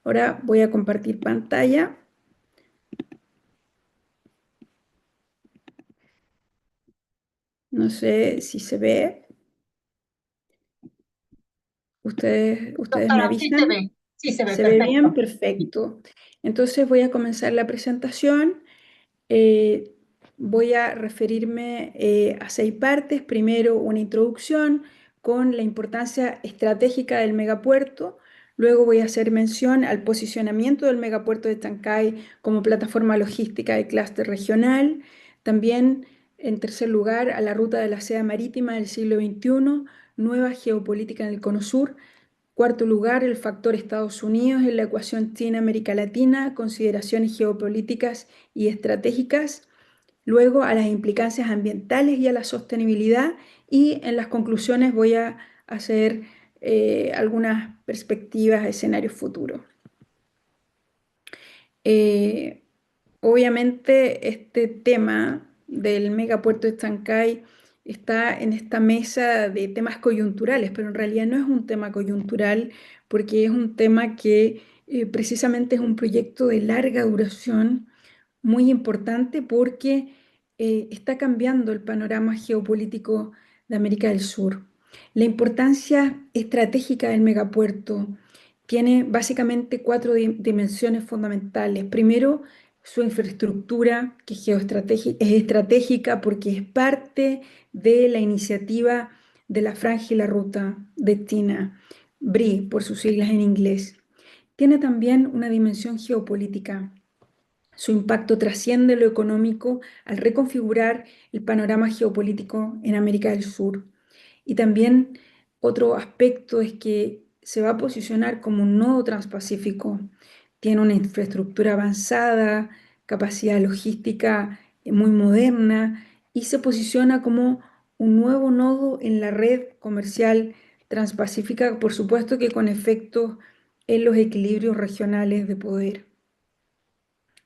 Ahora voy a compartir pantalla. No sé si se ve. ¿Ustedes me Doctora, sí se avisan? ve. Sí se ve, ¿Se ve bien? perfecto. Perfecto. Entonces voy a comenzar la presentación. Voy a referirme a 6 partes. Primero, una introducción con la importancia estratégica del megapuerto. Luego voy a hacer mención al posicionamiento del megapuerto de Chancay como plataforma logística de clúster regional. También, en tercer lugar, a la ruta de la seda marítima del siglo XXI, nueva geopolítica en el Cono Sur. Cuarto lugar, el factor Estados Unidos en la ecuación China-América Latina, consideraciones geopolíticas y estratégicas. Luego, a las implicancias ambientales y a la sostenibilidad. Y en las conclusiones voy a hacer algunas perspectivas, escenarios futuros. Obviamente, este tema del megapuerto de Chancay está en esta mesa de temas coyunturales, pero en realidad no es un tema coyuntural porque es un tema que precisamente es un proyecto de larga duración muy importante porque está cambiando el panorama geopolítico de América del Sur. La importancia estratégica del megapuerto tiene básicamente 4 dimensiones fundamentales. Primero, su infraestructura, que es estratégica porque es parte de la iniciativa de la Franja y la Ruta de China, BRI, por sus siglas en inglés. Tiene también una dimensión geopolítica. Su impacto trasciende lo económico al reconfigurar el panorama geopolítico en América del Sur. Y también otro aspecto es que se va a posicionar como un nodo transpacífico. Tiene una infraestructura avanzada, capacidad logística muy moderna y se posiciona como un nuevo nodo en la red comercial transpacífica, por supuesto que con efectos en los equilibrios regionales de poder.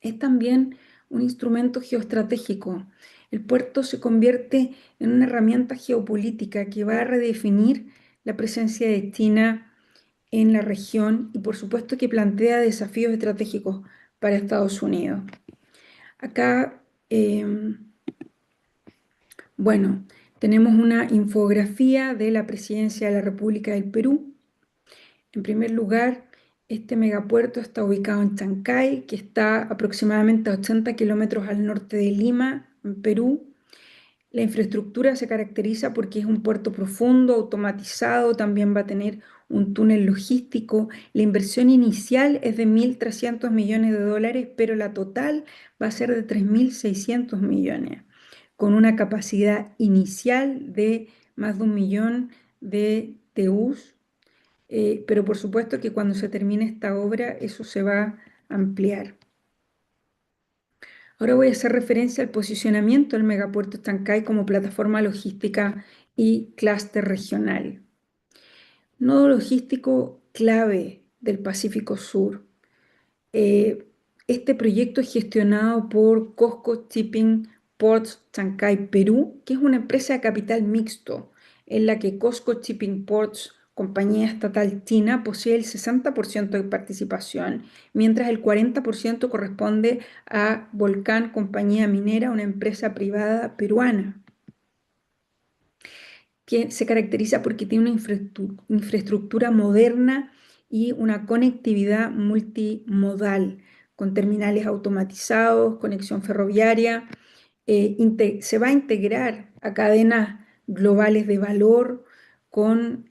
Es también un instrumento geoestratégico. El puerto se convierte en una herramienta geopolítica que va a redefinir la presencia de China en la región y por supuesto que plantea desafíos estratégicos para Estados Unidos. Acá, bueno, tenemos una infografía de la Presidencia de la República del Perú. En primer lugar, este megapuerto está ubicado en Chancay, que está aproximadamente a 80 kilómetros al norte de Lima, en Perú. La infraestructura se caracteriza porque es un puerto profundo, automatizado, también va a tener un túnel logístico. La inversión inicial es de 1.300 millones de dólares, pero la total va a ser de 3.600 millones, con una capacidad inicial de más de 1 millón de TEUs, pero por supuesto que cuando se termine esta obra eso se va a ampliar. Ahora voy a hacer referencia al posicionamiento del megapuerto Chancay como plataforma logística y clúster regional. Nodo logístico clave del Pacífico Sur. Este proyecto es gestionado por Cosco Shipping Ports Chancay, Perú, que es una empresa de capital mixto, en la que Cosco Shipping Ports, compañía estatal china, posee el 60% de participación, mientras el 40% corresponde a Volcán, compañía minera, una empresa privada peruana, que se caracteriza porque tiene una infraestructura moderna y una conectividad multimodal, con terminales automatizados, conexión ferroviaria. Se va a integrar a cadenas globales de valor con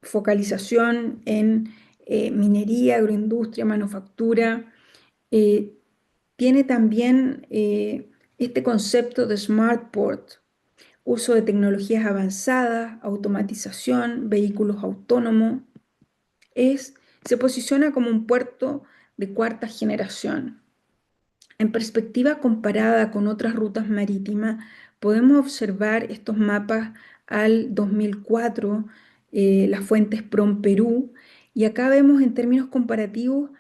focalización en minería, agroindustria, manufactura. Tiene también este concepto de Smart Port, uso de tecnologías avanzadas, automatización, vehículos autónomos. Se posiciona como un puerto de cuarta generación. En perspectiva comparada con otras rutas marítimas, podemos observar estos mapas al 2004, las fuentes PROM Perú, y acá vemos en términos comparativos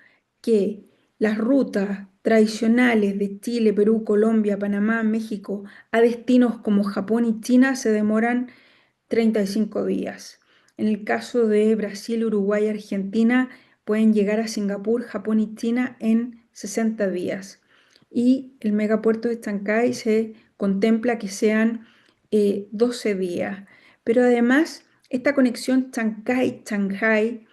que las rutas tradicionales de Chile, Perú, Colombia, Panamá, México, a destinos como Japón y China se demoran 35 días. En el caso de Brasil, Uruguay y Argentina, pueden llegar a Singapur, Japón y China en 60 días. Y el megapuerto de Chancay se contempla que sean 12 días. Pero además, esta conexión Chancay-Shanghai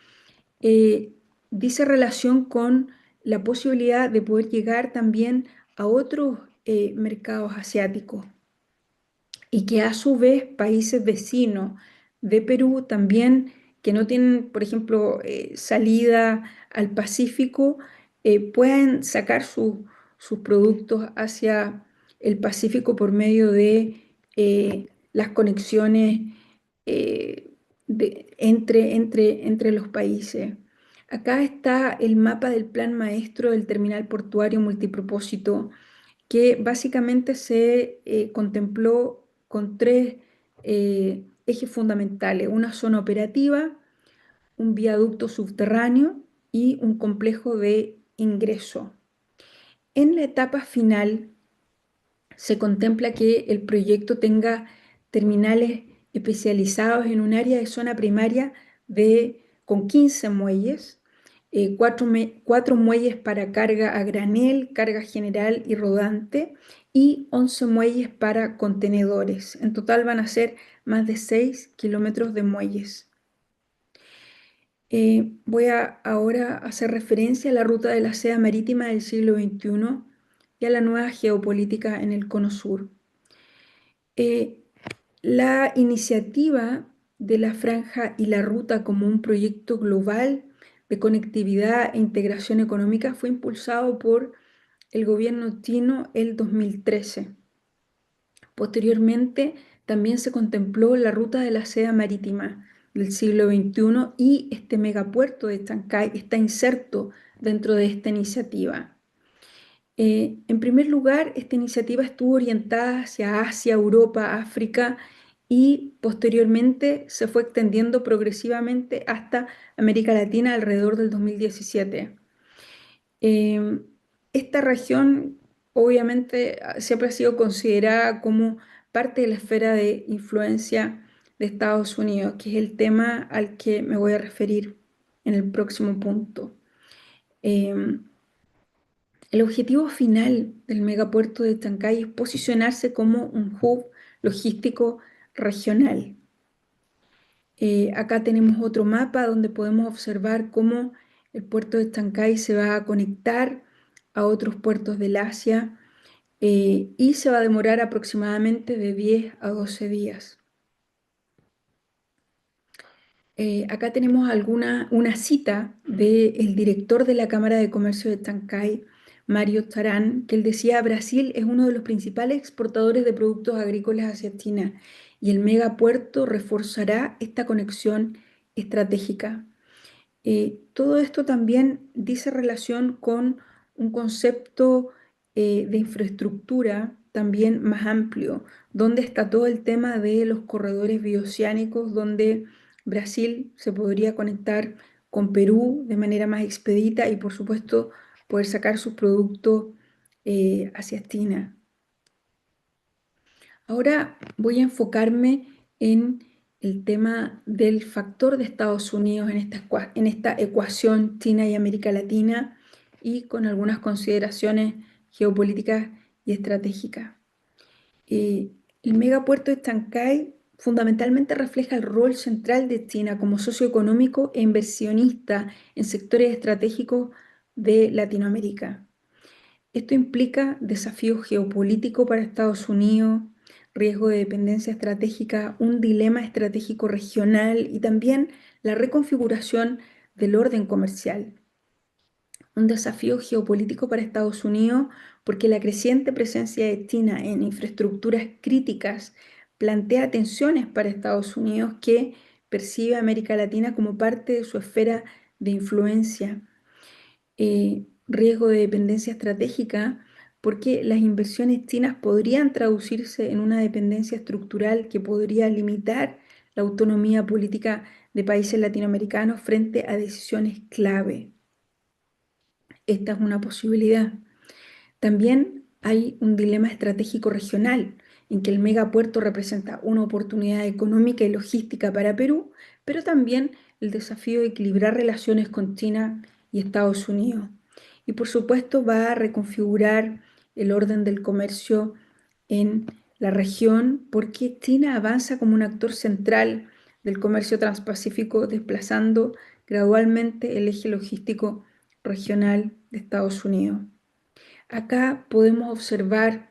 dice relación con la posibilidad de poder llegar también a otros mercados asiáticos, y que a su vez países vecinos de Perú también, que no tienen, por ejemplo, salida al Pacífico, puedan sacar sus productos hacia el Pacífico por medio de las conexiones entre los países. Acá está el mapa del plan maestro del terminal portuario multipropósito, que básicamente se contempló con tres ejes fundamentales: una zona operativa, un viaducto subterráneo y un complejo de ingreso. En la etapa final se contempla que el proyecto tenga terminales especializados en un área de zona primaria con 15 muelles, 4 muelles para carga a granel, carga general y rodante, y 11 muelles para contenedores. En total van a ser más de 6 kilómetros de muelles. Voy ahora a hacer referencia a la ruta de la seda marítima del siglo XXI y a la nueva geopolítica en el Cono Sur. La iniciativa de la franja y la ruta como un proyecto global de conectividad e integración económica fue impulsado por el gobierno chino el 2013. Posteriormente, también se contempló la ruta de la seda marítima del siglo XXI, y este megapuerto de Chancay está inserto dentro de esta iniciativa. En primer lugar, esta iniciativa estuvo orientada hacia Asia, Europa, África, y posteriormente se fue extendiendo progresivamente hasta América Latina alrededor del 2017. Esta región obviamente siempre ha sido considerada como parte de la esfera de influencia de Estados Unidos, que es el tema al que me voy a referir en el próximo punto. El objetivo final del megapuerto de Chancay es posicionarse como un hub logístico regional. Acá tenemos otro mapa donde podemos observar cómo el puerto de Chancay se va a conectar a otros puertos del Asia, y se va a demorar aproximadamente de 10 a 12 días. Acá tenemos una cita del director de la Cámara de Comercio de Chancay, Mario Tarán, que él decía: Brasil es uno de los principales exportadores de productos agrícolas hacia China y el megapuerto reforzará esta conexión estratégica. Todo esto también dice relación con un concepto de infraestructura también más amplio, donde está todo el tema de los corredores bioceánicos, donde Brasil se podría conectar con Perú de manera más expedita y, por supuesto, poder sacar sus productos hacia China. Ahora voy a enfocarme en el tema del factor de Estados Unidos en esta ecuación China y América Latina y con algunas consideraciones geopolíticas y estratégicas. El megapuerto de Chancay fundamentalmente refleja el rol central de China como socio económico e inversionista en sectores estratégicos de Latinoamérica. Esto implica desafío geopolítico para Estados Unidos, riesgo de dependencia estratégica, un dilema estratégico regional y también la reconfiguración del orden comercial. Un desafío geopolítico para Estados Unidos porque la creciente presencia de China en infraestructuras críticas plantea tensiones para Estados Unidos, que percibe a América Latina como parte de su esfera de influencia. Riesgo de dependencia estratégica porque las inversiones chinas podrían traducirse en una dependencia estructural que podría limitar la autonomía política de países latinoamericanos frente a decisiones clave. Esta es una posibilidad. También hay un dilema estratégico regional en que el megapuerto representa una oportunidad económica y logística para Perú, pero también el desafío de equilibrar relaciones con China y Estados Unidos. Y por supuesto va a reconfigurar el orden del comercio en la región porque China avanza como un actor central del comercio transpacífico, desplazando gradualmente el eje logístico regional de Estados Unidos. Acá podemos observar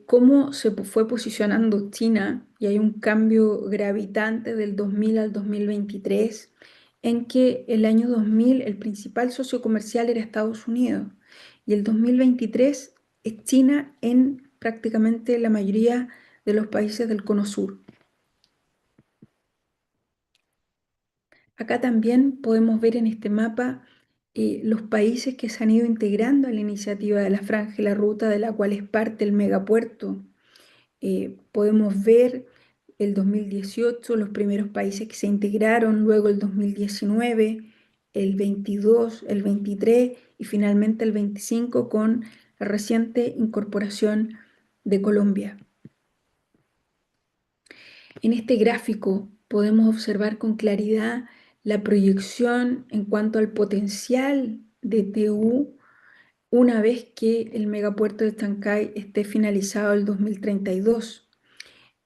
cómo se fue posicionando China, y hay un cambio gravitante del 2000 al 2023, en que el año 2000 el principal socio comercial era Estados Unidos y el 2023 es China en prácticamente la mayoría de los países del Cono Sur. Acá también podemos ver en este mapa los países que se han ido integrando a la iniciativa de la Franja y la Ruta, de la cual es parte el megapuerto. Podemos ver el 2018, los primeros países que se integraron, luego el 2019, el 22, el 23 y finalmente el 25 con la reciente incorporación de Colombia. En este gráfico podemos observar con claridad la proyección en cuanto al potencial de TU una vez que el megapuerto de Chancay esté finalizado el 2032.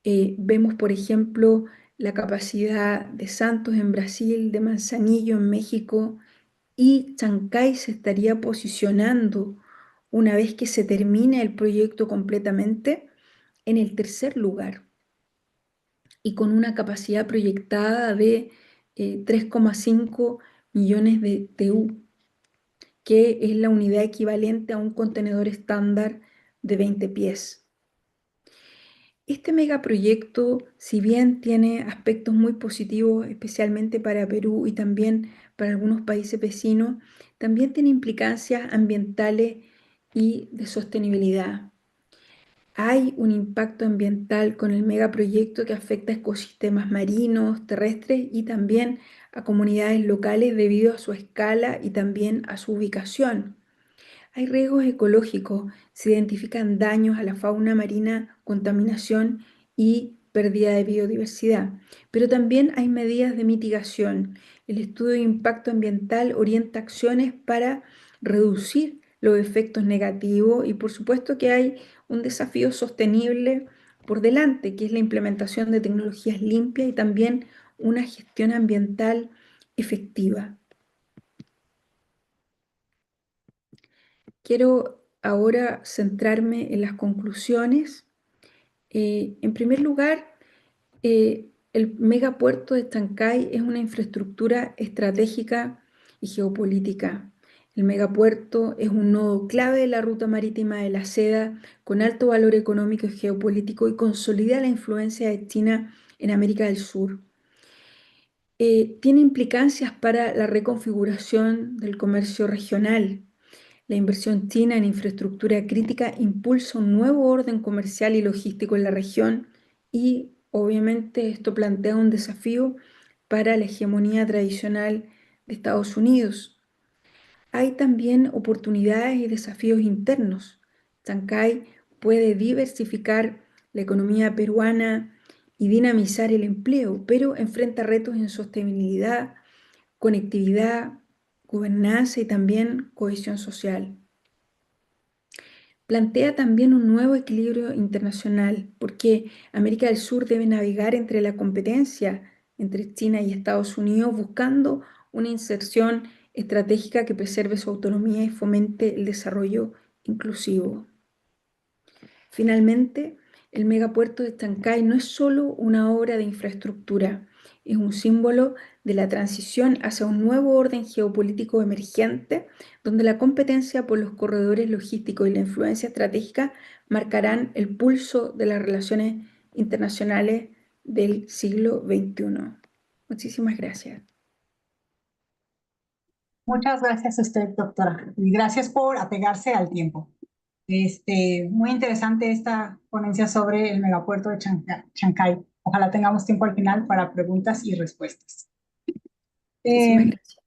Vemos, por ejemplo, la capacidad de Santos en Brasil, de Manzanillo en México, y Chancay se estaría posicionando, una vez que se termine el proyecto completamente, en el tercer lugar y con una capacidad proyectada de 3,5 millones de TU, que es la unidad equivalente a un contenedor estándar de 20 pies. Este megaproyecto, si bien tiene aspectos muy positivos, especialmente para Perú y también para algunos países vecinos, también tiene implicancias ambientales y de sostenibilidad. Hay un impacto ambiental con el megaproyecto que afecta a ecosistemas marinos, terrestres y también a comunidades locales debido a su escala y también a su ubicación. Hay riesgos ecológicos, se identifican daños a la fauna marina, contaminación y pérdida de biodiversidad, pero también hay medidas de mitigación. El estudio de impacto ambiental orienta acciones para reducir los efectos negativos y por supuesto que hay un desafío sostenible por delante, que es la implementación de tecnologías limpias y también una gestión ambiental efectiva. Quiero ahora centrarme en las conclusiones. En primer lugar, el megapuerto de Chancay es una infraestructura estratégica y geopolítica. El megapuerto es un nodo clave de la ruta marítima de la seda, con alto valor económico y geopolítico, y consolida la influencia de China en América del Sur. Tiene implicancias para la reconfiguración del comercio regional. La inversión china en infraestructura crítica impulsa un nuevo orden comercial y logístico en la región, y obviamente esto plantea un desafío para la hegemonía tradicional de Estados Unidos. Hay también oportunidades y desafíos internos. Chancay puede diversificar la economía peruana y dinamizar el empleo, pero enfrenta retos en sostenibilidad, conectividad, gobernanza y también cohesión social. Plantea también un nuevo equilibrio internacional, porque América del Sur debe navegar entre la competencia entre China y Estados Unidos, buscando una inserción estratégica que preserve su autonomía y fomente el desarrollo inclusivo. Finalmente, el megapuerto de Chancay no es solo una obra de infraestructura, es un símbolo de la transición hacia un nuevo orden geopolítico emergente, donde la competencia por los corredores logísticos y la influencia estratégica marcarán el pulso de las relaciones internacionales del siglo XXI. Muchísimas gracias. Muchas gracias a usted, doctora, y gracias por apegarse al tiempo. Muy interesante esta ponencia sobre el megapuerto de Chancay. Ojalá tengamos tiempo al final para preguntas y respuestas. Muchísimas gracias.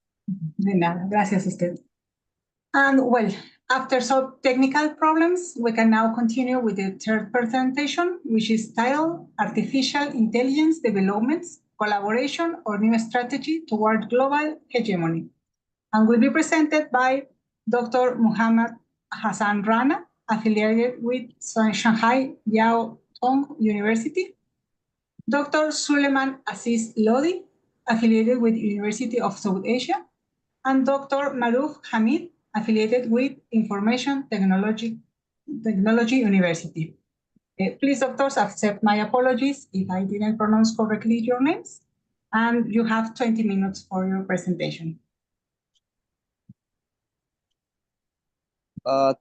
De nada, gracias a usted. And well, after some technical problems, we can now continue with the third presentation, which is titled Artificial Intelligence Developments, Collaboration or New Strategy Toward Global Hegemony, and will be presented by Dr. Muhammad Hassan Rana, affiliated with Shanghai Jiao Tong University, Dr. Suleiman Aziz Lodi, affiliated with University of South Asia, and Dr. Maruf Hamid, affiliated with Information Technology University. Please, doctors, accept my apologies if I didn't pronounce correctly your names, and you have 20 minutes for your presentation.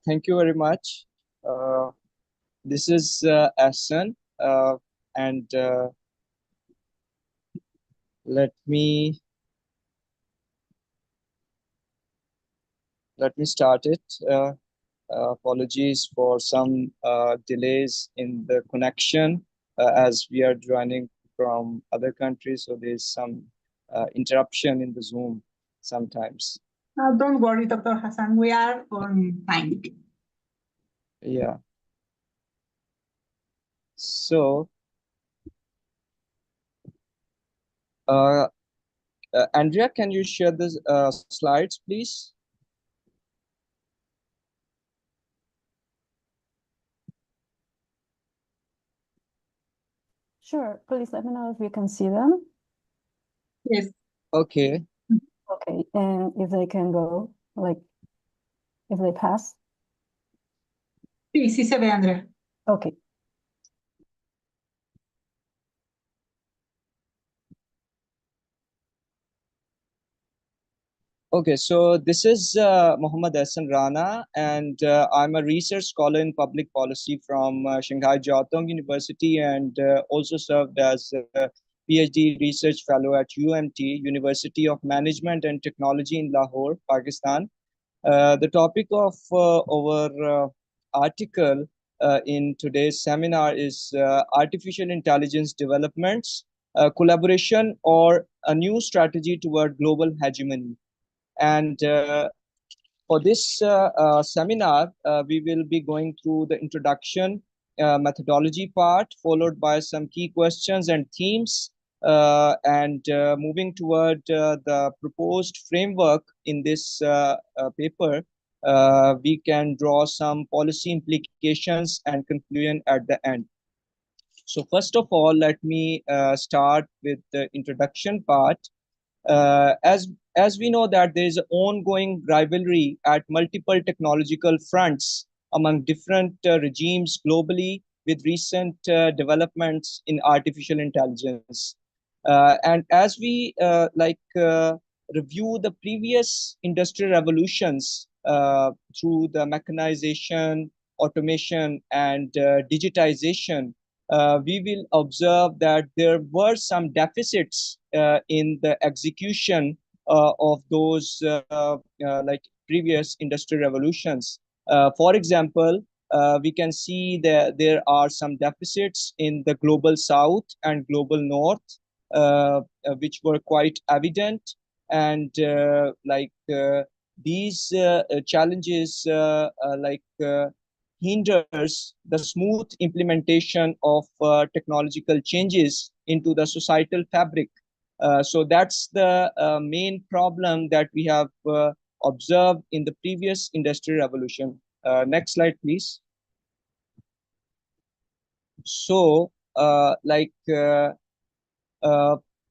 Thank you very much. This is Ahsan, and let me start it. Apologies for some delays in the connection as we are joining from other countries, so there's some interruption in the Zoom sometimes. Don't worry, Dr. Hassan, we are on time. Yeah. So, Andrea, can you share the slides, please? Sure, please let me know if you can see them. Yes. Okay. Okay, and if they can go, like, if they pass. Sí, sí se ve, Andrea. Okay. Okay, so this is Mohammad Hassan Rana, and I'm a research scholar in public policy from Shanghai Jiao Tong University, and also served as a PhD research fellow at UMT, University of Management and Technology in Lahore, Pakistan. The topic of our article in today's seminar is Artificial Intelligence Developments, Collaboration or a New Strategy Toward Global Hegemony. And for this seminar, we will be going through the introduction methodology part, followed by some key questions and themes, and moving toward the proposed framework in this paper, we can draw some policy implications and conclusion at the end. So first of all, let me start with the introduction part. As we know that there is an ongoing rivalry at multiple technological fronts among different regimes globally with recent developments in artificial intelligence. And as we review the previous industrial revolutions through the mechanization, automation, and digitization, we will observe that there were some deficits in the execution of those like previous industrial revolutions. For example, we can see that there are some deficits in the global south and global north, which were quite evident. And these challenges hinders the smooth implementation of technological changes into the societal fabric. So that's the main problem that we have observed in the previous industrial revolution. Next slide, please. So,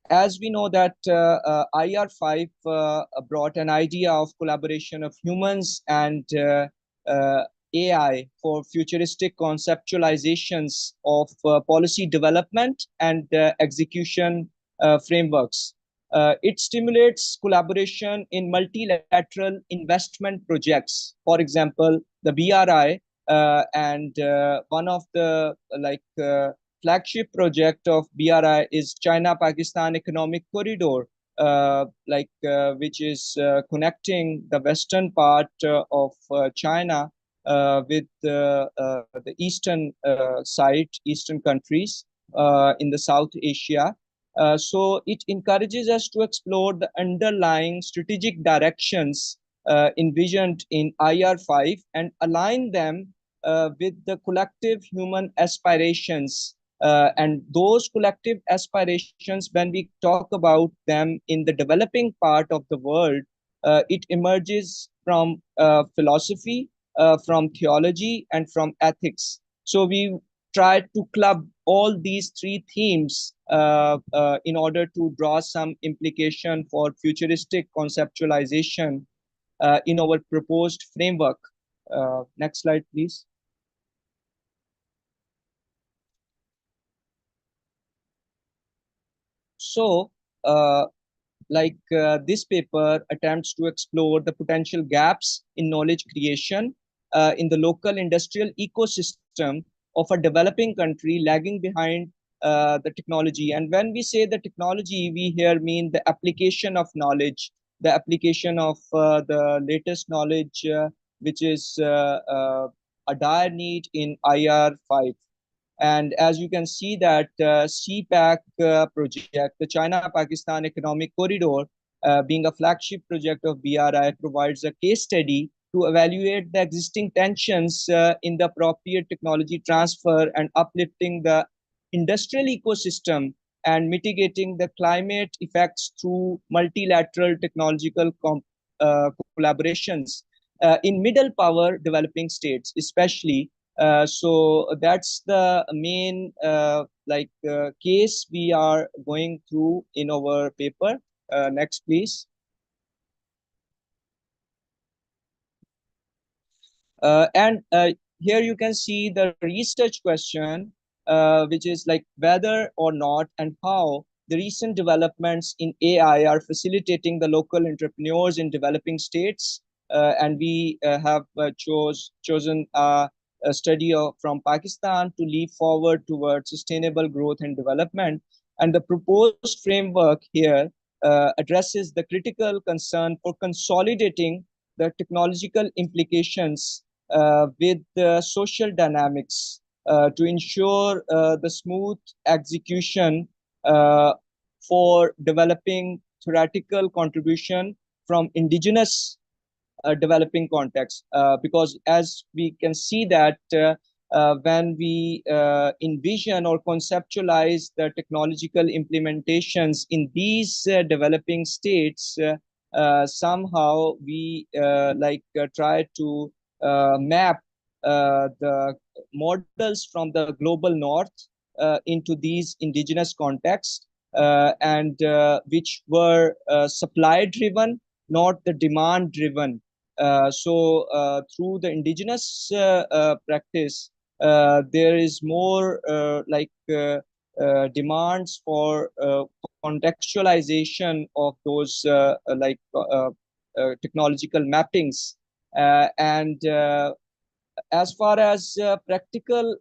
as we know that IR5 brought an idea of collaboration of humans and AI for futuristic conceptualizations of policy development and execution frameworks. It stimulates collaboration in multilateral investment projects. For example, the BRI and one of the flagship project of BRI is China-Pakistan Economic Corridor, which is connecting the western part of China with the eastern side, eastern countries in the South Asia. So it encourages us to explore the underlying strategic directions envisioned in IR5 and align them with the collective human aspirations. And those collective aspirations, when we talk about them in the developing part of the world, it emerges from philosophy, from theology, and from ethics. So we try to club all these three themes in order to draw some implication for futuristic conceptualization in our proposed framework. Next slide, please. So, this paper attempts to explore the potential gaps in knowledge creation in the local industrial ecosystem of a developing country lagging behind the technology. And when we say the technology, we here mean the application of knowledge, the application of the latest knowledge, which is a dire need in IR5. And as you can see that CPAC project, the China-Pakistan Economic Corridor, being a flagship project of BRI, provides a case study to evaluate the existing tensions in the appropriate technology transfer and uplifting the industrial ecosystem and mitigating the climate effects through multilateral technological collaborations in middle power developing states, especially. So that's the main case we are going through in our paper. Next, please. And here you can see the research question, which is like whether or not and how the recent developments in AI are facilitating the local entrepreneurs in developing states. And we have chosen a study from Pakistan to leap forward towards sustainable growth and development. And the proposed framework here addresses the critical concern for consolidating the technological implications with the social dynamics to ensure the smooth execution for developing theoretical contribution from indigenous developing context, because as we can see that when we envision or conceptualize the technological implementations in these developing states, somehow we try to map the models from the global north into these indigenous contexts, and which were supply driven, not the demand driven. So through the indigenous practice, there is more demands for contextualization of those technological mappings. And as far as practical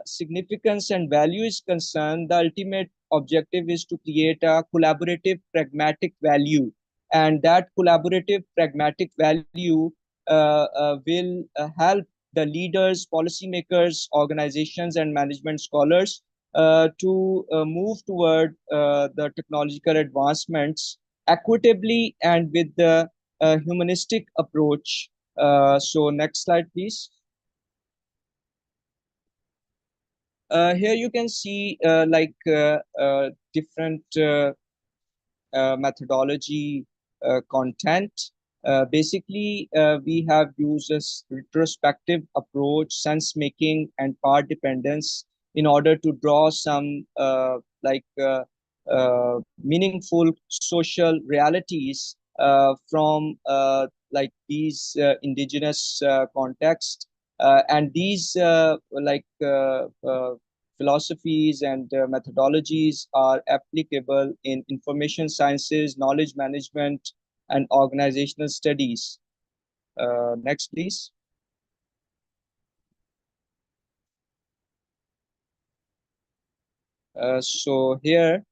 significance and value is concerned, the ultimate objective is to create a collaborative pragmatic value. And that collaborative pragmatic value will help the leaders, policymakers, organizations, and management scholars to move toward the technological advancements equitably and with the humanistic approach. So next slide, please. Here you can see different methodology content. Basically, we have used a retrospective approach, sense making, and part dependence in order to draw some meaningful social realities from these indigenous contexts. And these philosophies and methodologies are applicable in information sciences, knowledge management, and organizational studies. Next, please. So here,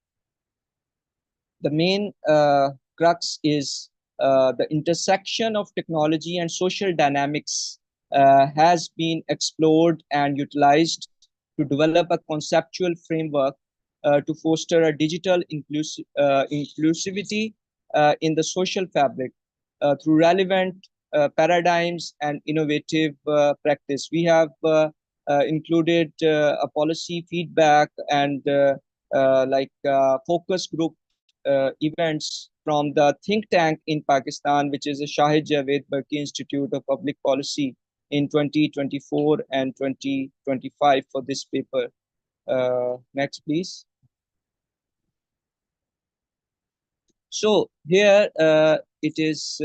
the main crux is the intersection of technology and social dynamics has been explored and utilized to develop a conceptual framework to foster a digital inclusivity in the social fabric through relevant paradigms and innovative practice. We have included a policy feedback and focus group events from the think tank in Pakistan, which is the Shahid Javed Barki Institute of Public Policy in 2024 and 2025 for this paper. Next, please. So here it is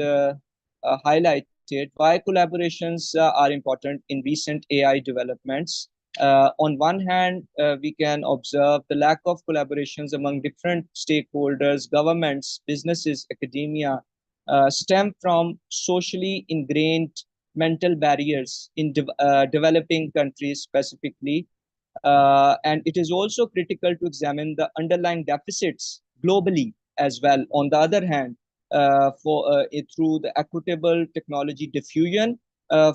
highlighted why collaborations are important in recent AI developments. On one hand, we can observe the lack of collaborations among different stakeholders, governments, businesses, academia, stem from socially ingrained mental barriers in developing countries specifically. And it is also critical to examine the underlying deficits globally as well. On the other hand, through the equitable technology diffusion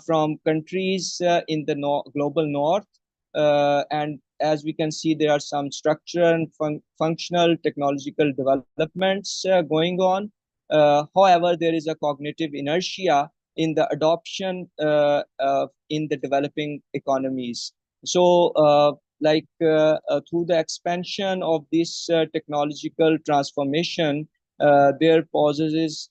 from countries in the global north. And as we can see, there are some structural and functional technological developments going on. However, there is a cognitive inertia in the adoption in the developing economies. So through the expansion of this technological transformation, there poses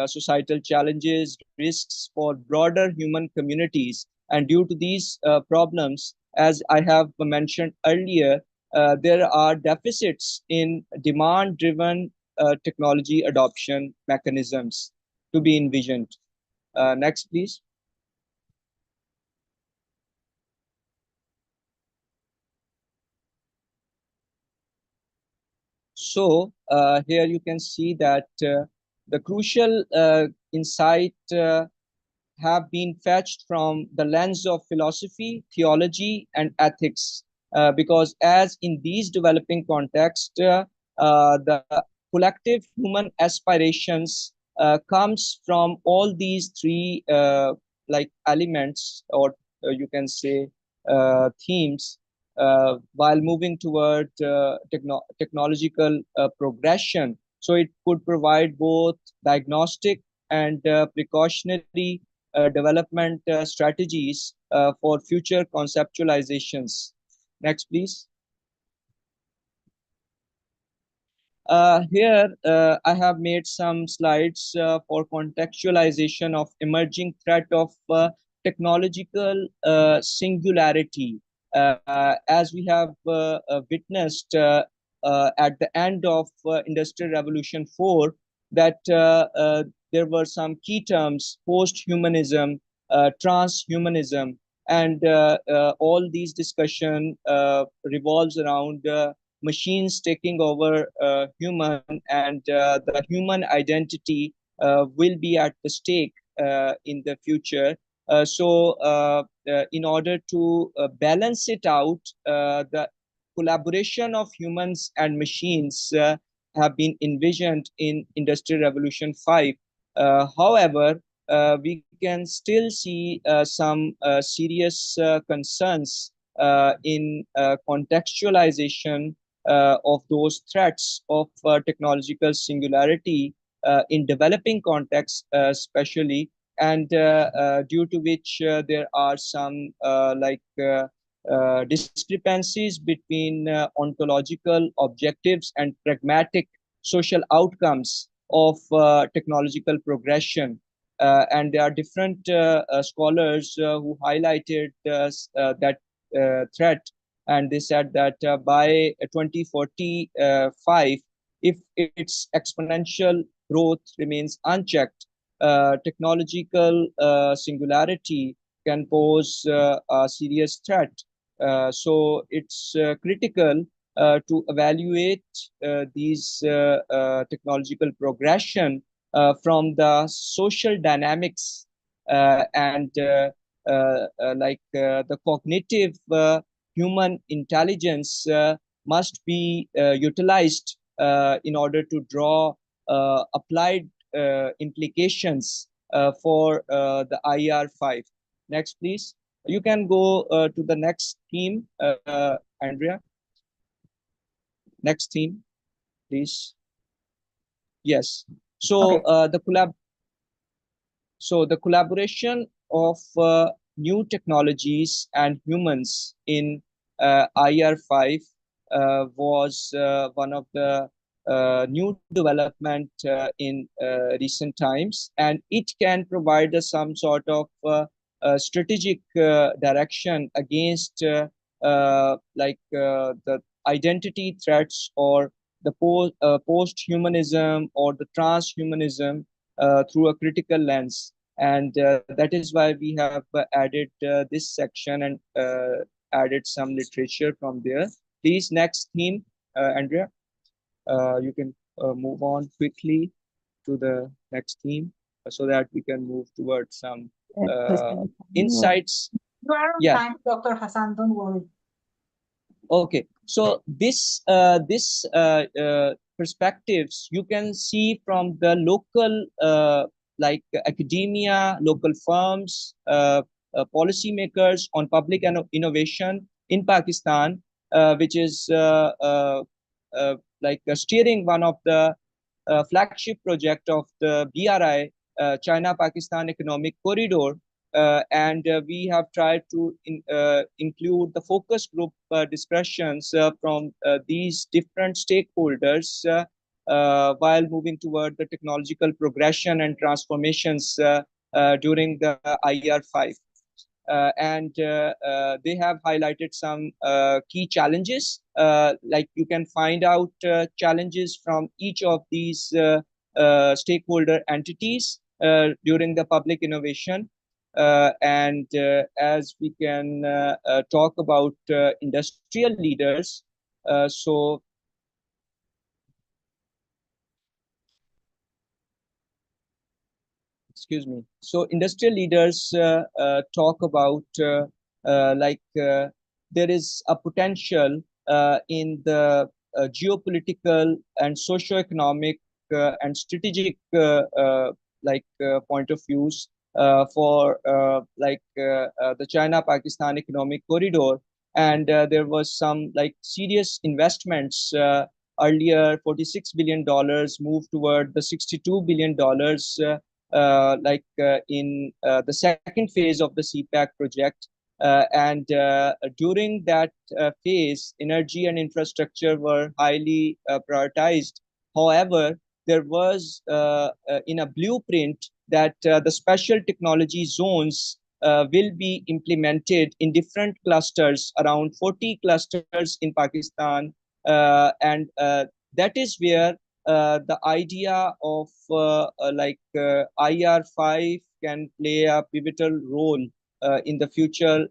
societal challenges, risks for broader human communities. And due to these problems, as I have mentioned earlier, there are deficits in demand-driven technology adoption mechanisms to be envisioned. Next, please. So here you can see that the crucial insight have been fetched from the lens of philosophy, theology, and ethics. Because as in these developing contexts, the collective human aspirations comes from all these three elements, or you can say themes, while moving toward technological progression. So it could provide both diagnostic and precautionary development strategies for future conceptualizations. Next, please. Here, I have made some slides for contextualization of emerging threat of technological singularity. As we have witnessed at the end of Industrial Revolution 4, that there were some key terms: post-humanism, transhumanism, and all these discussion revolves around machines taking over human, and the human identity will be at the stake in the future. In order to balance it out, the collaboration of humans and machines have been envisioned in Industrial Revolution 5. However, we can still see some serious concerns in contextualization of those threats of technological singularity in developing contexts, especially, and due to which there are some discrepancies between ontological objectives and pragmatic social outcomes of technological progression. And there are different scholars who highlighted that threat, and they said that by 2045, if its exponential growth remains unchecked, technological singularity can pose a serious threat. So it's critical to evaluate these technological progression from the social dynamics and the cognitive human intelligence must be utilized in order to draw applied implications for the IR5. Next, please. You can go to the next theme, Andrea. Next theme, please. Yes. So Okay. the collaboration of new technologies and humans in IR5 was one of the new development in recent times, and it can provide us some sort of strategic direction against the identity threats or the post-humanism or the transhumanism through a critical lens. And that is why we have added this section and added some literature from there. Please, next theme, Andrea. You can move on quickly to the next theme so that we can move towards some insights. You are on time, Dr. Hassan, don't worry. Okay, so this perspectives you can see from the local like academia, local firms, policymakers on public innovation in Pakistan, which is steering one of the flagship project of the BRI, China-Pakistan Economic Corridor. And we have tried to include the focus group discussions from these different stakeholders while moving toward the technological progression and transformations during the IR5. They have highlighted some key challenges. Like you can find out challenges from each of these stakeholder entities during the public innovation. As we can talk about industrial leaders, excuse me. So industrial leaders talk about there is a potential in the geopolitical and socio-economic and strategic point of views for the China-Pakistan Economic Corridor. And there was some serious investments earlier. $46 billion moved toward the $62 billion in the second phase of the CPAC project. During that phase, energy and infrastructure were highly prioritized. However, there was in a blueprint that the special technology zones will be implemented in different clusters, around 40 clusters in Pakistan. That is where the idea of IR5 can play a pivotal role in the future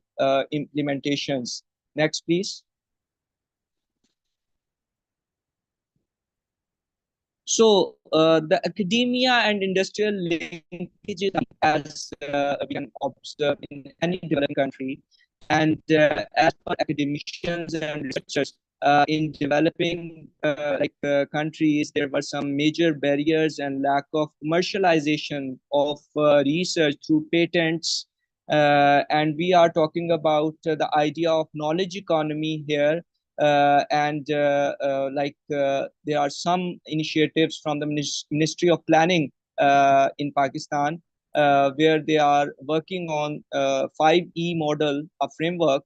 implementations. Next, please. So the academia and industrial linkages, as we can observe in any developing country, and as per academicians and researchers in developing countries, there were some major barriers and lack of commercialization of research through patents. And we are talking about the idea of knowledge economy here. There are some initiatives from the Ministry of Planning in Pakistan, where they are working on 5E model, a framework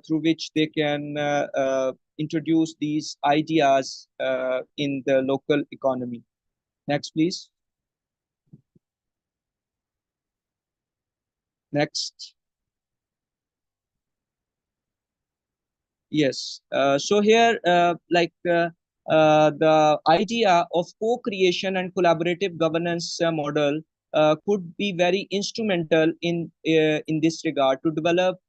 through which they can introduce these ideas in the local economy. Next, please. Next. Yes. So here, the idea of co-creation and collaborative governance model could be very instrumental in this regard to develop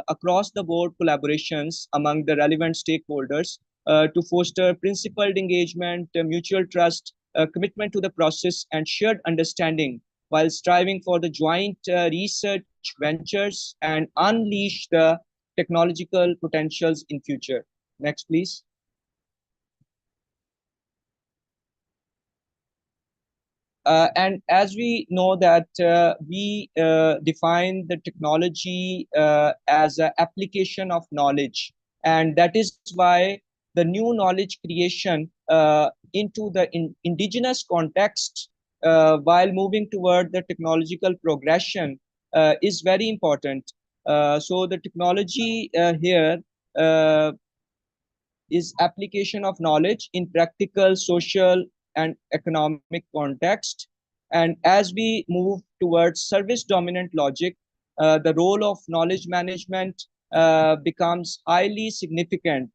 across the board collaborations among the relevant stakeholders to foster principled engagement, mutual trust, commitment to the process, and shared understanding, while striving for the joint research ventures and unleash the technological potentials in future. Next, please. And as we know that we define the technology as an application of knowledge, and that is why the new knowledge creation into the indigenous context while moving toward the technological progression is very important. So the technology here is application of knowledge in practical, social, and economic context. And as we move towards service dominant logic, the role of knowledge management becomes highly significant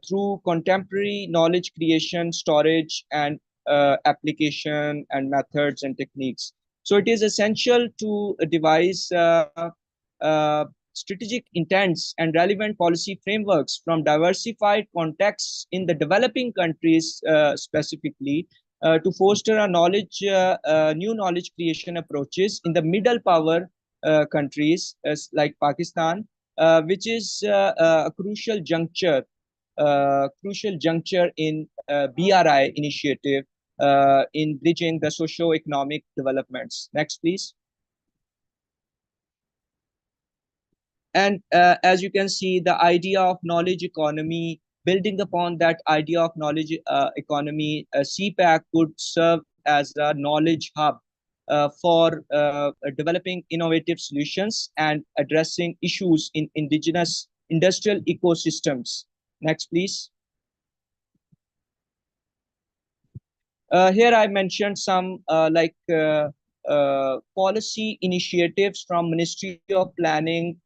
through contemporary knowledge creation, storage, and application and methods and techniques. So it is essential to devise strategic intents and relevant policy frameworks from diversified contexts in the developing countries specifically to foster a new knowledge creation approaches in the middle power countries like Pakistan, which is a crucial juncture in BRI initiative in bridging the socio-economic developments. Next, please. And as you can see, the idea of knowledge economy, building upon that idea of knowledge economy, CPAC could serve as a knowledge hub for developing innovative solutions and addressing issues in indigenous industrial ecosystems. Next, please. Here I mentioned some policy initiatives from Ministry of Planning,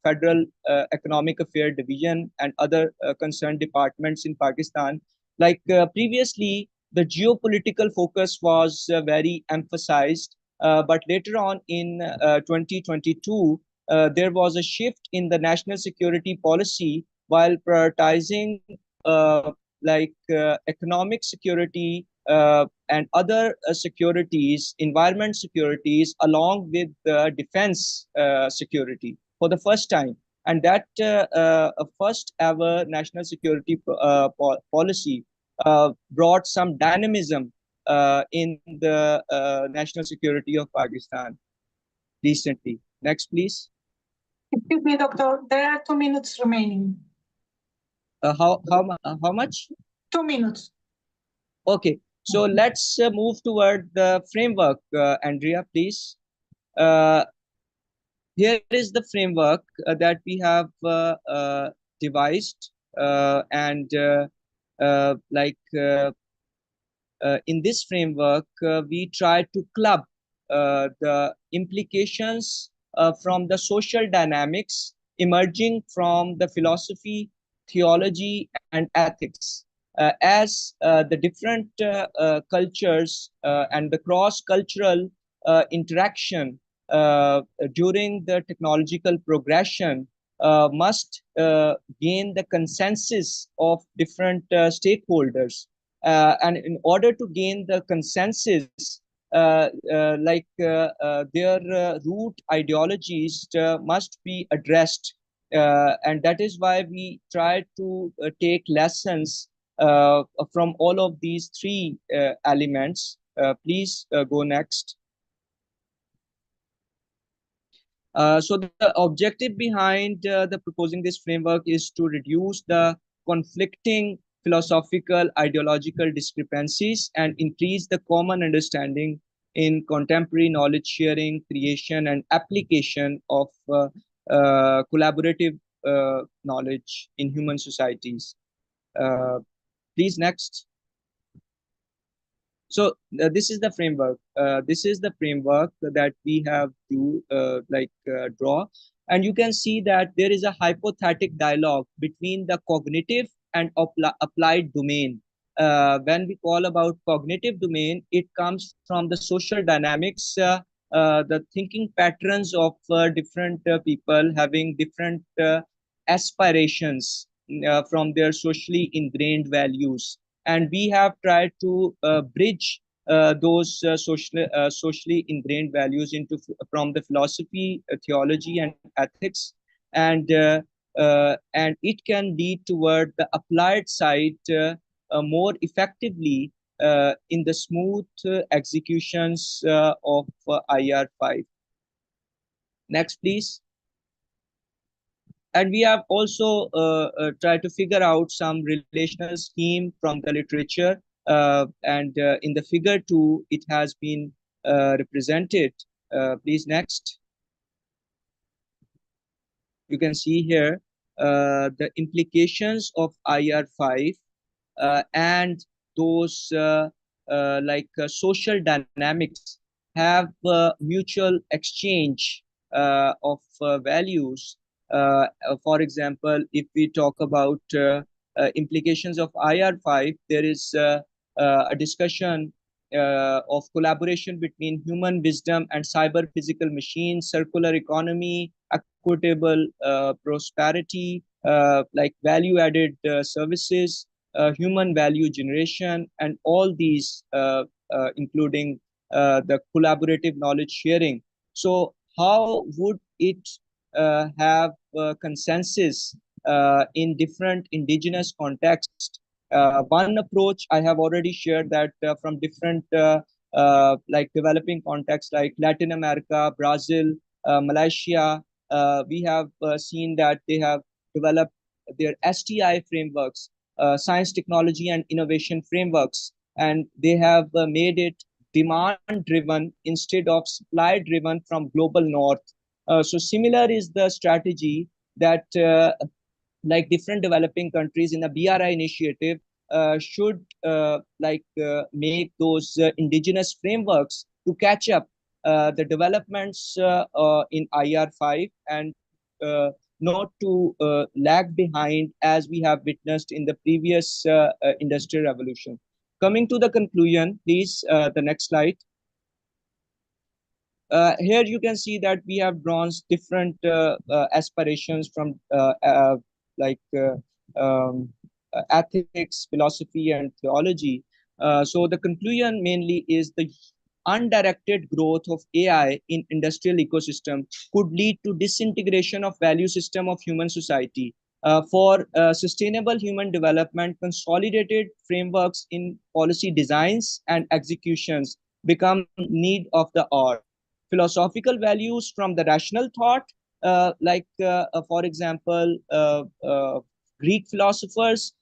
Federal Economic Affairs Division, and other concerned departments in Pakistan. Previously, the geopolitical focus was very emphasized, but later on in 2022, there was a shift in the national security policy while prioritizing economic security and other securities, environment securities, along with defense security for the first time. And that first ever national security policy brought some dynamism in the national security of Pakistan recently. Next, please. Excuse me, doctor, there are 2 minutes remaining. How much? 2 minutes. Okay. So let's move toward the framework. Andrea, please. Here is the framework that we have devised. In this framework, we try to club the implications from the social dynamics emerging from the philosophy, theology, and ethics. As the different cultures and the cross-cultural interaction during the technological progression must gain the consensus of different stakeholders And in order to gain the consensus, their root ideologies must be addressed. And that is why we try to take lessons from all of these three elements. Please go next. So the objective behind the proposing this framework is to reduce the conflicting philosophical ideological discrepancies and increase the common understanding in contemporary knowledge sharing, creation, and application of collaborative knowledge in human societies. Please next. So this is the framework. This is the framework that we have to draw, and you can see that there is a hypothetic dialogue between the cognitive and applied domain. When we call about cognitive domain, it comes from the social dynamics, the thinking patterns of different people having different aspirations from their socially ingrained values, and we have tried to bridge those socially ingrained values into from the philosophy, theology, and ethics, and it can lead toward the applied side more effectively in the smooth executions of IR5. Next, please. And we have also tried to figure out some relational scheme from the literature. And in the figure 2, it has been represented. Please next. You can see here the implications of IR5 and those social dynamics have mutual exchange of values. For example, if we talk about implications of IR5, there is a discussion of collaboration between human wisdom and cyber physical machines, circular economy, equitable prosperity, like value-added services, human value generation, and all these, including the collaborative knowledge sharing. So how would it have consensus in different indigenous contexts? One approach I have already shared that from different like developing contexts like Latin America, Brazil, Malaysia, we have seen that they have developed their STI frameworks, science, technology, and innovation frameworks, and they have made it demand driven instead of supply driven from global north. So similar is the strategy that like different developing countries in the BRI initiative should make those indigenous frameworks to catch up the developments in IR5 and not to lag behind as we have witnessed in the previous industrial revolution. Coming to the conclusion, please, the next slide. Here you can see that we have drawn different aspirations from ethics, philosophy, and theology. So the conclusion mainly is the undirected growth of AI in industrial ecosystem could lead to disintegration of value system of human society. For sustainable human development, consolidated frameworks in policy designs and executions become need of the hour. Philosophical values from the rational thought, for example, Greek philosophers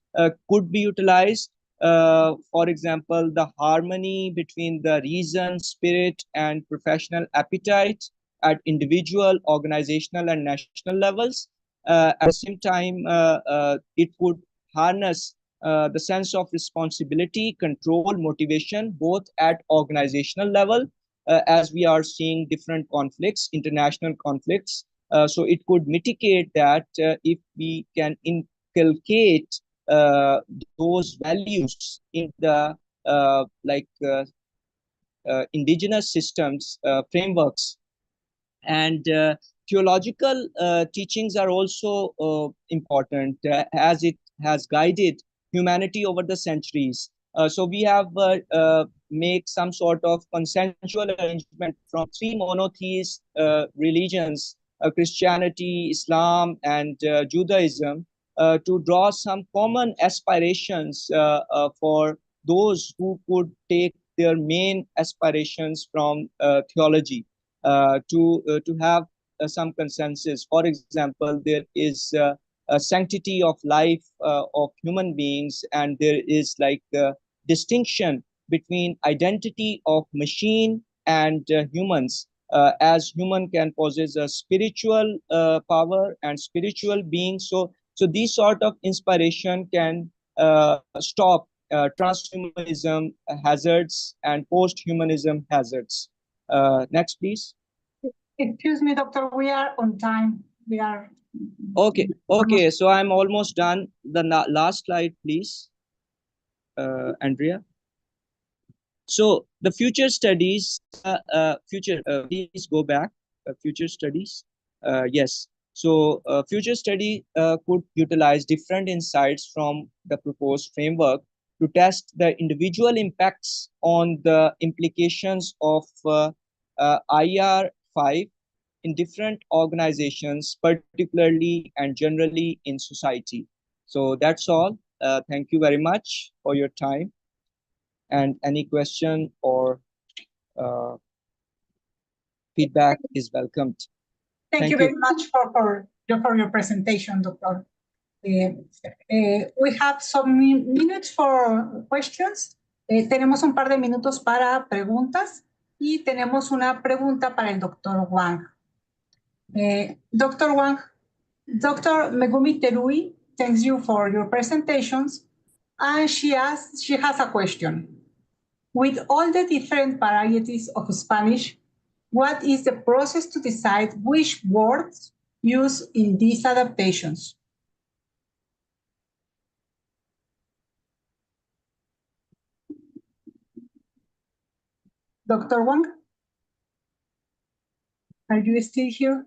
could be utilized. For example, the harmony between the reason, spirit, and professional appetite at individual, organizational, and national levels. At the same time, it would harness the sense of responsibility, control, motivation, both at organizational level, as we are seeing different conflicts, international conflicts. So it could mitigate that if we can inculcate those values in the indigenous systems, frameworks. And theological teachings are also important as it has guided humanity over the centuries. So we have make some sort of consensual arrangement from 3 monotheist religions, Christianity, Islam, and Judaism, to draw some common aspirations for those who could take their main aspirations from theology, to have some consensus. For example, there is a sanctity of life of human beings, and there is like distinction between identity of machine and humans, as human can possess a spiritual power and spiritual being. So these sort of inspiration can stop transhumanism hazards and post-humanism hazards. Next, please. Excuse me, doctor, we are on time. We are. Okay, so I'm almost done. The last slide, please, Andrea. So the future studies, please go back, future studies. Yes, so future study could utilize different insights from the proposed framework to test the individual impacts on the implications of IR5 in different organizations, particularly and generally in society. So that's all. Thank you very much for your time. And any question or feedback is welcomed. Thank you very much for your presentation, Doctor. We have some minutes for questions. Tenemos un par de minutos para preguntas y tenemos una pregunta para el Doctor Wang. Dr. Wang, Dr. Megumi Terui thanks you for your presentations, and she has a question. With all the different varieties of Spanish, what is the process to decide which words used in these adaptations? Dr. Wang, are you still here?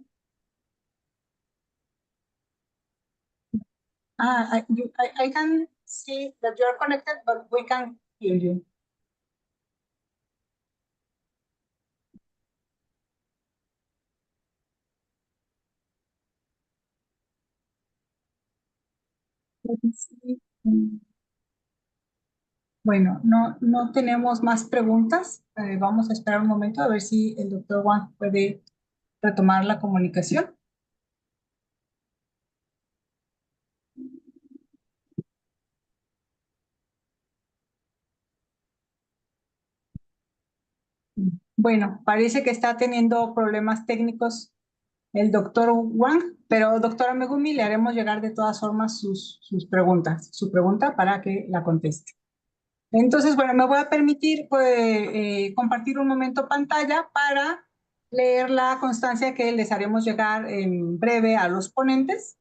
I can see that you are connected, but we can't hear you. Bueno, no tenemos más preguntas. Vamos a esperar un momento a ver si el doctor Wang puede retomar la comunicación. Bueno, parece que está teniendo problemas técnicos el doctor Wang, pero doctora Megumi, le haremos llegar de todas formas su pregunta para que la conteste. Entonces, bueno, me voy a permitir compartir un momento pantalla para leer la constancia que les haremos llegar en breve a los ponentes.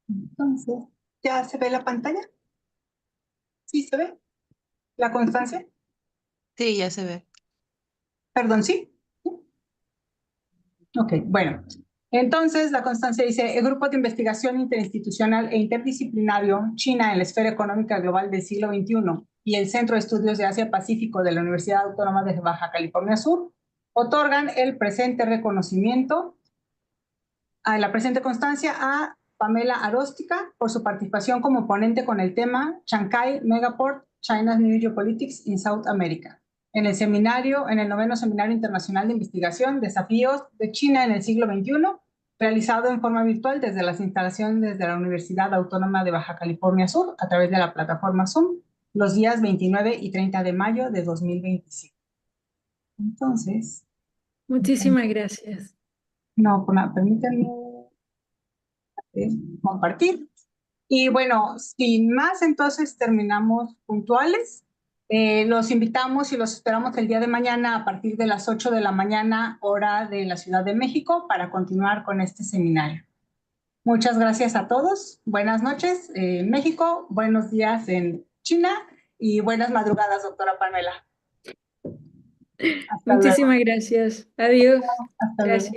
Entonces, ¿ya se ve la pantalla? ¿Sí se ve la constancia? Sí, ya se ve. Perdón, ¿sí? Ok, bueno. Entonces, la constancia dice, el Grupo de Investigación Interinstitucional e Interdisciplinario China en la Esfera Económica Global del siglo XXI y el Centro de Estudios de Asia-Pacífico de la Universidad Autónoma de Baja California Sur otorgan el presente reconocimiento a la presente constancia a Pamela Aróstica por su participación como ponente con el tema Shanghai Megaport, China's New Geopolitics in South America, en el noveno Seminario Internacional de Investigación, Desafíos de China en el siglo XXI, realizado en forma virtual desde las instalaciones de la Universidad Autónoma de Baja California Sur a través de la plataforma Zoom, los días 29 y 30 de mayo de 2025. Entonces... Muchísimas gracias. No, permítanme compartir. Y bueno, sin más, entonces terminamos puntuales. Los invitamos y los esperamos el día de mañana a partir de las 8 de la mañana, hora de la Ciudad de México, para continuar con este seminario. Muchas gracias a todos. Buenas noches en México, buenos días en China y buenas madrugadas, doctora Pamela. Muchísimas gracias. Adiós. Hasta Gracias. luego.